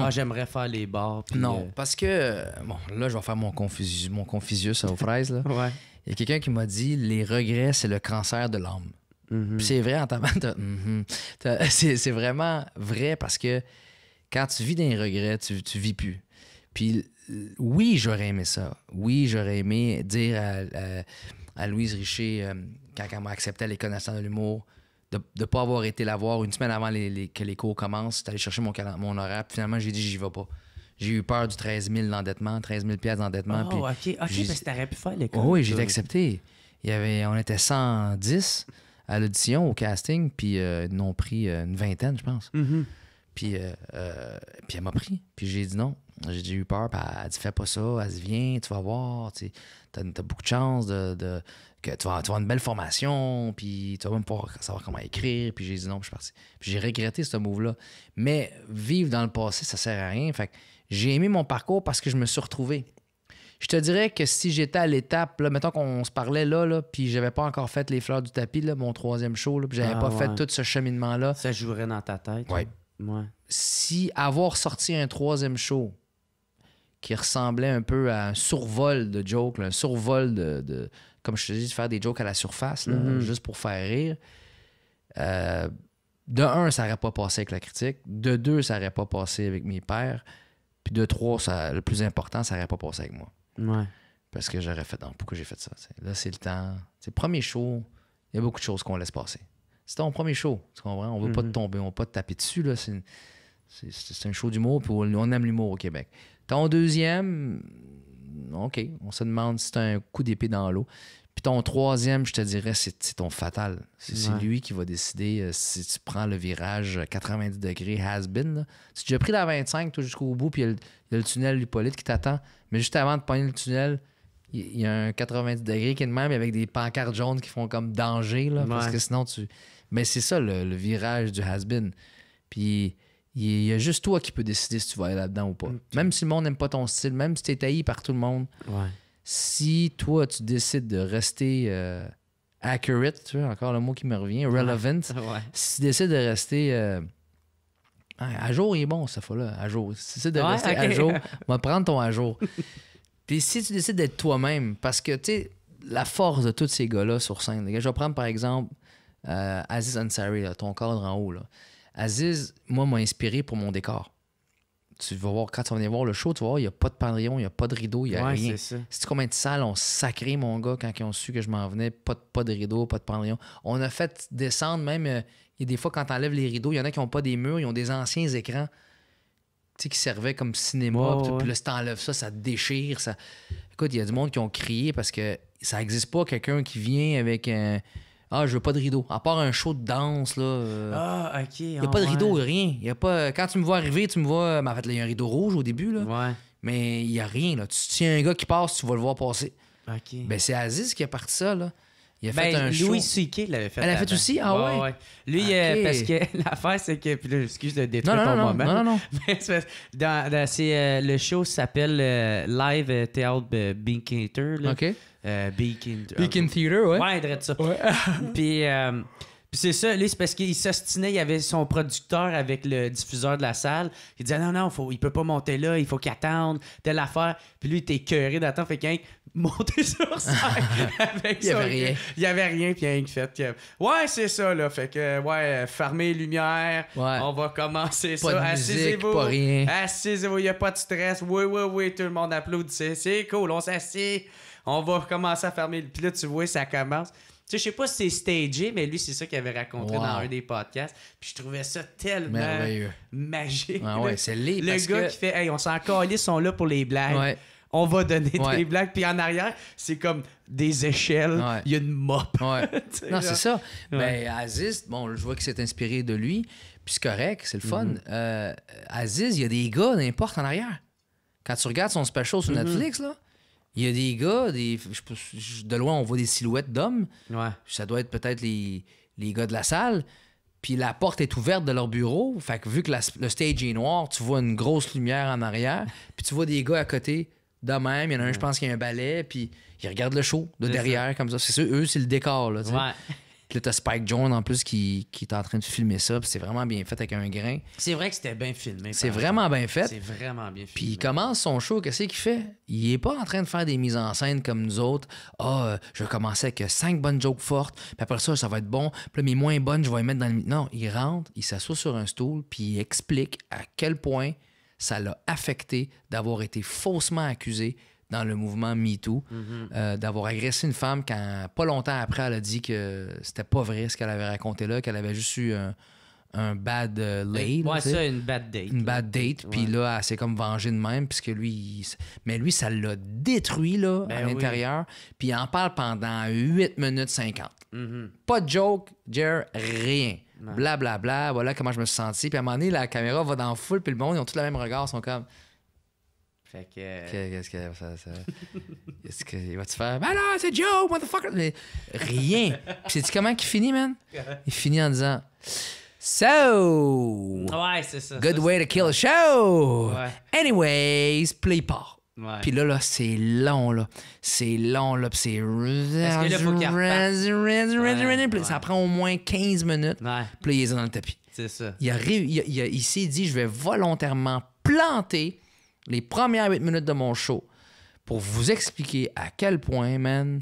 j'aimerais faire les bars? Non, parce que bon, là, je vais faire mon Confucius aux fraises. Là. Ouais. Il y a quelqu'un qui m'a dit les regrets, c'est le cancer de l'âme. Puis c'est vrai en tant c'est vraiment vrai parce que quand tu vis des regrets, tu vis plus. Puis oui, j'aurais aimé ça. Oui, j'aurais aimé dire à Louise Richer, quand elle m'a accepté à l'École nationale de l'humour, de ne pas avoir été la voir une semaine avant que les cours commencent, d'aller chercher mon horaire. Puis finalement, j'ai dit, j'y vais pas. J'ai eu peur du 13 000 d'endettement, 13 000 $$ d'endettement. Oh, OK, parce que t'aurais pu faire l'école. Oui, j'ai été accepté. On était 110 à l'audition, au casting, puis ils n'ont pris une vingtaine, je pense. Puis elle m'a pris. Puis j'ai dit non. J'ai eu peur, puis elle dit, fais pas ça. Elle dit, viens, tu vas voir, t'as beaucoup de chance que tu vas avoir une belle formation, puis tu vas même pouvoir savoir comment écrire. Puis j'ai dit non, puis je suis parti. Puis j'ai regretté ce move-là. Mais vivre dans le passé, ça sert à rien. Fait que j'ai aimé mon parcours parce que je me suis retrouvé. Je te dirais que si j'étais à l'étape, là, mettons qu'on se parlait là puis j'avais pas encore fait les fleurs du tapis, là, mon 3e show, là, puis j'avais pas fait tout ce cheminement-là. Ça jouerait dans ta tête. Ouais. Ouais. Si avoir sorti un 3e show qui ressemblait un peu à un survol de jokes, là, un survol de comme je te dis, de faire des jokes à la surface, là, juste pour faire rire, de 1, ça n'aurait pas passé avec la critique. De 2, ça n'aurait pas passé avec mes pairs. Puis de 3, le plus important, ça n'aurait pas passé avec moi. Ouais. Parce que j'aurais fait... Donc, pourquoi j'ai fait ça? Là, c'est le temps. C'est le premier show, il y a beaucoup de choses qu'on laisse passer. C'est ton premier show, tu comprends? On veut pas te tomber, on veut pas te taper dessus. Là. C'est un show d'humour, puis on aime l'humour au Québec. Ton 2e, OK, on se demande si c'est un coup d'épée dans l'eau. Puis ton 3e, je te dirais, c'est ton fatal. C'est lui qui va décider si tu prends le virage 90 degrés has-been. Là. Tu as déjà pris la 25, toi, jusqu'au bout, puis il y a le tunnel Hippolyte qui t'attend. Mais juste avant de pogner le tunnel, il y a un 90 degrés qui est de même avec des pancartes jaunes qui font comme danger, là, parce que sinon tu... Mais c'est ça, le virage du has-been. Puis il y a juste toi qui peux décider si tu vas aller là-dedans ou pas. Même si le monde n'aime pas ton style, même si tu es haï par tout le monde, si toi, tu décides de rester accurate, tu vois, encore le mot qui me revient, relevant, si tu décides de rester... à jour, il est bon, cette fois-là, à jour. Si tu décides de rester à jour, on va prendre ton à jour. Puis si tu décides d'être toi-même, parce que, tu sais, la force de tous ces gars-là sur scène, je vais prendre par exemple Aziz Ansari, là, ton cadre en haut. Là. Aziz, moi, m'a inspiré pour mon décor. Tu vas voir, quand tu vas venir voir le show, tu vas voir, il n'y a pas de pendrillon, il n'y a pas de rideau, il n'y a rien. C'est combien de salles ont sacré, mon gars, quand ils ont su que je m'en venais, pas de rideau, pas de pendrillon. On a fait descendre même, il y a des fois, quand tu enlèves les rideaux, il y en a qui n'ont pas des murs, ils ont des anciens écrans qui servaient comme cinéma. Puis là, si tu enlèves ça, ça te déchire. Ça... Écoute, il y a du monde qui ont crié parce que ça n'existe pas quelqu'un qui vient avec un... Ah, je veux pas de rideau. À part un show de danse, là. OK. Il n'y a pas de rideau, rien. Y a pas... Quand tu me vois arriver, tu me vois... Mais en fait, il y a un rideau rouge au début, là. Ouais. Mais il n'y a rien, là. Tu tiens un gars qui passe, tu vas le voir passer. OK. Ben, c'est Aziz qui a parti ça, là. Il a fait un show. Louis C.K. l'avait fait. Elle l'a fait aussi? Ah ouais? Lui, parce que l'affaire, c'est que... Puis là, excuse de détruire ton moment. Non. Mais le show s'appelle Live Theatre Beaconter. OK. Beacon Theater, ouais. Ouais, il dirait ça. Ouais. Puis c'est ça, lui, c'est parce qu'il s'ostinait, il y avait son producteur avec le diffuseur de la salle. Il disait non, il peut pas monter là, il faut qu'il attende, telle affaire. Puis lui, il était écœuré d'attendre, fait qu'il monter sur scène avec il y avait rien. Il y avait rien, puis il a rien fait. Ouais, c'est ça, là. Fait que, fermez les lumières, on va commencer pas ça. De musique, assisez-vous. Pas rien. Assisez-vous, il n'y a pas de stress. Oui, tout le monde applaudissait. C'est cool, on s'assied. On va commencer à fermer. Puis là, tu vois, ça commence. Tu sais, je sais pas si c'est stagé, mais lui, c'est ça qu'il avait raconté dans un des podcasts. Puis je trouvais ça tellement magique. Ouais, c'est laid. Le gars qui fait, hey, on s'en calisse, ils sont là pour les blagues. Ouais. On va donner des blagues. Puis en arrière, c'est comme des échelles. Il y a une mop. Ouais. Non, c'est ça. Ben, Aziz, bon, je vois qu'il s'est inspiré de lui. Puis c'est correct, c'est le fun. Aziz, il y a des gars n'importe en arrière. Quand tu regardes son special sur Netflix, là, il y a des gars, de loin, on voit des silhouettes d'hommes. Ouais. Ça doit être peut-être les gars de la salle. Puis la porte est ouverte de leur bureau. Fait que vu que le stage est noir, tu vois une grosse lumière en arrière. Puis tu vois des gars à côté de même. Il y en a un, je pense, qui a un balai. Puis ils regardent le show de derrière, comme ça. C'est ça, eux, c'est le décor. Là, puis là, t'as Spike Jonze en plus qui est en train de filmer ça. Puis c'est vraiment bien fait avec un grain. C'est vrai que c'était bien filmé. C'est vraiment bien fait. C'est vraiment bien filmé. Puis il commence son show. Qu'est-ce qu'il fait? Il est pas en train de faire des mises en scène comme nous autres. Je vais commencer avec 5 bonnes jokes fortes. Puis après ça va être bon. Puis là, mes moins bonnes, je vais les mettre dans le... Non, il rentre, il s'assoit sur un stool, puis il explique à quel point ça l'a affecté d'avoir été faussement accusé dans le mouvement MeToo, d'avoir agressé une femme quand, pas longtemps après, elle a dit que c'était pas vrai ce qu'elle avait raconté là, qu'elle avait juste eu un bad lay. Ouais, ça, une bad date. Une bad date, puis là, elle s'est comme vengée de même, puisque lui, mais lui, ça l'a détruit, là, à l'intérieur, puis il en parle pendant 8 minutes 50. Pas de joke, Jer, rien. Blablabla, voilà comment je me suis senti. Puis à un moment donné, la caméra va dans le full, puis le monde, ils ont tous le même regard, ils sont comme... Fait que... Qu'est-ce que ça... Est-ce qu'il va te faire... Ben non, c'est Joe, motherfucker! Mais rien. Puis sais-tu comment qu'il finit, man? Il finit en disant... So... Ouais, c'est ça. Good way to kill a show! Ouais. Anyways, play part. Ouais. Puis là, c'est long, là. C'est long, là. Puis c'est... Parce que là, faut qu'il reparte. Puis ça prend au moins 15 minutes. Ouais, Puis là, il est dans le tapis. c'est ça. Il s'est dit, je vais volontairement planter les premières 8 minutes de mon show pour vous expliquer à quel point, man,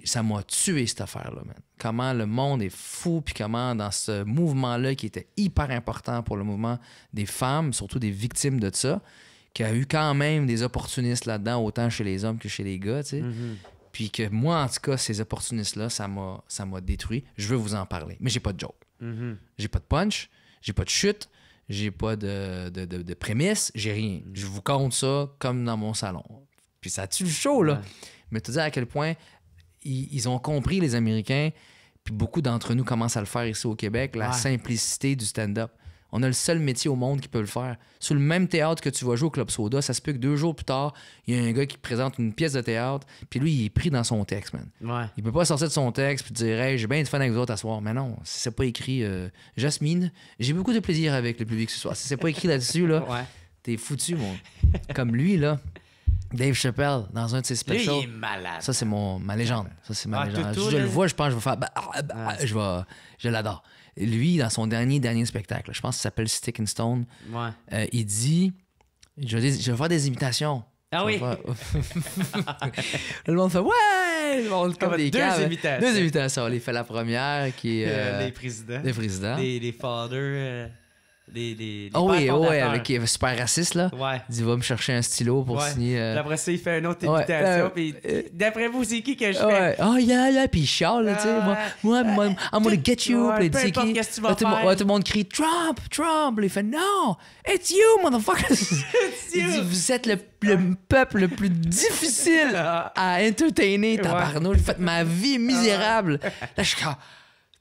ça m'a tué cette affaire-là, man. Comment le monde est fou, puis comment dans ce mouvement-là qui était hyper important pour le mouvement des femmes, surtout des victimes de ça, qu'il y a eu quand même des opportunistes là-dedans, autant chez les hommes que chez les gars, tu sais. Puis que moi, en tout cas, ces opportunistes-là, ça m'a détruit. Je veux vous en parler. Mais j'ai pas de joke. J'ai pas de punch, j'ai pas de chute, j'ai pas de prémisse, j'ai rien. Je vous compte ça comme dans mon salon. Puis ça tue le show, là. Mais te dire à quel point ils ont compris, les Américains, puis beaucoup d'entre nous commencent à le faire ici au Québec, la simplicité du stand-up. On a le seul métier au monde qui peut le faire. Sur le même théâtre que tu vas jouer au Club Soda, ça se peut que 2 jours plus tard, il y a un gars qui présente une pièce de théâtre, puis lui, il est pris dans son texte, man. Ouais. Il peut pas sortir de son texte puis dire « Hey, j'ai bien du fun avec vous autres à soir. » Mais non, si c'est pas écrit « Jasmine, j'ai beaucoup de plaisir avec le public ce soir. » Si c'est pas écrit là-dessus, là, t'es foutu, mon. Comme lui, là, Dave Chappelle, dans un de ses specials. Lui, il est malade. Ça, c'est ma légende. Ça, c'est ma légende. Toutou, Je là. le vois, je pense que je vais faire... Je l'adore. Lui, dans son dernier spectacle, je pense que ça s'appelle Stick and Stone, il dit... Je vais faire des imitations. Ah oui? Le monde fait « Ouais! » Le monde comme des caves. 2 imitations. 2 imitations. Il fait la première qui est... les présidents. Les présidents. Les fathers... les Oh oui, pères fondateurs. avec super raciste, là. Ouais. Il dit, va me chercher un stylo pour signer. Puis après ça, il fait une autre Ouais, imitation. Puis d'après vous, c'est qui que je fais? Ouais. Oh, yeah, puis il chiale, là, tu sais. Moi, I'm gonna get you. Ouais, Puis il peu dit, importe qui? qu'est-ce que tu vas Là, tout le monde crie, Trump. Puis il fait, non, it's you, motherfucker. Il dit, vous êtes le peuple le plus difficile à entertainer, tabarnouche. Vous faites ma vie misérable. Là, je suis comme,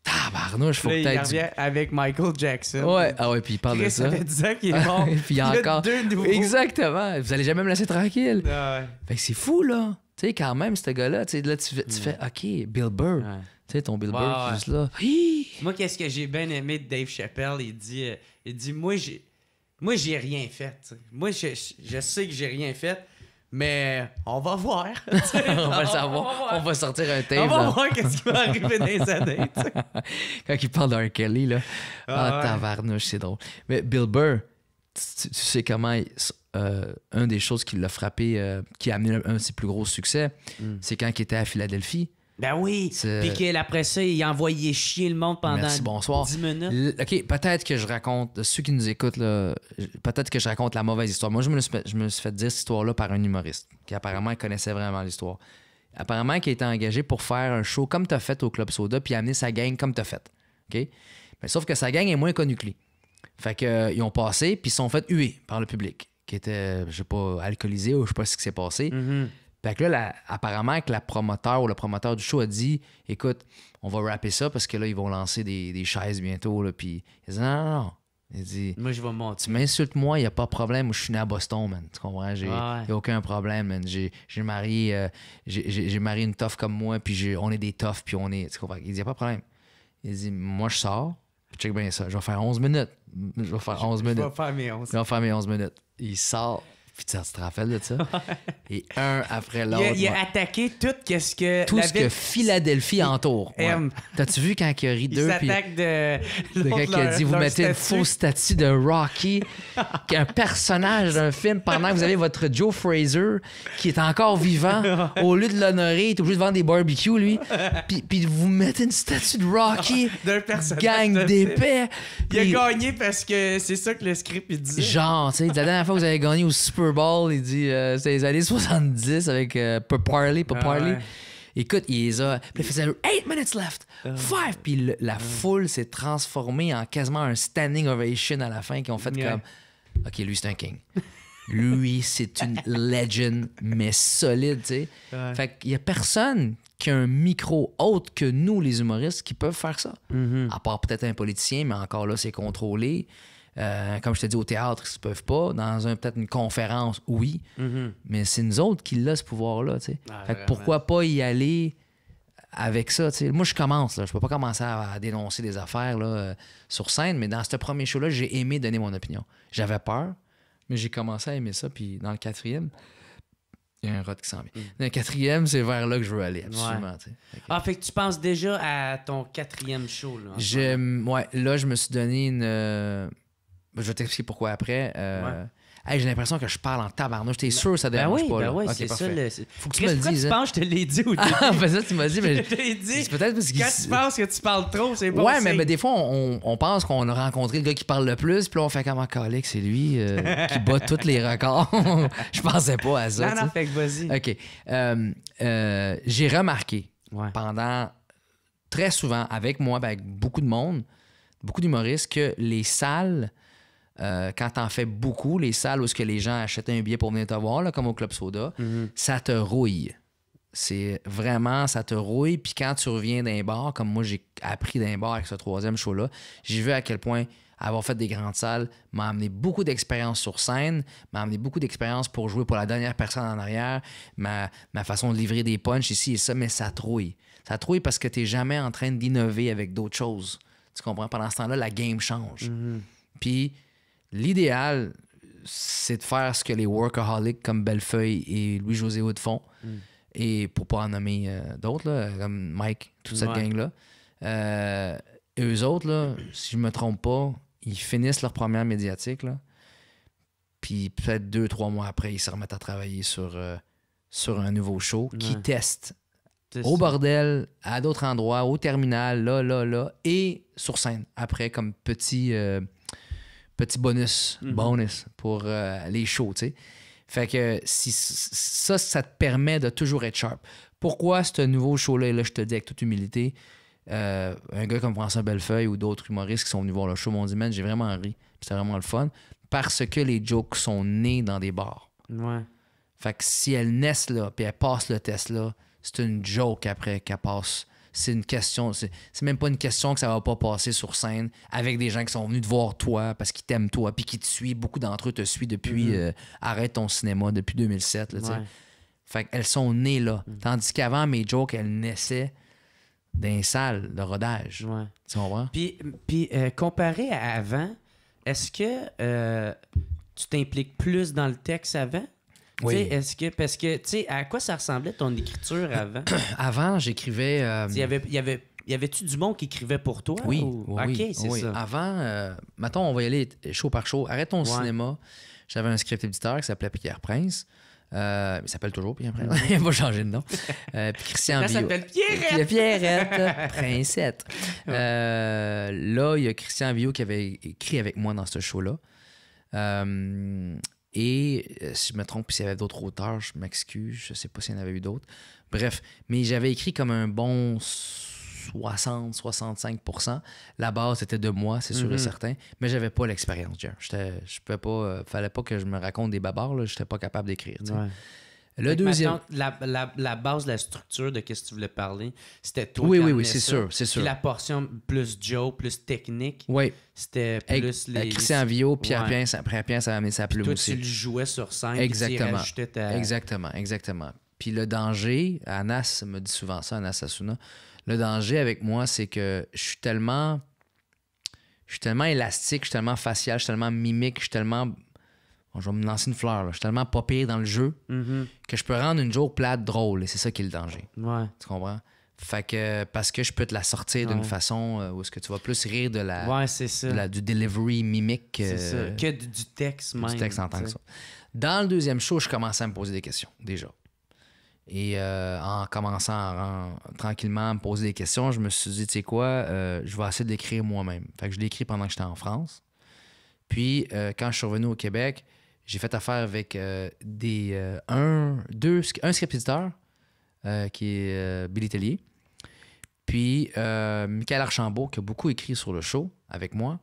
tabarnouche, faut Là, il peut-être. revient avec Michael Jackson. Ouais, ah ouais, puis il parle de Chris, ça. ça fait 10 ans qu'il est mort. Puis il y a encore. 2 nouveaux. Exactement. Vous allez jamais me laisser tranquille. Ah ouais. Fait que c'est fou, là. Tu sais, quand même, ce gars-là, tu sais, là, tu fais, OK, Bill Burr. Ouais. Tu sais, ton Bill Burr, Ouais, juste là. Hi! Moi, qu'est-ce que j'ai bien aimé de Dave Chappelle, il dit moi, j'ai rien fait. T'sais. Moi, je sais que j'ai rien fait, mais on va voir. On va le savoir. On va sortir un tape. On va là. voir qu'est-ce qui va arriver dans les années. t'sais. Quand il parle d'un Kelly, là. Ah, ouais. Tabarnouche, c'est drôle. Mais Bill Burr, tu sais comment... une des choses qui l'a frappé, qui a amené un de ses plus gros succès, c'est quand il était à Philadelphie. Ben oui. Puis qu'après ça, il a envoyé chier le monde pendant Merci, bonsoir. 10 minutes. OK, peut-être que je raconte, ceux qui nous écoutent, là, peut-être que je raconte la mauvaise histoire. Moi, je me suis fait dire cette histoire-là par un humoriste qui apparemment connaissait vraiment l'histoire. Apparemment, qui a été engagé pour faire un show comme tu as fait au Club Soda puis amener sa gang comme tu as fait. OK? Mais sauf que sa gang est moins connue que lui. Fait qu'ils ont passé puis ils se sont fait huer par le public qui était, je sais pas, alcoolisé ou je sais pas ce qui s'est passé. Fait que là, apparemment que la promoteur ou le promoteur du show a dit « Écoute, on va rapper ça parce que là, ils vont lancer des chaises bientôt. » là. Puis il dit « Non. » Il dit Moi, je vais monter. « Tu m'insultes moi, il n'y a pas de problème. Moi, je suis né à Boston, man. Tu comprends? Il n'y a aucun problème, man. J'ai marié une tough comme moi, puis on est des toughs, puis on est... » Tu comprends? Il dit « Il n'y a pas de problème. » Il dit « Moi, je sors. Puis check bien ça. Je vais faire 11 minutes. Je vais faire 11 minutes. Je vais faire mes 11. Je vais faire mes 11 minutes. Il sort. Puis tu te rappelles de ça? Et un après l'autre. Il a attaqué tout ce que Philadelphie entoure. aime. Ouais. T'as-tu vu quand il a ri d'eux? Il s'attaque de Le gars qui a dit, vous mettez une fausse statue de Rocky, qui est un personnage d'un film, pendant que vous avez votre Joe Fraser, qui est encore vivant. Au lieu de l'honorer, il est obligé de vendre des barbecues, lui. Puis vous mettez une statue de Rocky, d'un personnage gang d'épais. Il a gagné parce que c'est ça que le script il dit. Genre, tu sais, la dernière fois que vous avez gagné au Super Bowl, il dit, c'était les années 70 avec Parley. Ouais. Écoute, il les a. Puis il faisait 8 minutes left, 5. Puis la foule s'est transformée en quasiment un standing ovation à la fin, qui ont fait comme, OK, lui, c'est un king. Lui, c'est une legend, mais solide, tu sais. Ouais. Fait qu'il y a personne qui a un micro autre que nous, les humoristes, qui peuvent faire ça. À part peut-être un politicien, mais encore là, c'est contrôlé. Comme je te dis, au théâtre, ils ne peuvent pas. Dans peut-être une conférence, oui. Mais c'est nous autres qui l'ont, ce pouvoir-là. Fait que pourquoi pas y aller avec ça? T'sais. Moi, je commence. Là. Je peux pas commencer à dénoncer des affaires là, sur scène, mais dans ce premier show-là, j'ai aimé donner mon opinion. J'avais peur, mais j'ai commencé à aimer ça. Puis dans le 4e, il y a un rot qui s'en vient. Dans le 4e, c'est vers là que je veux aller, absolument. Fait que tu penses déjà à ton 4e show. Là, là, je me suis donné une... Je vais t'expliquer pourquoi après. Hey, j'ai l'impression que je parle en tabarnouche. T'es sûr que ça dérange pas? Oui, okay, c'est parfait. ça. Faut que tu me le dises. Tu penses que je te l'ai dit au début? Ça, tu m'as dit, mais... Je te l'ai dit. C'est peut-être parce Quand tu penses que tu parles trop, c'est bon. Ouais, mais des fois, on pense qu'on a rencontré le gars qui parle le plus, puis là, on fait comme un collègue, c'est lui qui bat tous les records. Je pensais pas à ça. Non, fait que vas-y. OK. J'ai remarqué pendant... très souvent, avec moi, avec beaucoup de monde, beaucoup d'humoristes, que les salles... quand t'en fais beaucoup, les salles où les gens achètent un billet pour venir te voir, là, comme au Club Soda, ça te rouille. C'est vraiment, ça te rouille. Puis quand tu reviens d'un bar, comme moi, j'ai appris d'un bar avec ce 3e show-là, j'ai vu à quel point avoir fait des grandes salles m'a amené beaucoup d'expérience sur scène, m'a amené beaucoup d'expérience pour jouer pour la dernière personne en arrière, ma façon de livrer des punchs ici et ça, mais ça trouille. Ça trouille parce que t'es jamais en train d'innover avec d'autres choses. Tu comprends? Pendant ce temps-là, la game change. Puis l'idéal, c'est de faire ce que les workaholics comme Bellefeuille et Louis-José Hood font. Et pour pas en nommer d'autres, là, comme Mike, toute cette gang-là. Eux autres, là, si je me trompe pas, ils finissent leur première médiatique. Là, puis peut-être 2-3 mois après, ils se remettent à travailler sur un nouveau show qu'ils testent au bordel, à d'autres endroits, au terminal, là, et sur scène. Après, comme petit bonus pour les shows, tu sais. Fait que ça te permet de toujours être sharp. Pourquoi ce nouveau show-là, là, je te dis avec toute humilité, un gars comme François Bellefeuille ou d'autres humoristes qui sont venus voir le show m'ont dit, man, j'ai vraiment ri. C'était vraiment le fun. Parce que les jokes sont nés dans des bars. Fait que si elles naissent là, puis elles passent le test là, c'est une joke après qu'elle passe. C'est une question, c'est même pas une question que ça va pas passer sur scène avec des gens qui sont venus te voir toi parce qu'ils t'aiment toi puis qui te suivent. Beaucoup d'entre eux te suivent depuis Arrête ton cinéma, depuis 2007. Là, fait qu'elles sont nées là. Tandis qu'avant, mes jokes, elles naissaient dans les salles de rodage. Tu comprends? Puis comparé à avant, est-ce que tu t'impliques plus dans le texte avant? Oui. Est-ce que, parce que, tu sais, à quoi ça ressemblait ton écriture avant? Avant, j'écrivais... Y avait-tu du monde qui écrivait pour toi? Oui, ou... oui. OK, c'est ça. Avant, mettons, on va y aller show par show. Arrête ton cinéma. J'avais un script éditeur qui s'appelait Pierre Prince. Il s'appelle toujours Pierre Prince. Il n'a pas changé de nom. Puis Christian Villot. Ça s'appelle Pierrette. Pierrette. Princette. Là, il y a Christian Villot qui avait écrit avec moi dans ce show-là. Et si je me trompe, s'il y avait d'autres auteurs, je m'excuse. Je sais pas s'il y en avait eu d'autres. Bref, mais j'avais écrit comme un bon 60-65%. La base, c'était de moi, c'est sûr et certain. Mais j'avais pas l'expérience, Jer. Je pouvais pas... fallait pas que je me raconte des babards. Je n'étais pas capable d'écrire. Le deuxième... La base, la structure de ce que tu voulais parler, c'était toi Oui, c'est sûr. Puis la portion plus Joe, plus technique, c'était plus les... Christian Villot, Pierre Pince, après Pierre, ça a amené sa plume toi, aussi. tu le jouais sur scène, Exactement. Puis tu rajoutais Exactement. Puis le danger, Anas me dit souvent ça, Anas Assouna, le danger avec moi, c'est que je suis tellement élastique, je suis tellement facial, je suis tellement mimique, je suis tellement... Bon, je vais me lancer une fleur, là. Je suis tellement pas pire dans le jeu que je peux rendre une joke plate drôle. Et c'est ça qui est le danger. Tu comprends? Fait que parce que je peux te la sortir d'une façon où est-ce que tu vas plus rire de du delivery mimique que du texte même. Du texte en tant que ça. Dans le deuxième show, je commençais à me poser des questions, déjà. Et en commençant tranquillement à me poser des questions, je me suis dit, tu sais quoi, je vais essayer d'écrire moi-même. Fait que je l'ai écrit pendant que j'étais en France. Puis, quand je suis revenu au Québec, j'ai fait affaire avec un script éditeur qui est Billy Tellier. Puis, Michael Archambault, qui a beaucoup écrit sur le show avec moi.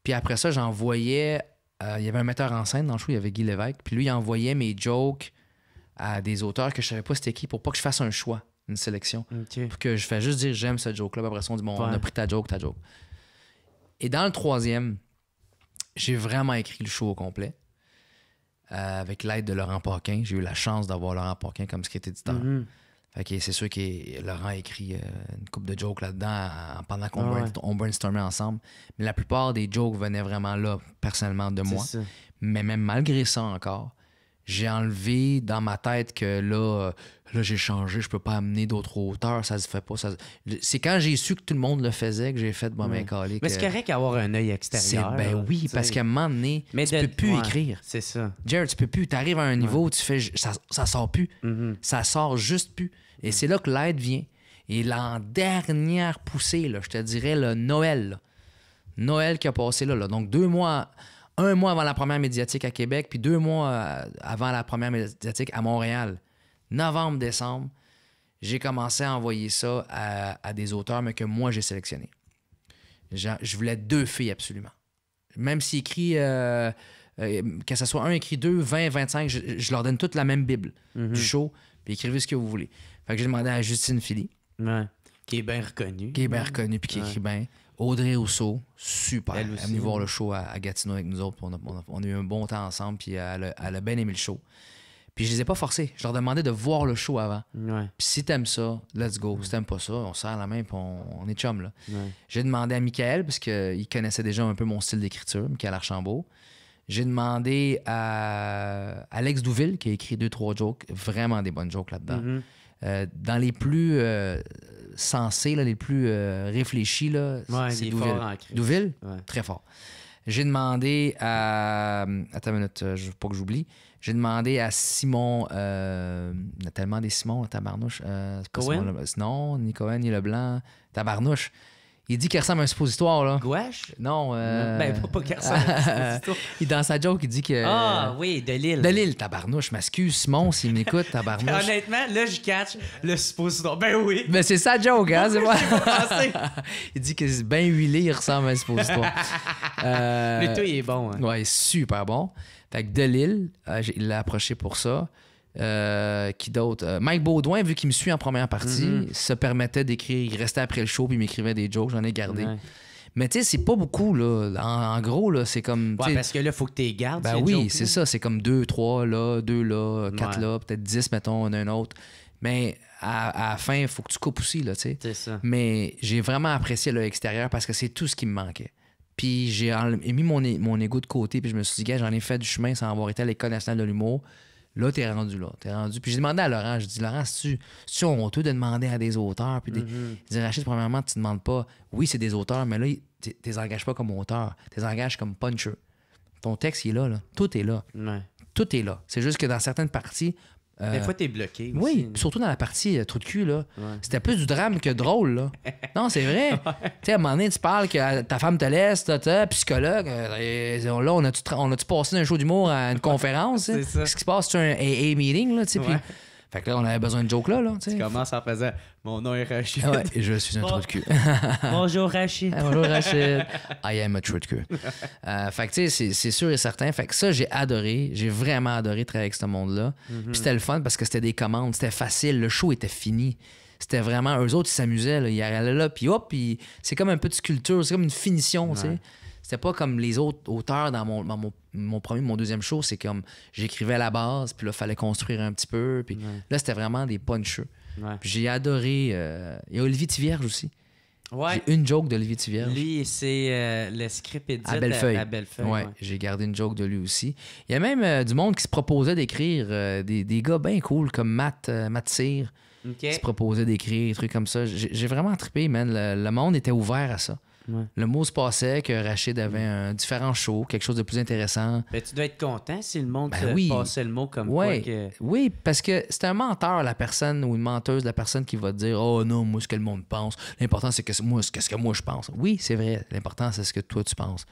Puis après ça, j'envoyais... il y avait un metteur en scène dans le show, il y avait Guy Lévesque. Puis lui, il envoyait mes jokes à des auteurs que je savais pas c'était qui pour pas que je fasse un choix, une sélection. Pour que je fasse juste dire j'aime ce joke-là. Puis après ça, on dit bon, on a pris ta joke. Et dans le troisième... j'ai vraiment écrit le show au complet. Avec l'aide de Laurent Paquin. J'ai eu la chance d'avoir Laurent Paquin comme script éditeur. Fait que c'est sûr que Laurent a écrit une couple de jokes là-dedans pendant qu'on brainstormait ensemble. Mais la plupart des jokes venaient vraiment là, personnellement, de moi. Ça. Mais même malgré ça encore, j'ai enlevé dans ma tête que là j'ai changé, je peux pas amener d'autres auteurs, ça se fait pas. C'est quand j'ai su que tout le monde le faisait que j'ai fait ben calé. Mais c'est correct d'avoir un œil extérieur. Oui, t'sais. Parce qu'à un moment donné, tu peux plus écrire. C'est ça. Jared, tu peux plus. Tu arrives à un niveau, tu fais ça sort plus. Ça sort juste plus. Et c'est là que l'aide vient. Et là, en dernière poussée, là, je te dirais le Noël. Là. Noël qui a passé là. Donc 2 mois, 1 mois avant la première médiatique à Québec, puis 2 mois avant la première médiatique à Montréal. Novembre, décembre, j'ai commencé à envoyer ça à des auteurs, mais que moi, j'ai sélectionnés. Je voulais 2 filles, absolument. Même s'ils écrit, que ce soit un écrit 2, 20, 25, je leur donne toute la même Bible du show, puis écrivez ce que vous voulez. Fait que j'ai demandé à Justine Philly. Ouais. Qui est bien reconnue. Qui est bien reconnue, puis qui écrit bien. Audrey Rousseau, super. Elle est venue voir le show à Gatineau avec nous autres. On a eu un bon temps ensemble, puis elle a bien aimé le show. Puis je les ai pas forcés. Je leur demandais de voir le show avant. Ouais. Puis si t'aimes ça, let's go. Si t'aimes pas ça, on serre la main puis on est chum, là. Ouais. J'ai demandé à Michael, parce qu'il connaissait déjà un peu mon style d'écriture, Michael Archambault. J'ai demandé à Alex Douville, qui a écrit 2-3 jokes, vraiment des bonnes jokes là-dedans. Dans les plus sensés, là, les plus réfléchis, là, c'est Douville. Douville, très fort. J'ai demandé à... Attends une minute, je veux pas que j'oublie. J'ai demandé à Simon... il y a tellement des Simons, tabarnouche. Cohen? Non, ni Cohen, ni Leblanc. Tabarnouche. Il dit qu'il ressemble à un suppositoire, là. Gouache? Non. Ben, pas qu'il ressemble à un suppositoire. Dans sa joke, il dit que... Ah, oui, de Lille. De Lille, tabarnouche. M'excuse, Simon, s'il m'écoute, tabarnouche. Honnêtement, là, je catch le suppositoire. Ben oui. Ben, c'est sa joke, hein, c'est moi. Il dit que c'est bien huilé, il ressemble à un suppositoire. Le tout, il est bon. Hein. Ouais, super bon. Fait que de Lille, il l'a approché pour ça. Qui d'autre? Mike Baudouin, vu qu'il me suit en première partie, se permettait d'écrire. Il restait après le show puis il m'écrivait des jokes. J'en ai gardé. Ouais. Mais tu sais, c'est pas beaucoup, là. En gros, là, c'est comme... Ouais, parce que là, il faut que tu les gardes. Ben oui, c'est ça. C'est comme 2, 3 là, 2 là, 4 là, peut-être 10, mettons, un autre. Mais à la fin, il faut que tu coupes aussi, là, tu sais. C'est ça. Mais j'ai vraiment apprécié l'œil extérieur parce que c'est tout ce qui me manquait. Puis j'ai mis mon ego de côté puis je me suis dit, gars, j'en ai fait du chemin sans avoir été à l'École nationale de l'humour. Là, t'es rendu là. Puis j'ai demandé à Laurent, je dis, Laurent, c'est-tu honteux de demander à des auteurs? Puis il dit, Rachid, premièrement, tu ne demandes pas, oui, c'est des auteurs, mais là, tu les engages pas comme auteur, tu les engages comme puncher. Ton texte, il est là. Tout est là. Ouais. Tout est là. C'est juste que dans certaines parties... des fois, t'es bloqué aussi. Oui, surtout dans la partie trou de cul, là. Ouais. C'était plus du drame que drôle, là. Non, c'est vrai. Tu sais, à un moment donné, tu parles que ta femme te laisse, psychologue. Là, on a-tu passé d'un show d'humour à une conférence? C'est ça. Qu'est-ce qui se passe? C'est un AA meeting, là, tu sais. Puis... Fait que là, on avait besoin de joke là, tu sais. Tu commences en faisant « Mon nom est Rachid. » Ouais, et je suis un trou de cul. Bonjour, Rachid. Bonjour, Rachid. I am a trou de cul. Fait que, tu sais, c'est sûr et certain. Fait que ça, j'ai adoré. J'ai vraiment adoré travailler avec ce monde-là. Puis c'était le fun parce que c'était des commandes. C'était facile. Le show était fini. C'était vraiment... Eux autres, ils s'amusaient. Là. Ils allaient là, puis hop, puis c'est comme un peu de sculpture. C'est comme une finition, tu sais. C'était pas comme les autres auteurs dans mon deuxième show. C'est comme j'écrivais à la base, puis là, il fallait construire un petit peu. Puis là, c'était vraiment des punchers. Ouais. Puis j'ai adoré. Il y a Olivier Tivierge aussi. Ouais. J'ai une joke d'Olivier Tivierge. Lui, c'est le script édite à Bellefeuille. À Bellefeuille. Ouais, j'ai gardé une joke de lui aussi. Il y a même du monde qui se proposait d'écrire, des gars bien cool comme Matt Cyr, qui se proposait d'écrire des trucs comme ça. J'ai vraiment trippé, man. Le monde était ouvert à ça. Ouais. Le mot se passait que Rachid avait un différent show, quelque chose de plus intéressant. Ben, tu dois être content si le monde passait le mot comme quoi que... Oui, parce que c'est un menteur, la personne, ou une menteuse, la personne qui va te dire « Oh non, moi, ce que le monde pense. L'important, c'est qu'est-ce que moi, je pense. » Oui, c'est vrai. L'important, c'est ce que toi, tu penses.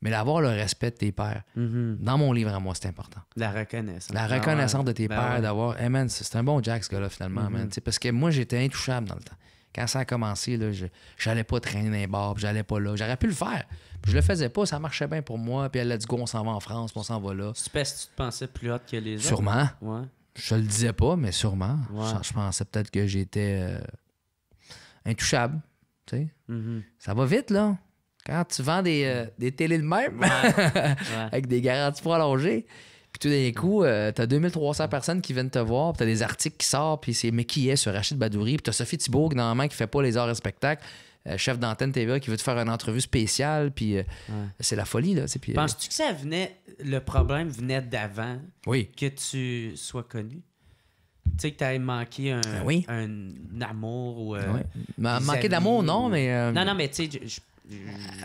Mais d'avoir le respect de tes pairs, dans mon livre à moi, c'est important. La reconnaissance. La reconnaissance de tes pairs, d'avoir... Hey man, c'est un bon Jack, ce gars-là, finalement, man. Parce que moi, j'étais intouchable dans le temps. Quand ça a commencé, là, j'allais pas traîner dans les bars, puis j'allais pas là. J'aurais pu le faire. Puis je le faisais pas, ça marchait bien pour moi. Puis let's go, on s'en va en France, puis on s'en va là. C'est parce que tu te pensais plus hot que les autres? Sûrement. Ouais. Je le disais pas, mais sûrement. Ouais. Je pensais peut-être que j'étais intouchable. Tu sais. Ça va vite, là. Quand tu vends des télés de même, Ouais. avec des garanties prolongées, puis tout d'un coup, t'as 2300 personnes qui viennent te voir, puis t'as des articles qui sortent, puis c'est mais qui est sur Rachid Badouri, puis t'as Sophie Thibault, normalement, qui fait pas les arts et spectacles, chef d'antenne TVA, qui veut te faire une entrevue spéciale, puis c'est la folie, là. Puis, Penses-tu que le problème venait d'avant oui. que tu sois connu? Tu sais, que t'avais manqué un amour ou... Manquer d'amour, non, mais... Non, mais tu sais...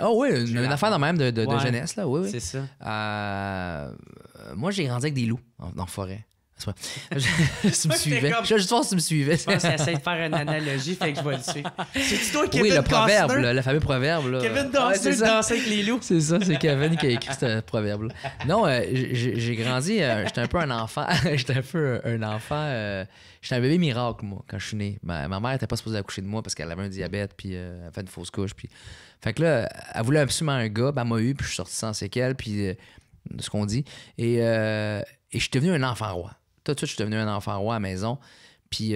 oui, une affaire de même de jeunesse, là, oui. C'est ça. Moi, j'ai grandi avec des loups dans la forêt. Tu me suivais. Je vais juste voir si tu me suivais. Je pense qu'il essaie de faire une analogie, fait que je vais le suivre. C'est-tu toi, Kevin le Costner? proverbe, le fameux proverbe. Là. Kevin Costner dansait avec les loups. C'est ça, c'est Kevin qui a écrit ce proverbe-là. Non, j'ai grandi, j'étais un peu un enfant. J'étais un bébé miracle, moi, quand je suis né. Ma mère n'était pas supposée accoucher de moi parce qu'elle avait un diabète, puis elle a fait une fausse couche. Puis... Fait que là, elle voulait absolument un gars, ben, elle m'a eu, puis je suis sorti sans séquelles, puis de ce qu'on dit. Et je suis devenu un enfant roi. Tout de suite, je suis devenu un enfant roi à la maison. Puis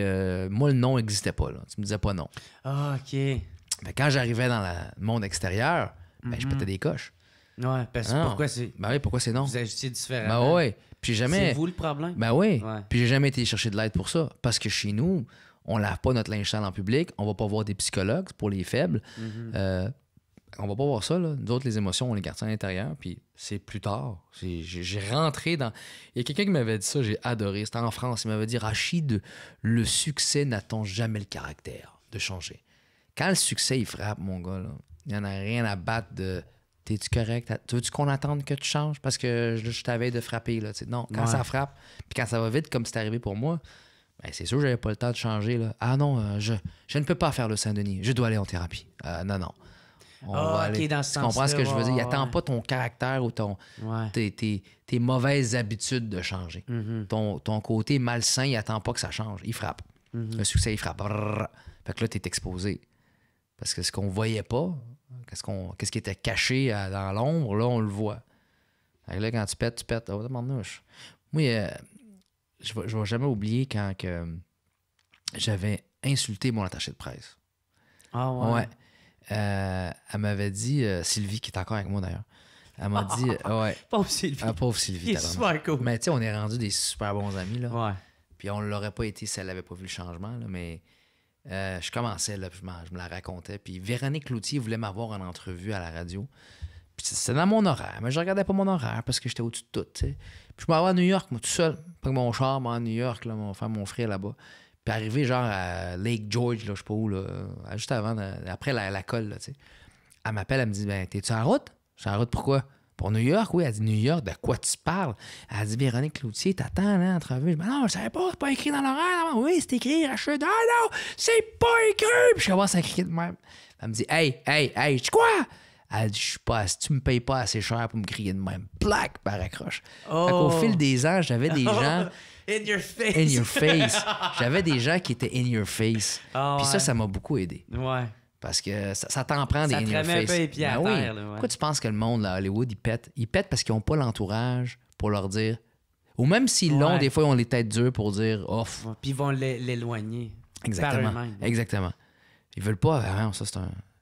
moi, le nom n'existait pas. Là. Tu me disais pas non. Ah, OK. Mais quand j'arrivais dans le monde extérieur, je pétais des coches. Ouais, parce que pourquoi c'est... Ben oui, pourquoi c'est non? Vous agissez différemment. Ben oui. Puis jamais... C'est vous le problème? Ben oui. Ouais. Puis j'ai jamais été chercher de l'aide pour ça. Parce que chez nous, on lave pas notre linge sale en public. On va pas voir des psychologues pour les faibles. On va pas voir ça, là. Nous autres, les émotions, on les garde à l'intérieur, puis c'est plus tard. J'ai rentré dans... Il y a quelqu'un qui m'avait dit ça, j'ai adoré. C'était en France. Il m'avait dit, Rachid, le succès n'attend jamais le caractère de changer. Quand le succès, il frappe, mon gars, là, il n'y en a rien à battre de... T'es-tu correct? Tu veux-tu qu'on attende que tu changes? Parce que je t'avais de frapper, là. Non, quand ça frappe, puis quand ça va vite, comme c'est arrivé pour moi, ben, c'est sûr que j'avais pas le temps de changer, là. Ah non, je ne peux pas faire le Saint-Denis. Je dois aller en thérapie. Non. On va aller. Dans ce tu comprends ce que je veux dire? Il n'attend ouais. pas ton caractère ou tes mauvaises habitudes de changer. Ton côté malsain, il n'attend pas que ça change. Il frappe. Le succès, il frappe. Brrr. Fait que là, tu es exposé. Parce que ce qu'on voyait pas, qu'est-ce qui était caché dans l'ombre, là, on le voit. Fait que là, quand tu pètes. Oh, demande-nous. Moi, je vais jamais oublier quand j'avais insulté mon attaché de presse. Ah ouais? Elle m'avait dit, Sylvie, qui est encore avec moi d'ailleurs, elle m'a dit, Pauvre Sylvie. Pauvre Sylvie. Il est super cool. Mais tu sais, on est rendu des super bons amis, là. Ouais. Puis on l'aurait pas été si elle n'avait pas vu le changement, là, mais je commençais, là, puis je me la racontais. Puis Véronique Cloutier voulait m'avoir en entrevue à la radio. Puis c'était dans mon horaire, mais je regardais pas mon horaire parce que j'étais au-dessus de tout, tu sais. Puis je m'en vais à New York, moi, tout seul. Pas que mon char, moi, à New York, là, mon frère là-bas. Puis arrivé genre à Lake George, là, je sais pas où, là, juste avant, après la colle, là, tu sais. Elle m'appelle, elle me dit, ben, t'es-tu en route? Je suis en route pourquoi? Pour New York, oui. Elle dit, New York, de quoi tu parles? Elle dit, Véronique Cloutier, t'attends, là, entrevue. Je dis, non, je savais pas, c'est pas écrit dans l'horaire. Oui, c'est écrit, Rachid. Ah non, c'est pas écrit. Puis je commence à crier de même. Elle me dit, hey, je dis, quoi? Elle dit, tu me payes pas assez cher pour me crier de même. Plaque, par accroche. Fait qu'au fil des ans, j'avais des gens... In your face. In your face. J'avais des gens qui étaient in your face. Puis ça m'a beaucoup aidé. Ouais. Parce que ça t'en prend des in your face. Ça te remet un peu les pieds à terre. Là, ouais. Pourquoi tu penses que le monde, là, à Hollywood, ils pètent? Ils pètent parce qu'ils n'ont pas l'entourage pour leur dire... Ou même s'ils l'ont, des fois, ils ont les têtes dures pour dire off. Ouais, puis ils vont l'éloigner. Exactement. Par eux-mêmes. Exactement. Ils veulent pas... Ah, ça,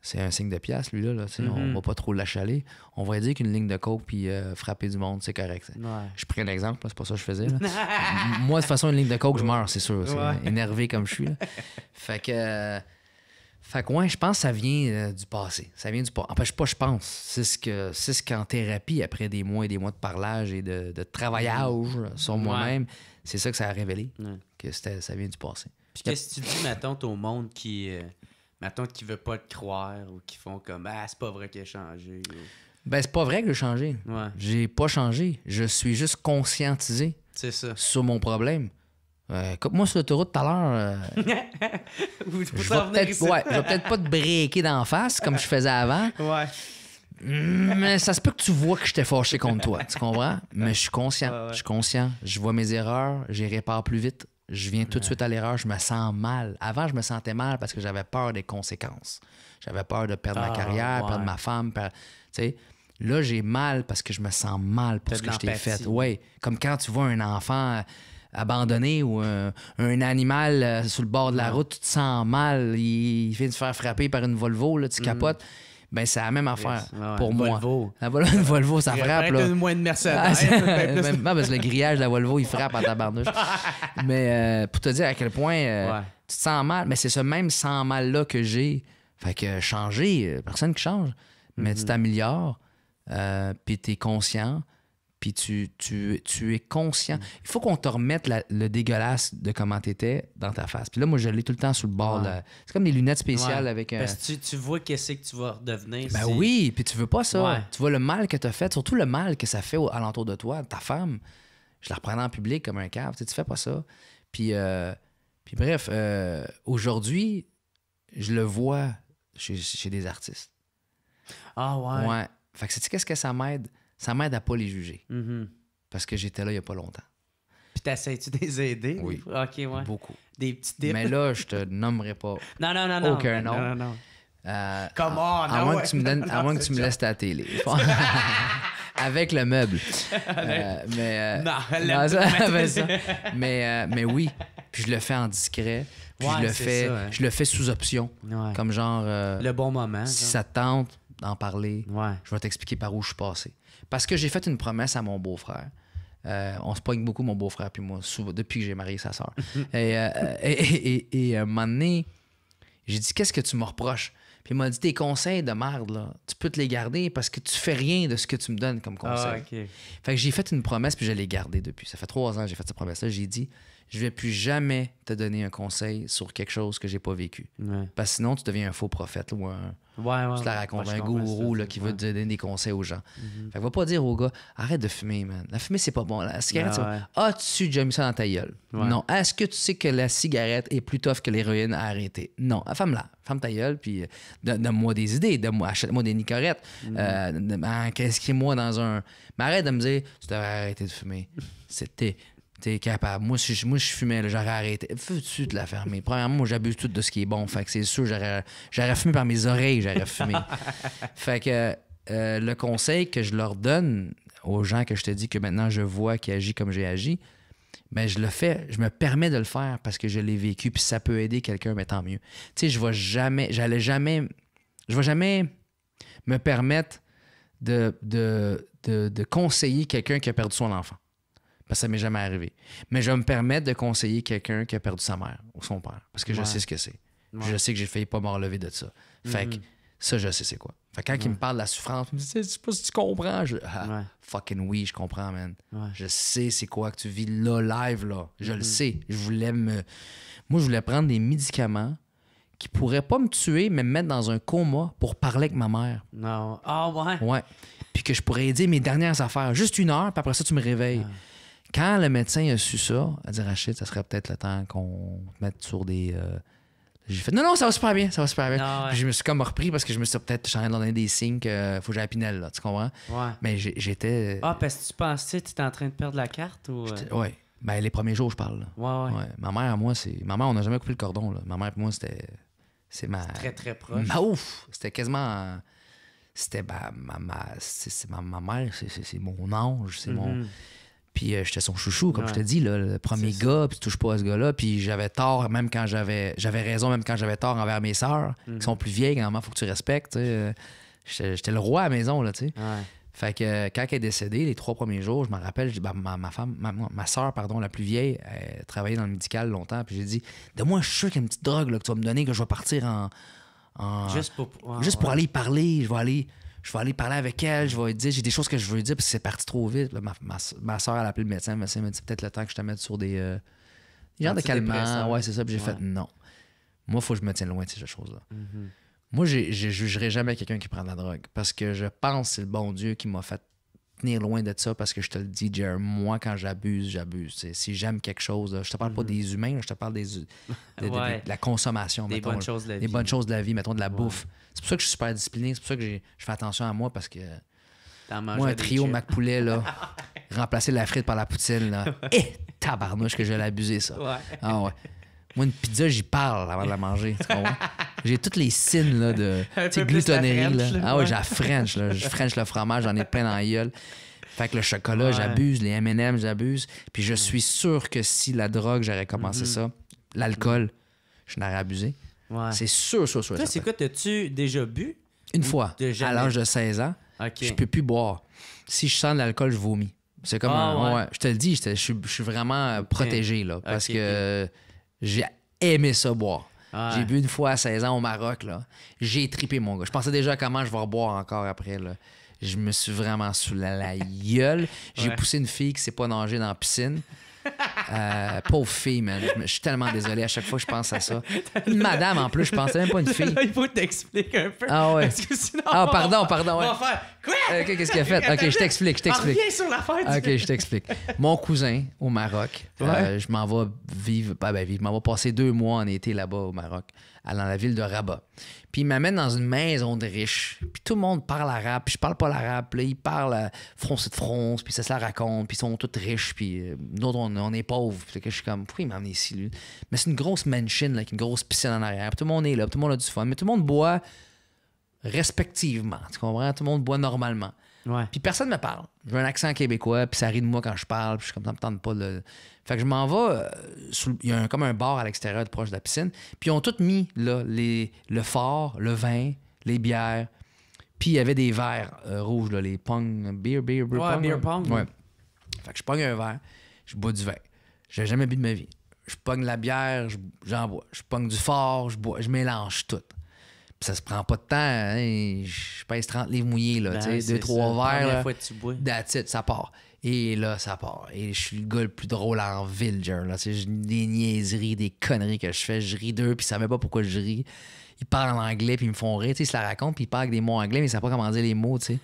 c'est un signe de pièce, lui, là. On va pas trop l'achaler. On va dire qu'une ligne de coke puis frapper du monde, c'est correct. Ouais. Je prends un exemple, là, c'est pas ça que je faisais. Là. Moi, de toute façon, une ligne de coke, je meurs, c'est sûr. C'est énervé comme je suis. Là. Fait que ouais, je pense que ça vient du passé. Ça vient du passé. En fait, je pense. C'est ce qu'en thérapie, après des mois et des mois de parlage et de travaillage sur moi-même, c'est ça que ça a révélé, que ça vient du passé. Puis qu'est-ce que tu dis, mettons, au monde qui... mettons qui veut pas te croire ou qui font comme c'est pas vrai qu'il a changé. Ou... Ben, c'est pas vrai que j'ai changé. Ouais. J'ai pas changé. Je suis juste conscientisé sur mon problème. Coupe-moi sur l'autoroute tout à l'heure. Je vais peut-être pas te breaker d'en face comme je faisais avant. Ouais. Mais ça se peut que tu vois que j'étais fâché contre toi. Tu comprends? Mais je suis conscient. Ouais. Je suis conscient. Je vois mes erreurs. J'y répare plus vite. Je viens tout de suite à l'erreur, je me sens mal. Avant, je me sentais mal parce que j'avais peur des conséquences. J'avais peur de perdre ma carrière, perdre ma femme. Là, j'ai mal parce que je me sens mal pour ce que je t'ai fait. Oui, comme quand tu vois un enfant abandonné ou un animal sur le bord de la route, tu te sens mal. Il vient de se faire frapper par une Volvo, là, tu capotes. Ben, c'est la même affaire pour une moi. Volvo. Une Volvo, ça frappe, là. moins de Mercedes. Même pas parce que le grillage de la Volvo, il frappe en tabarnouche. Mais pour te dire à quel point tu te sens mal, mais c'est ce même sens mal-là que j'ai. Fait que changer, personne qui change. Mais tu t'améliores, puis tu es conscient, puis tu es conscient. Il faut qu'on te remette le dégueulasse de comment tu étais dans ta face. Puis là, moi, je l'ai tout le temps sur le bord. C'est comme des lunettes spéciales avec un... Parce que tu vois qu'est-ce que tu vas redevenir. Ben oui, puis tu veux pas ça. Ouais. Tu vois le mal que tu as fait, surtout le mal que ça fait alentour de toi, ta femme. Je la reprenais en public comme un cave. Tu fais pas ça. Puis bref, aujourd'hui, je le vois chez des artistes. Ah ouais. Ouais. Fait que sais-tu qu'est-ce que ça m'aide? Ça m'aide à pas les juger. Mm-hmm. Parce que j'étais là il y a pas longtemps. Puis t'essayes-tu de les aider? Oui. OK, ouais. Beaucoup. Des petits dips. Mais là, je te nommerai pas Non. aucun nom. Non. Come on, à moins que tu me donnes, à moins que tu me laisses ta télé. Avec le meuble. Mais oui. Puis je le fais en discret. Puis je le fais sous option. Ouais. Comme genre... le bon moment. Si ça te tente d'en parler, Ouais. je vais t'expliquer par où je suis passé. Parce que j'ai fait une promesse à mon beau-frère. On se pogne beaucoup, mon beau-frère puis moi, depuis que j'ai marié sa sœur. Et à un moment donné, j'ai dit, qu'est-ce que tu me reproches? Puis il m'a dit, tes conseils de merde, là, tu peux te les garder parce que tu fais rien de ce que tu me donnes comme conseil. Ah, OK. Fait que j'ai fait une promesse, puis je l'ai gardée depuis. Ça fait 3 ans que j'ai fait cette promesse-là. J'ai dit, je vais plus jamais te donner un conseil sur quelque chose que j'ai pas vécu. Ouais. Parce que sinon, tu deviens un faux prophète là, ou tu te la racontes, un gourou là, qui veut te donner des conseils aux gens. Fait que va pas dire aux gars, arrête de fumer, man. La fumée, c'est pas bon. La cigarette, c'est bon. As-tu déjà mis ça dans ta gueule? Ouais. Non. Est-ce que tu sais que la cigarette est plus tough que l'héroïne à arrêter? Non. Ferme-la. Ferme ta gueule, puis donne-moi des idées. Achète-moi des nicorettes. Inscris-moi dans un... Mais arrête de me dire, tu devrais arrêter de fumer. T'es capable. Moi, si je fumais, là, j'aurais arrêté. Veux-tu te la fermer? Premièrement, moi, j'abuse tout de ce qui est bon. Fait que c'est sûr, j'aurais fumé par mes oreilles, j'aurais fumé. Fait que le conseil que je leur donne aux gens que je te dis que maintenant je vois qui agit comme j'ai agi, ben je le fais, je me permets de le faire parce que je l'ai vécu, puis ça peut aider quelqu'un, mais tant mieux. Tu sais, je vais jamais me permettre de conseiller quelqu'un qui a perdu son enfant. Parce que ça m'est jamais arrivé. Mais je vais me permettre de conseiller quelqu'un qui a perdu sa mère ou son père. Parce que je sais ce que c'est. Ouais. Je sais que j'ai failli pas me relever de ça. Fait que ça, je sais c'est quoi. Fait que quand il me parle de la souffrance, il me dit, je sais pas si tu comprends. Fucking oui, je comprends, man. Ouais. Je sais c'est quoi que tu vis là, live, là. Je le sais. Moi, je voulais prendre des médicaments qui pourraient pas me tuer, mais me mettre dans un coma pour parler avec ma mère. Non. Ah, ouais? Ouais. Puis que je pourrais aider mes dernières affaires. Juste 1 heure, puis après ça, tu me réveilles. Quand le médecin a su ça, elle a dit, Rachid, ça serait peut-être le temps qu'on te mette sur des... J'ai fait, non, ça va super bien, ça va super bien. Ah, ouais. Puis je me suis comme repris parce que je me suis peut-être en train de donner des signes qu'il faut que j'aille à Pinel, là, tu comprends? Ouais. Mais j'étais... Ah, parce que tu pensais que tu étais en train de perdre la carte ou... Oui. Ben, les premiers jours, je parle. Là. Ouais. Ma mère, moi, on n'a jamais coupé le cordon, là. Ma mère et moi, c'est ma... Très, très proche. Ouf! C'était quasiment... C'était ma mère, c'est mon ange, c'est mon... Puis j'étais son chouchou, comme je te dis, là, le premier gars, puis tu touches pas à ce gars-là. Puis j'avais tort, même quand j'avais raison, même quand j'avais tort envers mes sœurs, qui sont plus vieilles, normalement, il faut que tu respectes. J'étais le roi à la maison, là, tu sais. Ouais. Fait que quand elle est décédée, les 3 premiers jours, je me rappelle, ma sœur, la plus vieille, elle travaillait dans le médical longtemps, puis j'ai dit, donne-moi, je suis sûr qu'il y a une petite drogue là, que tu vas me donner, que je vais partir en... Juste pour aller y parler, je vais aller parler avec elle, je vais lui dire, j'ai des choses que je veux dire, parce que c'est parti trop vite. Là, ma soeur, elle a appelé le médecin, elle m'a dit, peut-être le temps que je te mette sur des genres de calmants. Ouais, c'est ça. Puis j'ai fait, non. Moi, il faut que je me tienne loin de ces choses-là. Moi, je jugerai jamais quelqu'un qui prend de la drogue, parce que je pense que c'est le bon Dieu qui m'a fait tenir loin de ça, parce que je te le dis, Jer, moi, quand j'abuse. T'sais, si j'aime quelque chose, là, je te parle pas des humains, là, je te parle de la consommation. Des bonnes choses de la vie. Des bonnes choses de la vie, mettons de la bouffe. C'est pour ça que je suis super discipliné, c'est pour ça que je fais attention à moi, parce que moi, un trio Mac Poulet, là, remplacer la frite par la poutine, là, tabarnouche que je vais l'abuser, ça. Ouais. Ah ouais. Moi, une pizza, j'y parle avant de la manger. Tu comprends? J'ai toutes les signes là, de glutonnerie. Là. Ah ouais, j'ai la French. Là. Je French le fromage, j'en ai plein dans la gueule. Fait que le chocolat, j'abuse. Les M&M, j'abuse. Puis je suis sûr que si la drogue, j'aurais commencé ça, l'alcool, je n'aurais abusé. Ouais. C'est sûr. Toi, c'est quoi? T'as-tu déjà bu? Une fois, à l'âge de 16 ans, je peux plus boire. Si je sens de l'alcool, je vomis. C'est comme je te le dis, je suis vraiment protégé, là, parce que j'ai aimé ça boire. J'ai bu une fois à 16 ans au Maroc, là. J'ai trippé, mon gars. Je pensais déjà à comment je vais reboire encore après, là. Je me suis vraiment sous la gueule. J'ai poussé une fille qui s'est pas nager dans la piscine. Pauvre fille, man. Je suis tellement désolé à chaque fois que je pense à ça. Une madame, en plus, je pensais même pas une fille. Là, il faut t'expliquer un peu. Ah ouais. Parce que sinon, pardon. On va faire quoi? Qu'est-ce qu'elle a fait? OK, je t'explique. Reviens sur l'affaire. OK, je t'explique. Mon cousin, au Maroc, je m'en vais vivre, je m'en vais passer 2 mois en été là-bas au Maroc, dans la ville de Rabat. Puis il m'amène dans une maison de riches. Puis tout le monde parle arabe. Puis je parle pas l'arabe. Puis là, ils parlent fronce de fronce. Puis ça se la raconte. Puis ils sont tous riches. Puis nous autres, on est pauvres. Puis je suis comme, pourquoi il m'a amené ici, lui? Mais c'est une grosse mansion, là, avec une grosse piscine en arrière. Puis tout le monde est là. Puis tout le monde a du fun. Mais tout le monde boit respectivement. Tu comprends? Tout le monde boit normalement. Ouais. Puis personne me parle. J'ai un accent québécois, puis ça rit de moi quand je parle, puis je suis comme, ça me tente pas de... Fait que je m'en vais, il y a comme un bar à l'extérieur, proche de la piscine, puis ils ont tout mis, là, le fort, le vin, les bières, puis il y avait des verres rouges, là, les beer pong. Ouais. Fait que je pogne un verre, je bois du vin. J'ai jamais bu de ma vie. Je pogne la bière, j'en bois. Je pogne du fort, je bois, je mélange tout. Puis ça se prend pas de temps, hein? Je pèse 30 livres mouillés, là, tu sais, 2-3 verres. La là, fois que tu bois. That's it, ça part. Et là, ça part. Et je suis le gars le plus drôle en ville, genre, là. C'est des niaiseries, des conneries que je fais. Je ris d'eux, puis ils savaient pas pourquoi je ris. Ils parlent en anglais, puis ils me font rire. Tu sais, ils se la racontent, puis ils parlent avec des mots anglais, mais ils savent pas comment dire les mots, tu sais.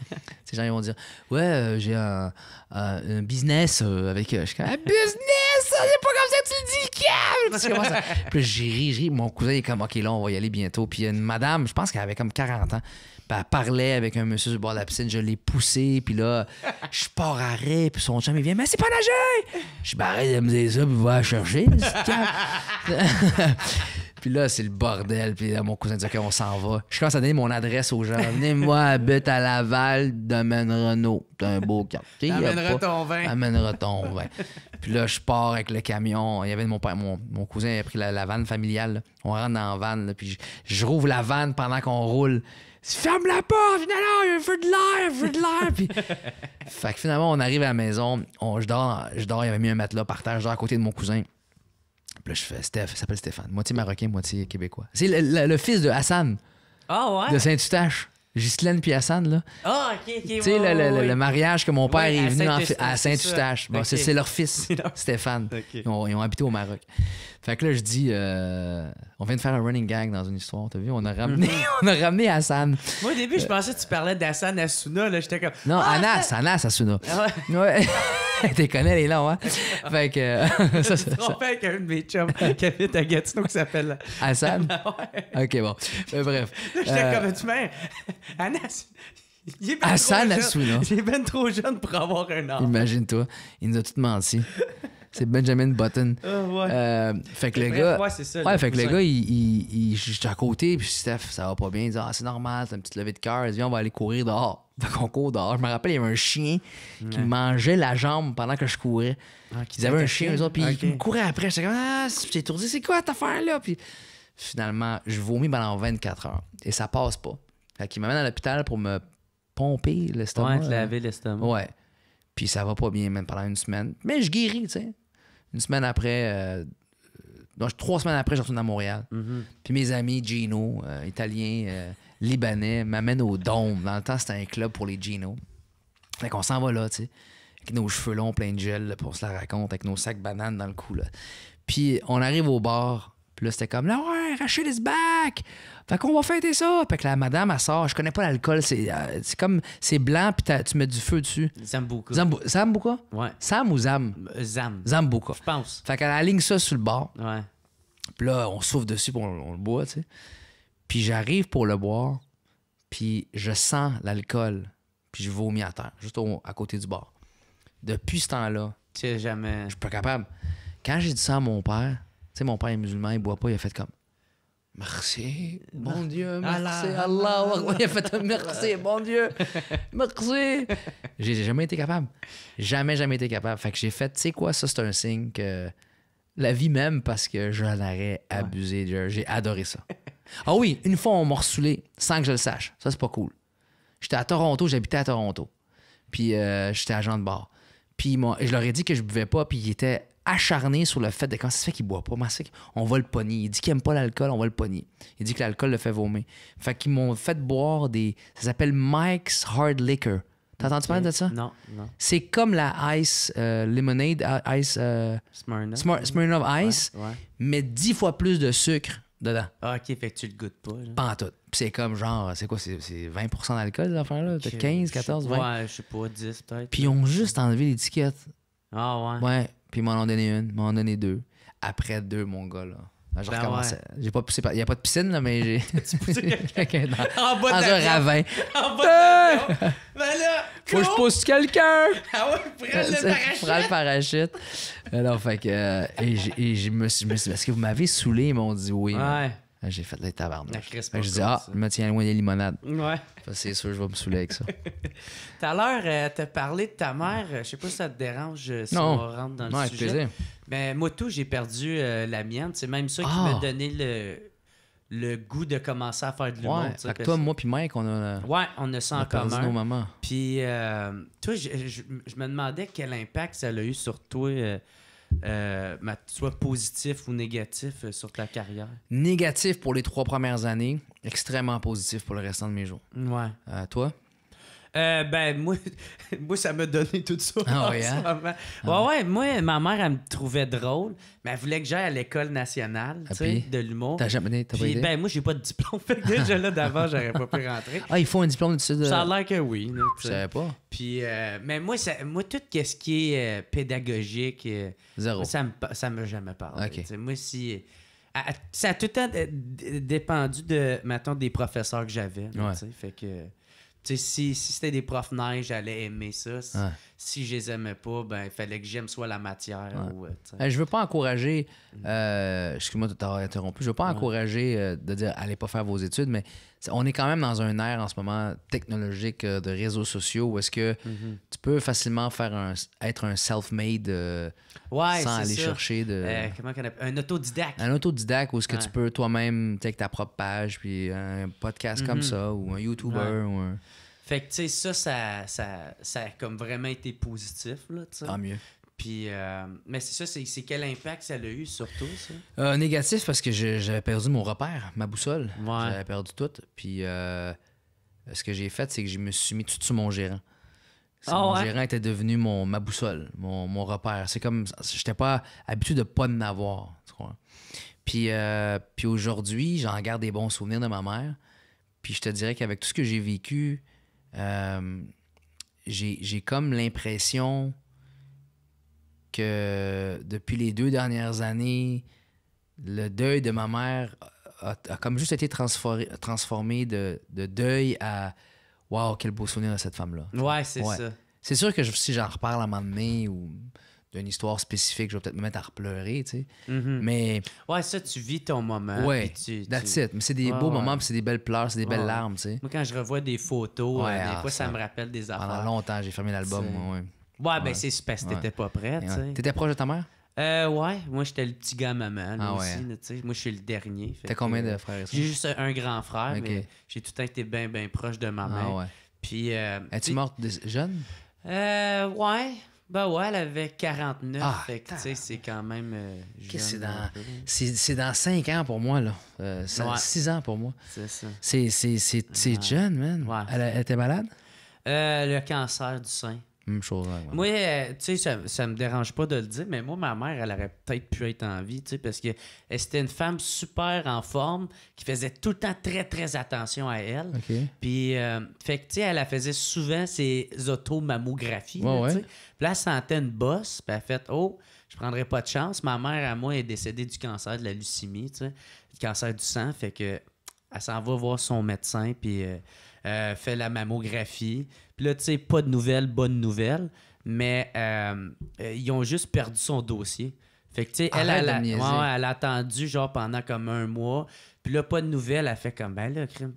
Ces gens, ils vont dire, ouais, j'ai un business avec... Je suis comme, un business! C'est pas comme ça que tu le dis, câble! Puis je ris. Mon cousin, il est comme, OK, là, on va y aller bientôt. Puis il y a une madame, je pense qu'elle avait comme 40 ans. Puis elle parlait avec un monsieur sur le bord de la piscine. Je l'ai poussé. Puis là, je pars à arrêt. Puis son chum, il vient, mais c'est pas nager! Je dis, arrête de me dire ça, puis va la chercher. Puis là, c'est le bordel. Puis là, mon cousin dit, OK, on s'en va. Je commence à donner mon adresse aux gens. Venez-moi, habite à Laval, domaine Renault. T'as un beau quartier. Amènera ton vin. Amènera ton vin. Puis là, je pars avec le camion. Il y avait mon cousin a pris la vanne familiale. Là. On rentre dans la vanne. Là, puis je rouvre la vanne pendant qu'on roule. Ferme la porte! Non, il y a un feu de l'air! Puis... Fait que finalement, on arrive à la maison. Je dors. Il y avait mis un matelas par terre. Je dors à côté de mon cousin. Puis là, je fais Steph, il s'appelle Stéphane. Moitié marocain, moitié québécois. C'est le fils de Hassan. De Saint-Eustache. Ghislaine puis Hassan, là. OK. Tu sais, le mariage que mon père est venu à Saint-Eustache. Bon, okay. c'est leur fils, Stéphane. Okay. Ils ont habité au Maroc. Fait que là, je dis, on vient de faire un running gag dans une histoire, t'as vu? On a ramené Hassan. Moi, au début, je pensais que tu parlais d'Hassan Assouna. Là, j'étais comme... Non, Anas Assouna. Ouais. T'es connais les noms, hein? Fait que... ça. trompé avec un de mes chums qui habite à Gatineau qui s'appelle... Hassan? Ouais. OK, bon. Bref. Là, j'étais comme, tu mets... Anas... Hassan Assouna. Il est ben trop jeune pour avoir un nom. Imagine-toi. Il nous a tout menti. C'est Benjamin Button. Fait que le gars... Ouais, c'est ça. Ouais, fait que le gars, j'étais à côté, puis Steph, ça va pas bien. Il dit, c'est normal, c'est une petite levée de cœur. Il dit, on va aller courir dehors. Fait qu'on court dehors. Je me rappelle, il y avait un chien qui mangeait la jambe pendant que je courais. Ils avaient un chien, eux autres, puis ils me couraient après. J'étais comme, j'étais étourdi, c'est quoi cette affaire-là? Puis finalement, je vomis pendant 24 heures. Et ça passe pas. Fait qu'il m'amène à l'hôpital pour me pomper l'estomac. Ouais, te laver l'estomac. Ouais. Puis ça va pas bien, même pendant une semaine. Mais je guéris, tu sais. Une semaine après, donc 3 semaines après, je retourne à Montréal. Mm-hmm. Puis mes amis Gino, italiens, libanais, m'amènent au Dôme. Dans le temps, c'était un club pour les Gino. Fait qu'on s'en va là, tu sais. Avec nos cheveux longs, pleins de gel, là, puis on se la raconte, avec nos sacs bananes dans le cou, là. Puis on arrive au bar. Puis là, c'était comme, là, ouais, Rachel is back! Fait qu'on va fêter ça! Fait que la madame, elle sort. Je connais pas l'alcool. C'est comme, c'est blanc, puis tu mets du feu dessus. Zambuca. Zambuca? Ouais. Sam ou Zam? Zambuca. Je pense. Fait qu'elle aligne ça sur le bar. Ouais. Puis là, on souffle dessus, puis on le boit, tu sais. Puis j'arrive pour le boire, puis je sens l'alcool, puis je vomis à terre, juste à côté du bar. Depuis ce temps-là, tu sais jamais... je suis pas capable. Quand j'ai dit ça à mon père, tu sais, mon père est musulman, il boit pas, il a fait comme... Merci, bon Dieu, merci, Allah. Il a fait merci, bon Dieu, merci. J'ai jamais été capable. Jamais été capable. Fait que j'ai fait, tu sais quoi, ça, c'est un signe que la vie m'aime parce que j'en aurais abusé. J'ai adoré ça. Ah oui, une fois, on m'a ressoulé sans que je le sache. Ça, c'est pas cool. J'étais à Toronto, j'habitais à Toronto. Puis j'étais agent de bar. Puis je leur ai dit que je buvais pas, puis ils étaient acharnés sur le fait de comment ça se fait qu'il boit pas. On va le pogner. Il dit qu'il aime pas l'alcool, on va le pogner. Il dit que l'alcool le fait vomir. Fait qu'ils m'ont fait boire ça s'appelle Mike's Hard Liquor. T'as entendu parler de ça? Non. C'est comme la Ice Lemonade, Ice Smirnoff Ice, Ouais. mais 10 fois plus de sucre dedans. Ah, OK, fait que tu le goûtes pas. Là. Pas en tout. Puis c'est comme genre, c'est quoi? C'est 20% d'alcool, cette affaire-là? Peut-être 15, 14, 20? Ouais, je sais pas, 10 peut-être. Puis ils ont juste enlevé l'étiquette. Ah ouais. Ouais. Puis ils m'en ont donné une, ils m'en ont donné 2. Après 2, mon gars, là. Je recommençais. J'ai pas poussé. Il n'y a pas de piscine, là, mais j'ai. Tu poussais quelqu'un dans en bas de un l'avion. ravin. En bas de l'avion. Ben là, Faut que je pousse quelqu'un! Ah ouais, prends le parachute. Prends le parachute. Alors, fait que. Et je me suis dit, parce que vous m'avez saoulé, ils m'ont dit oui. Ouais. J'ai fait les tabarnak. La crispe Fait que je dis, pas ça. je me tiens loin des limonades. Ouais. C'est sûr, je vais me saouler avec ça. Tout à l'heure, t'as parlé de ta mère. Je sais pas si ça te dérange si Non. on rentre dans Ouais, le avec sujet. plaisir. Mais moi, tout, j'ai perdu la mienne. C'est même ça qui m'a donné le goût de commencer à faire de l'humour. Ouais. tu sais, Fait que parce- toi, moi, puis Mike, on a. Ouais, on a ça en perdu commun. nos mamans. Puis, toi, je me demandais quel impact ça a eu sur toi, soit positif ou négatif sur ta carrière. Négatif pour les 3 premières années, extrêmement positif pour le restant de mes jours. Ouais. Toi? Ben, moi, ça m'a donné tout ça. Ah en oui, hein? ce moment. Ouais, moi, ma mère, elle me trouvait drôle, mais elle voulait que j'aille à l'école nationale, tu sais, puis, de l'humour. T'as pas Puis, idée? ben, moi, j'ai pas de diplôme. Fait que déjà là, d'avant, j'aurais pas pu rentrer. Ah, il faut un diplôme d'études. Ça a l'air que oui. là, tu Je sais. savais pas. Puis, mais moi, tout ce qui est pédagogique, Zéro. ça m'a jamais parlé. Ok. Tu sais, moi, ça a tout le temps dépendu mettons, des professeurs que j'avais. là, Ouais. tu sais. Fait que, tu sais, si c'était des profs neige, j'allais aimer ça. Ouais. Si je les aimais pas, ben, il fallait que j'aime soit la matière. Ouais. Ou, tu sais. Je veux pas encourager, excuse-moi de t'avoir interrompu, je veux pas encourager de dire allez pas faire vos études, mais on est quand même dans un ère en ce moment technologique de réseaux sociaux où est-ce que tu peux facilement être un self-made Ouais, sans c'est aller ça. chercher de... Comment qu'on appelle? Un autodidacte. Un autodidacte où est-ce que Ouais. tu peux toi-même, avec ta propre page, puis un podcast comme ça, ou un YouTuber, Ouais. ou un... Fait que, tu sais, ça a comme vraiment été positif, là, tu sais. Tant mieux. Puis, mais c'est ça, c'est quel impact ça a eu sur toi, ça? Négatif parce que j'avais perdu mon repère, ma boussole. Ouais. J'avais perdu tout. Puis ce que j'ai fait, c'est que je me suis mis tout sur mon gérant. Mon gérant était devenu ma boussole, mon repère. C'est comme, j'étais pas habitué de pas en avoir, tu crois. Puis aujourd'hui, j'en garde des bons souvenirs de ma mère. Puis je te dirais qu'avec tout ce que j'ai vécu, j'ai comme l'impression que depuis les 2 dernières années, le deuil de ma mère a comme juste été transformé de deuil à « Wow, quel beau souvenir de cette femme-là ». Ouais, c'est ça. C'est sûr que si j'en reparle à un moment donné ou d'une histoire spécifique, je vais peut-être me mettre à repleurer, tu sais. Mais Ouais, ça, tu vis ton moment. ouais, puis that's it. Mais c'est des beaux moments, puis c'est des belles pleurs, c'est des belles larmes, tu sais. Moi, quand je revois des photos, Ouais, des fois, ça ça me rappelle des affaires. Pendant longtemps, j'ai fermé l'album, C'est- moi, ouais. Ouais, ben c'est super si t'étais pas prêt, tu sais. Ouais. T'étais proche de ta mère? Ouais, moi, j'étais le petit gars à maman, là, Ah aussi, ouais. là, tu sais. Moi, je suis le dernier. fait T'as combien que, de frères et sœurs? J'ai juste un grand frère, Ok. mais j'ai tout le temps été bien, bien proche de ma mère. Ah ouais. Puis, Es-tu morte jeune? Ouais. Ben ouais, elle avait 49. Ah, fait que, tu sais, c'est quand même Qu'est-ce que jeune un peu. c'est dans 5 ans pour moi, là. Ouais. 6 ans pour moi. C'est ça. C'est jeune, man. Ouais. Elle était malade? Le cancer du sein. Même chose, ouais. Moi, tu sais, ça me dérange pas de le dire, mais moi, ma mère, elle aurait peut-être pu être en vie, tu sais, parce que c'était une femme super en forme, qui faisait tout le temps très, très attention à elle. OK. Puis, fait que, tu sais, elle faisait souvent ses automammographies, là, Ouais, tu sais. ouais. Puis là, elle sentait une bosse, puis elle a fait « Oh, je prendrais pas de chance. » Ma mère, à moi, est décédée du cancer de la leucémie, tu sais, du cancer du sang, fait que elle s'en va voir son médecin, puis fait la mammographie. Puis là, tu sais, pas de nouvelles, bonnes nouvelles, mais ils ont juste perdu son dossier. Fait que, tu sais, elle Arrête de me niaiser. elle a attendu, genre, pendant comme 1 mois. Puis là, pas de nouvelles. Elle fait comme, ben là, crime,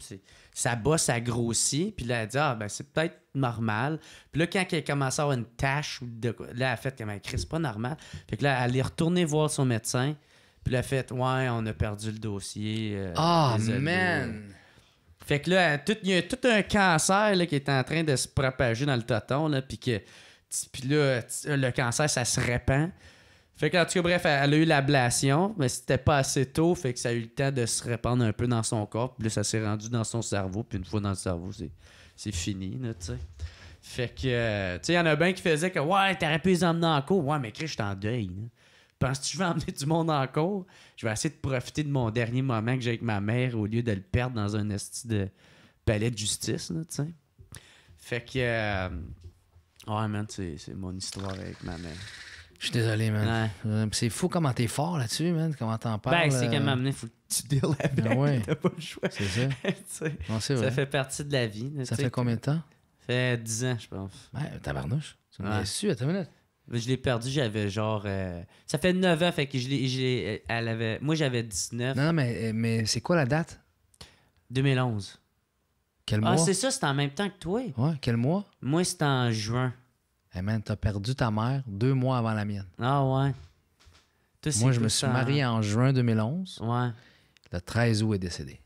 sa bosse a grossi. Puis là, elle dit, ah, ben c'est peut-être normal. Puis là, quand elle commence à avoir une tache, là, elle a fait comme, Chris, c'est pas normal. Fait que là, elle est retournée voir son médecin. Puis elle a fait, ouais, on a perdu le dossier. Oh, man! Fait que là, il y a tout un cancer là, qui est en train de se propager dans le toton, là, puis là, le cancer, ça se répand. Fait que, en tout cas, bref, elle a eu l'ablation, mais c'était pas assez tôt, fait que ça a eu le temps de se répandre un peu dans son corps, puis là, ça s'est rendu dans son cerveau, puis une fois dans le cerveau, c'est fini, là, tu sais. Fait que, tu sais, il y en a bien qui faisaient que, ouais, t'aurais pu les emmener en cours. Ouais, mais Chris, je suis en deuil, là. Penses-tu que je vais emmener du monde en cours? Je vais essayer de profiter de mon dernier moment que j'ai avec ma mère au lieu de le perdre dans un esti de palais de justice, là, tu sais. Fait que... ouais, man, c'est mon histoire avec ma mère. Je suis désolé, man. Ouais. C'est fou comment t'es fort là-dessus, man. Comment t'en parles. Ben, c'est qu'à m'amener, faut que tu deals avec. Ben ouais. T'as pas le choix. C'est ça. Non, c'est vrai. Ça fait partie de la vie. Là, ça fait combien de temps? Ça fait 10 ans, je pense. Ouais, tabarnouche. Tu m'as su, attends une minute. Je l'ai perdu, j'avais genre... Ça fait 9 ans, fait que elle avait... Moi, j'avais 19. Non, mais c'est quoi la date? 2011. Quel mois? Ah, c'est ça, c'était en même temps que toi. Ouais, quel mois? Moi, c'était en juin. Hey man, t'as perdu ta mère 2 mois avant la mienne. Ah ouais. Toi, moi, je me suis marié en juin 2011. Ouais. Le 13 août est décédé.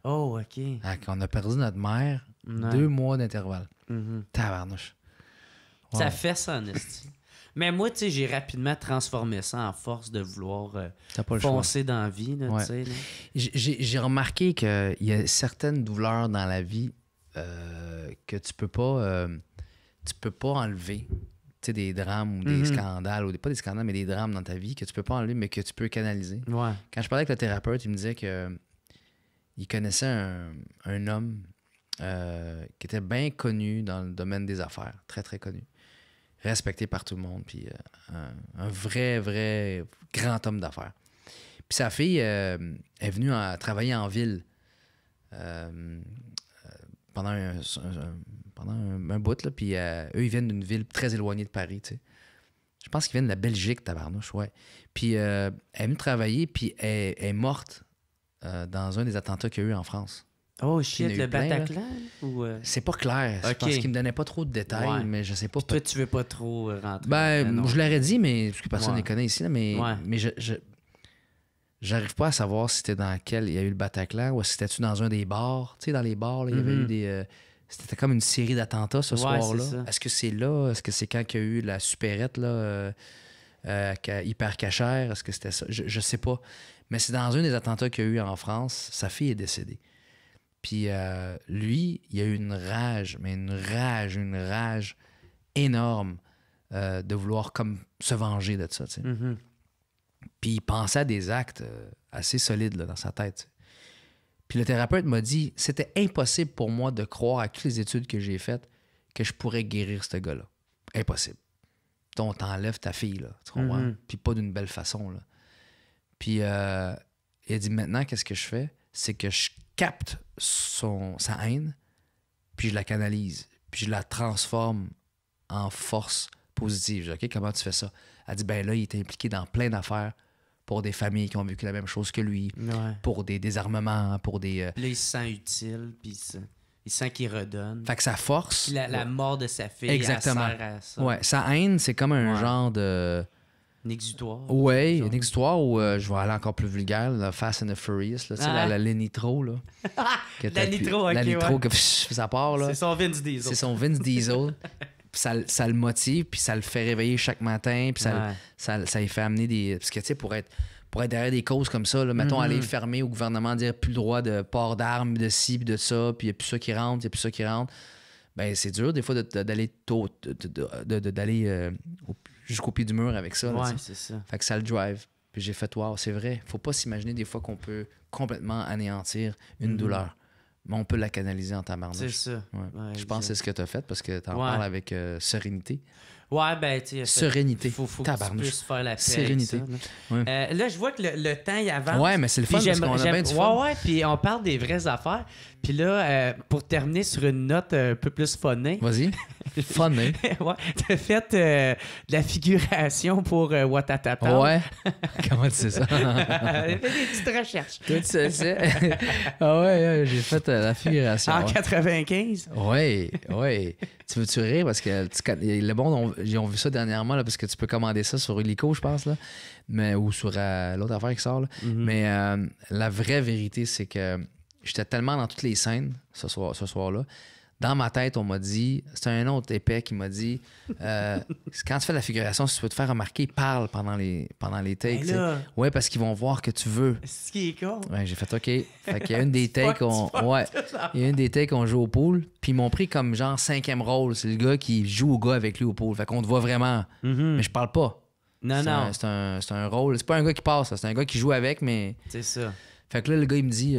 Oh, OK. On a perdu notre mère 2 mois d'intervalle. Tabarnouche. Wow. Ça fait ça, en esti. Mais moi, tu sais, j'ai rapidement transformé ça en force de vouloir foncer dans la vie. Là, ouais. Là. J'ai remarqué qu'il y a certaines douleurs dans la vie que tu peux pas enlever. Tu sais, des drames ou des scandales, ou pas des scandales, mais des drames dans ta vie que tu peux pas enlever, mais que tu peux canaliser. Ouais. Quand je parlais avec le thérapeute, il me disait que il connaissait un homme qui était bien connu dans le domaine des affaires, très, très connu. Respecté par tout le monde, puis un vrai grand homme d'affaires. Puis sa fille est venue travailler en ville pendant un bout, là, puis eux, ils viennent d'une ville très éloignée de Paris, tu sais. Je pense qu'ils viennent de la Belgique, tabarnouche, ouais. Puis elle est venue travailler, puis elle est morte dans un des attentats qu'il y a eu en France. Oh shit, le Bataclan? Ou c'est pas clair. Okay. Parce qu'il me donnait pas trop de détails, mais je sais pas. Puis toi, tu veux pas trop rentrer? Ben, je l'aurais dit, mais parce que personne ne les connaît ici, là, mais j'arrive pas à savoir si c'était dans quel il y a eu le Bataclan ou si c'était-tu dans un des bars. Tu sais, dans les bars, là, il y avait eu des... c'était comme une série d'attentats ce soir-là. Est-ce que c'est là? Est-ce que c'est quand il y a eu la supérette, là, hyper cachère? Est-ce que c'était ça? Je sais pas. Mais c'est dans un des attentats qu'il y a eu en France. Sa fille est décédée. Puis lui, il a eu une rage énorme de vouloir comme se venger de ça. Tu sais. Puis il pensait à des actes assez solides là, dans sa tête. Tu sais. Puis le thérapeute m'a dit, c'était impossible pour moi de croire à toutes les études que j'ai faites que je pourrais guérir ce gars-là. Impossible. On t'enlève ta fille, là, tu comprends? Puis pas d'une belle façon. Là. Puis il a dit, maintenant, qu'est-ce que je fais? C'est que je capte sa haine, puis je la canalise, puis je la transforme en force positive. Je dis, OK, comment tu fais ça? Elle dit, ben là, il est impliqué dans plein d'affaires pour des familles qui ont vécu la même chose que lui, pour des désarmements, pour des... Puis là, il se sent utile, puis il sent qu'il redonne. Fait que sa force... Puis la mort de sa fille, exactement. Elle sert à ça. Ouais, sa haine, c'est comme un genre de... Un exutoire. Oui, un exutoire où je vais aller encore plus vulgaire, la Fast and the Furious, là, la Nitro. Là, la Nitro, OK, la Nitro, que ça part. Là. C'est son Vince Diesel. C'est son Vince Diesel. Puis ça le motive, puis ça le fait réveiller chaque matin, puis ça lui fait amener des... Parce que, tu sais, pour être derrière des causes comme ça, là, mettons, aller fermer au gouvernement, dire plus le droit de port d'armes, de ci, puis de ça, puis il n'y a plus ça qui rentre, il n'y a plus ça qui rentre. Ben c'est dur, des fois, d'aller jusqu'au pied du mur avec ça. Ouais, c'est ça. Fait que ça le drive. Puis j'ai fait, wow, c'est vrai. Faut pas s'imaginer des fois qu'on peut complètement anéantir une douleur. Mais on peut la canaliser en tabarnouche. C'est ça. Ouais, je pense que c'est ce que tu as fait parce que tu en parles avec sérénité. Ouais, ben, tu sais. Sérénité. Faut que tu puisses faire la paix. Sérénité. Ça, là, je vois que le temps, il avance. Ouais, mais c'est le fun parce qu'on a bien du fun. Ouais, puis on parle des vraies affaires. Puis là, pour terminer sur une note un peu plus funnée. Vas-y. Fun, hein? Ouais. T'as fait de la figuration pour Watatata. Ouais. Comment tu sais ça? J'ai fait des petites recherches. Toi, tu sais ça? Ah ouais, j'ai fait la figuration. En 95? Oui. Tu veux-tu rire? Parce que le monde, ils ont vu ça dernièrement, là, parce que tu peux commander ça sur Illico, je pense, là. Ou sur l'autre affaire qui sort. Là. Mais la vraie vérité, c'est que j'étais tellement dans toutes les scènes ce soir-là. Dans ma tête, on m'a dit, c'est un autre épais qui m'a dit, quand tu fais de la figuration, si tu veux te faire remarquer, parle pendant les takes. Ouais, parce qu'ils vont voir que tu veux. C'est ce qui est con. Ouais, j'ai fait OK. Fait qu'il y a une des takes, il y a une des takes, on joue au pool, puis ils m'ont pris comme genre 5e rôle. C'est le gars qui joue au gars avec lui au pool. Fait qu'on te voit vraiment. Mais je parle pas. Non. C'est un rôle. C'est pas un gars qui passe, c'est un gars qui joue avec, mais. C'est ça. Fait que là, le gars, il me dit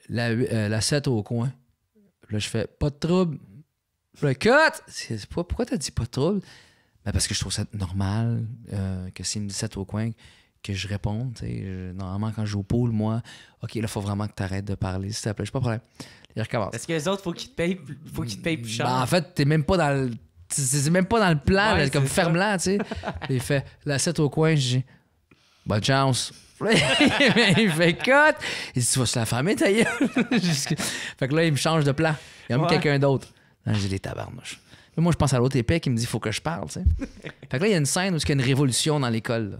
la 7 au coin. Là, je fais pas de trouble. Le cut! Pourquoi t'as dit pas de trouble? Ben parce que je trouve ça normal que s'il me dit 7 au coin, que je réponde. Normalement, quand je joue au pool, moi, OK, là, il faut vraiment que t'arrêtes de parler, s'il te plaît. Je pas de problème. Il recommence. Parce que les autres, faut qu'ils te payent plus cher. Ben, en fait, t'es même pas dans le. C'est même pas dans le plan, là, comme ferme-la, tu sais. Il fait la 7 au coin, je dis bonne chance. Il fait cut. Il dit tu vas se la fermer, ta gueule. Fait que là, il me change de plan. Il a mis quelqu'un d'autre. J'ai des tabarnouches. Moi, je pense à l'autre épée qui me dit faut que je parle, tu sais. Fait que là, il y a une scène où il y a une révolution dans l'école. Là.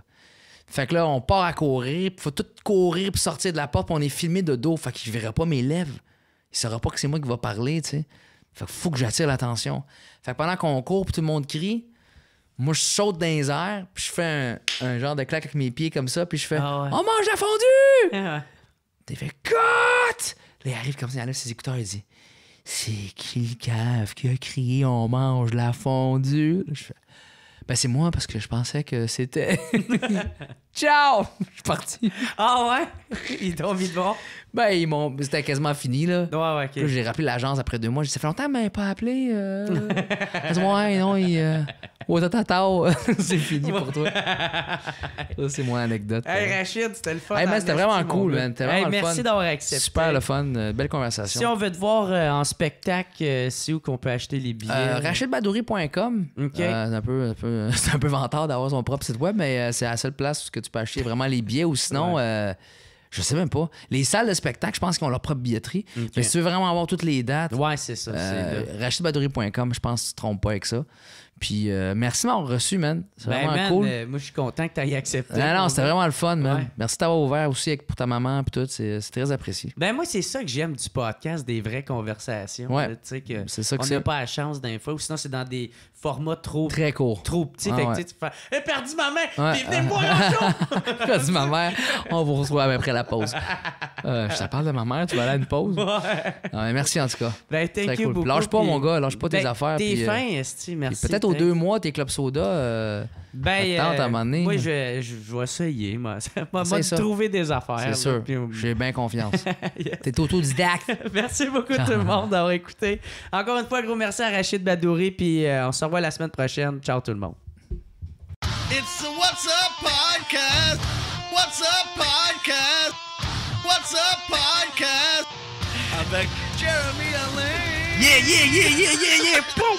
Fait que là, on part à courir, puis faut tout courir puis sortir de la porte, puis on est filmé de dos. Fait qu'il verra pas mes lèvres. Il saura pas que c'est moi qui va parler, tu sais. Fait que faut que j'attire l'attention. Fait que pendant qu'on court, puis tout le monde crie, moi, je saute dans les airs, puis je fais un genre de claque avec mes pieds comme ça, puis je fais on mange la fondue! T'es fait cut! Là, il arrive comme ça, il enlève ses écouteurs, il dit c'est qui le cave qui a crié on mange la fondue? Là, je fais ben, c'est moi parce que je pensais que c'était. Ciao! Je suis parti. Ah ouais? Ils t'ont mis devant? Ben, c'était quasiment fini, là. Ouais, OK. Puis là, j'ai rappelé l'agence après 2 mois. J'ai dit, ça fait longtemps, mais pas appelé. Elle dit, ouais, non, c'est fini pour toi. Ça, c'est mon anecdote. Hey, Rachid, c'était le fun. Hey, man, c'était vraiment cool, man. C'était vraiment merci d'avoir accepté. Super le fun. Belle conversation. Si on veut te voir en spectacle, c'est où qu'on peut acheter les billets? Rachidbadouri.com. OK. C'est un peu vantard d'avoir son propre site web, mais c'est la seule place où tu peux acheter vraiment les billets ou sinon. Je sais même pas. Les salles de spectacle, je pense qu'ils ont leur propre billetterie. Okay. Mais si tu veux vraiment avoir toutes les dates, c'est ça. rachidbadouri.com, je pense que tu te trompes pas avec ça. Puis merci de m'avoir reçu, man. C'est vraiment cool. Moi, je suis content que tu aies accepté. Non, c'était vraiment le fun, man. Ouais. Merci de t'avoir ouvert aussi pour ta maman et tout. C'est très apprécié. Ben moi, c'est ça que j'aime du podcast, des vraies conversations. Ouais. Tu sais que c'est ça que on n'a pas la chance d'un fois, ou sinon c'est dans des formats très courts. Trop petits. Fait que tu fais j'ai perdu ma main, puis venez me voir en show! J'ai perdu ma mère. On vous reçoit après la pause. Je te parle de ma mère, tu vas aller à une pause. Ouais, merci en tout cas. Ben, thank you beaucoup. Lâche pas, mon gars, lâche pas tes affaires. T'es fin, esti, merci. Peut-être aux 2 mois, tes clubs soda. Attends, à un moment donné. Moi, je vais essayer. Moi, de trouver des affaires. C'est sûr. J'ai bien confiance. T'es autodidacte. Merci beaucoup tout le monde d'avoir écouté. Encore une fois, gros merci à Rachid Badouri. Puis on se revoit la semaine prochaine. Ciao tout le monde. It's the What's Up Podcast. What's Up Podcast. What's Up Podcast. Avec Jeremy Alain. Yeah. Boom.